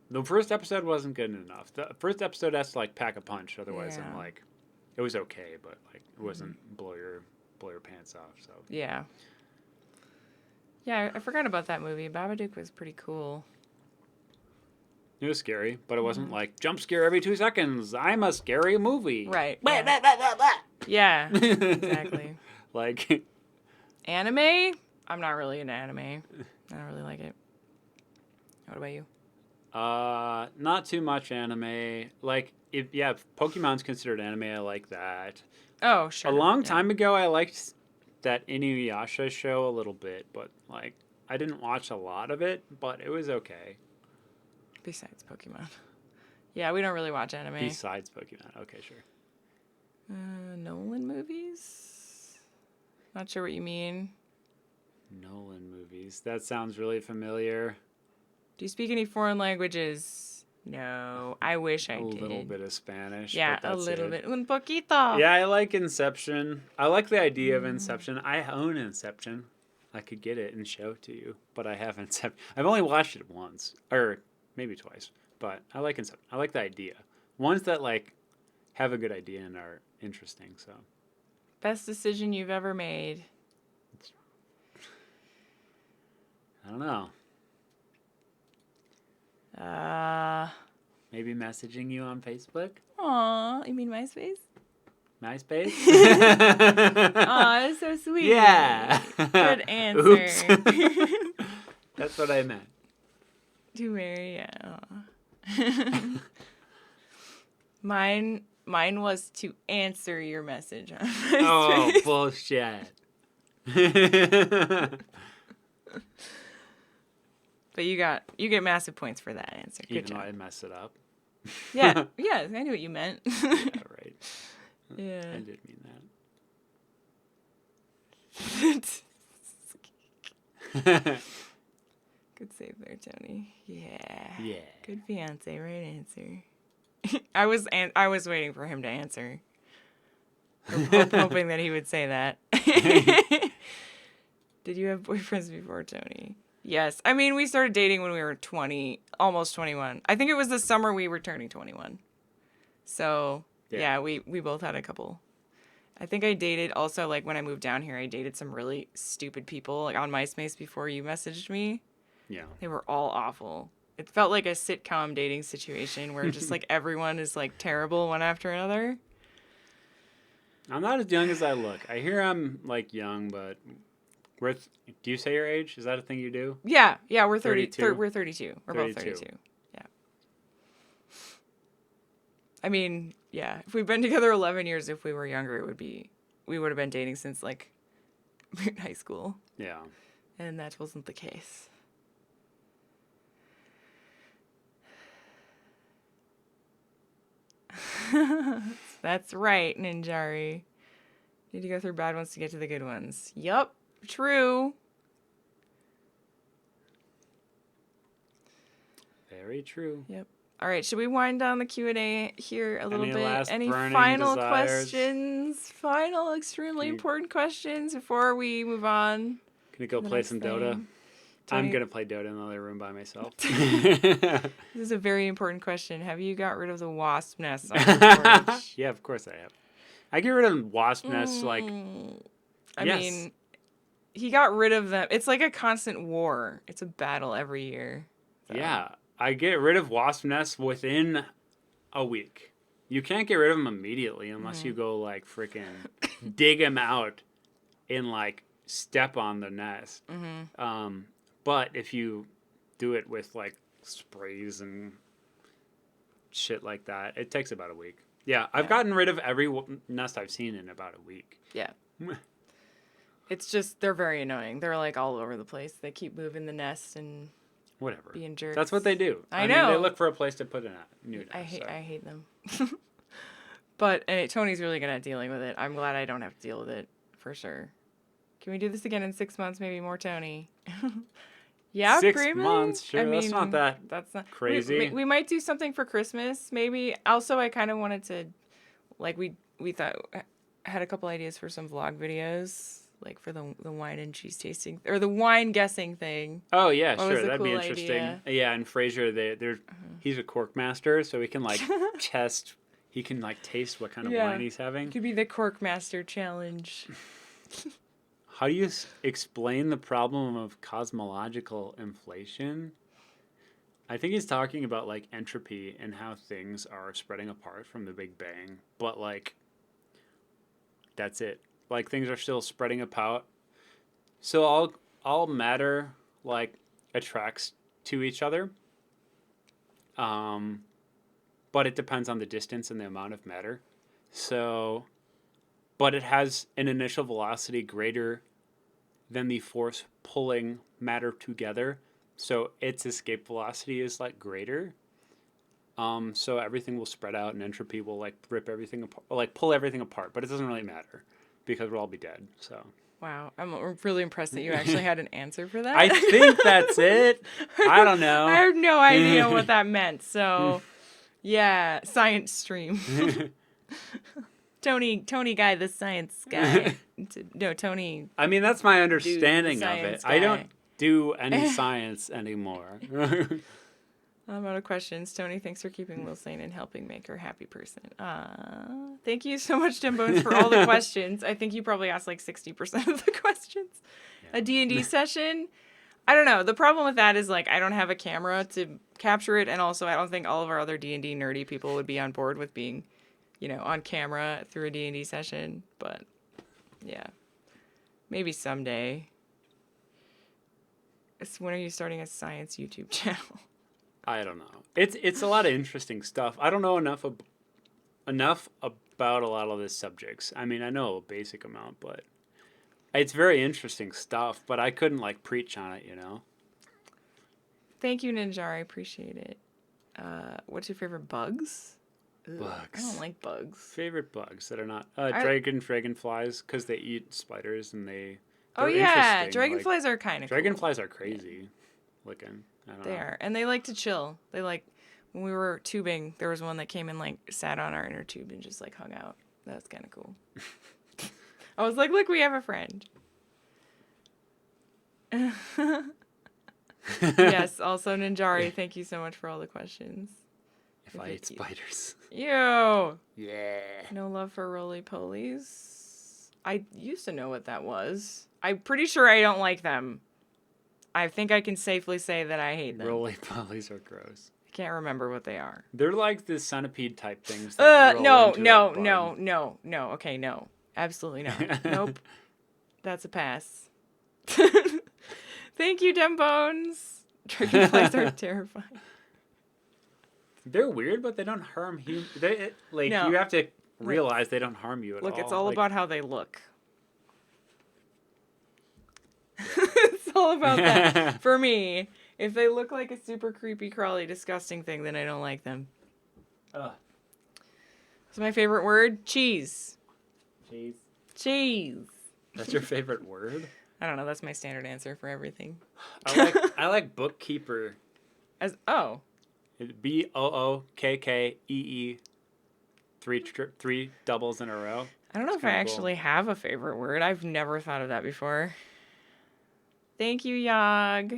the first episode wasn't good enough. The first episode has to like pack a punch, otherwise I'm like, it was okay, but like it wasn't blow your pants off. So yeah. Yeah, I forgot about that movie. Babadook was pretty cool. it was scary, but it wasn't like jump scare every 2 seconds. I'm a scary movie. Right. Blah, Yeah, blah, blah, blah, yeah exactly. blah. Like Anime? I'm not really into anime. I don't really like it. What about you? not too much anime. Like if Pokemon's considered anime, I like that. Oh, sure. A long yeah. time ago, I liked that Inuyasha show a little bit, but like I didn't watch a lot of it, but it was okay. Besides Pokemon. Yeah, we don't really watch anime. Besides Pokemon, okay, sure. Nolan movies? Not sure what you mean. Nolan movies. That sounds really familiar. Do you speak any foreign languages? No, I wish I did. A little bit of Spanish. Yeah, but a that's little it. bit. Un poquito. Yeah, I like Inception. I like the idea of Inception. I own Inception. I could get it and show it to you, but I haven't. Inception. I've only watched it once, or maybe twice, but I like Inception. I like the idea. Ones that like have a good idea and are interesting. So, Best decision you've ever made? I don't know. Maybe messaging you on Facebook? Aw, you mean MySpace? MySpace? Aw, that's so sweet. Yeah. Good answer. Oops. That's what I meant. To marry, yeah. Aw. Mine was to answer your message on Oh, MySpace. bullshit. But you get massive points for that answer. Good Even though job. I messed it up. Yeah, I knew what you meant. Yeah, right. Yeah. I did mean that. Good save there, Tony. Yeah. Yeah. Good fiance, right answer. I was waiting for him to answer. Hoping that he would say that. Did you have boyfriends before, Tony? Yes. I mean, we started dating when we were 20, almost 21. I think it was the summer we were turning 21. So, yeah, we both had a couple. I think I dated also, like, when I moved down here, I dated some really stupid people, like, on MySpace before you messaged me. Yeah. They were all awful. It felt like a sitcom dating situation where just, like, everyone is, like, terrible one after another. I'm not as young as I look. I hear I'm, like, young, but... do you say your age? Is that a thing you do? Yeah, we're 32? We're 32. We're both 32. Yeah. I mean, yeah, if we've been together 11 years, if we were younger, we would have been dating since, like, high school. Yeah. And that wasn't the case. That's right, Ninjari. Need to go through bad ones to get to the good ones. Yup, true. Very true. Yep. All right, should we wind down the Q&A here a little Any bit? last Any burning final desires? questions? Final extremely important questions before we move on? Can you go The play next some thing. Dota? Tony- I'm going to play Dota in the other room by myself. This is a very important question. Have you got rid of the wasp nest on your porch? Yeah, of course I have. I get rid of wasp nests like... I yes. mean, he got rid of them. It's like a constant war. It's a battle every year. So. Yeah, I get rid of wasp nests within a week. You can't get rid of them immediately unless you go like freaking dig them out and like step on the nest. But if you do it with like sprays and shit like that, it takes about a week. Yeah, I've gotten rid of every nest I've seen in about a week. Yeah. It's just, they're very annoying. They're like all over the place. They keep moving the nest and Whatever. being jerks. That's what they do. I mean, know. they look for a place to put a new nest. I hate them. But Tony's really good at dealing with it. I'm glad I don't have to deal with it, for sure. Can we do this again in 6 months? Maybe more Tony. Yeah, 6 pretty much. months, sure. I mean, that's not that that's not crazy. We might do something for Christmas, maybe. Also, I kind of wanted to, like, we thought, had a couple ideas for some vlog videos, like for the wine and cheese tasting, or the wine guessing thing. Oh yeah, What was sure, a that'd be cool interesting. idea? Yeah, and Fraser, he's a cork master, so he can like test. He can like taste what kind of wine he's having. It could be the Cork Master Challenge. How do you explain the problem of cosmological inflation? I think he's talking about like entropy and how things are spreading apart from the Big Bang, but like that's it. Like things are still spreading apart. So all matter like attracts to each other. But it depends on the distance and the amount of matter. So, but it has an initial velocity greater than the force pulling matter together. So its escape velocity is like greater. So everything will spread out and entropy will like rip everything apart, like pull everything apart. But it doesn't really matter because we'll all be dead. So. Wow, I'm really impressed that you actually had an answer for that. I think that's it. I don't know. I have no idea what that meant. So, yeah, science stream. Tony guy, the science guy. No, Tony. I mean, that's my understanding of it. Guy. I don't do any science anymore. I'm out of questions. Tony, thanks for keeping Lil sane and helping make her a happy person. Thank you so much, Tim Bones, for all the questions. I think you probably asked like 60% of the questions. Yeah. A D&D session? I don't know. The problem with that is like I don't have a camera to capture it, and also I don't think all of our other D&D nerdy people would be on board with being, on camera through a D&D session. But yeah, maybe someday. When are you starting a science YouTube channel? I don't know. It's a lot of interesting stuff. I don't know enough about a lot of the subjects. I mean, I know a basic amount, but it's very interesting stuff. But I couldn't like preach on it, Thank you, Ninjar. I appreciate it. What's your favorite bugs? Ugh, bugs. I don't like bugs. Favorite bugs that are not dragonflies because they eat spiders and they're yeah, dragonflies are kind of dragonflies are crazy looking. They are, and they like to chill. They like when we were tubing, there was one that came and like sat on our inner tube and just like hung out. That was kind of cool. I was like, look, we have a friend. Yes, also Ninjari, thank you so much for all the questions. If I ate spiders. Ew. Yeah. No love for roly-polies. I used to know what that was. I'm pretty sure I don't like them. I think I can safely say that I hate them. Roly-polies are gross. I can't remember what they are. They're like the centipede type things. That no. Okay, no. Absolutely no. Nope. That's a pass. Thank you, Dembones. Dragonflies are terrifying. They're weird, but they don't harm you. You have to realize they don't harm you at all. Look, it's all about how they look. It's all about that. For me, if they look like a super creepy, crawly, disgusting thing, then I don't like them. What's my favorite word? Cheese. Cheese. That's your favorite word? I don't know. That's my standard answer for everything. I like bookkeeper. BOOKKEE. Three doubles in a row. I don't know if I actually have a favorite word. I've never thought of that before. Thank you, Yog.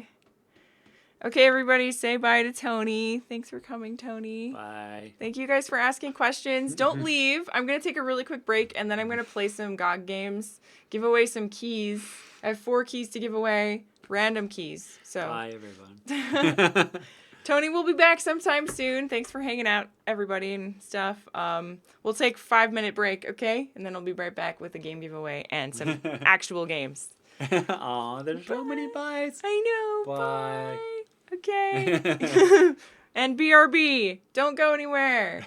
Okay, everybody, say bye to Tony. Thanks for coming, Tony. Bye. Thank you guys for asking questions. Don't leave. I'm going to take a really quick break, and then I'm going to play some GOG games, give away some keys. I have 4 keys to give away, random keys. So. Bye, everyone. Tony will be back sometime soon. Thanks for hanging out, everybody, and stuff. We'll take a 5-minute break, okay? And then I'll be right back with a game giveaway and some actual games. Aw, there's so many byes. I know. Bye. Bye. Okay. And BRB. Don't go anywhere.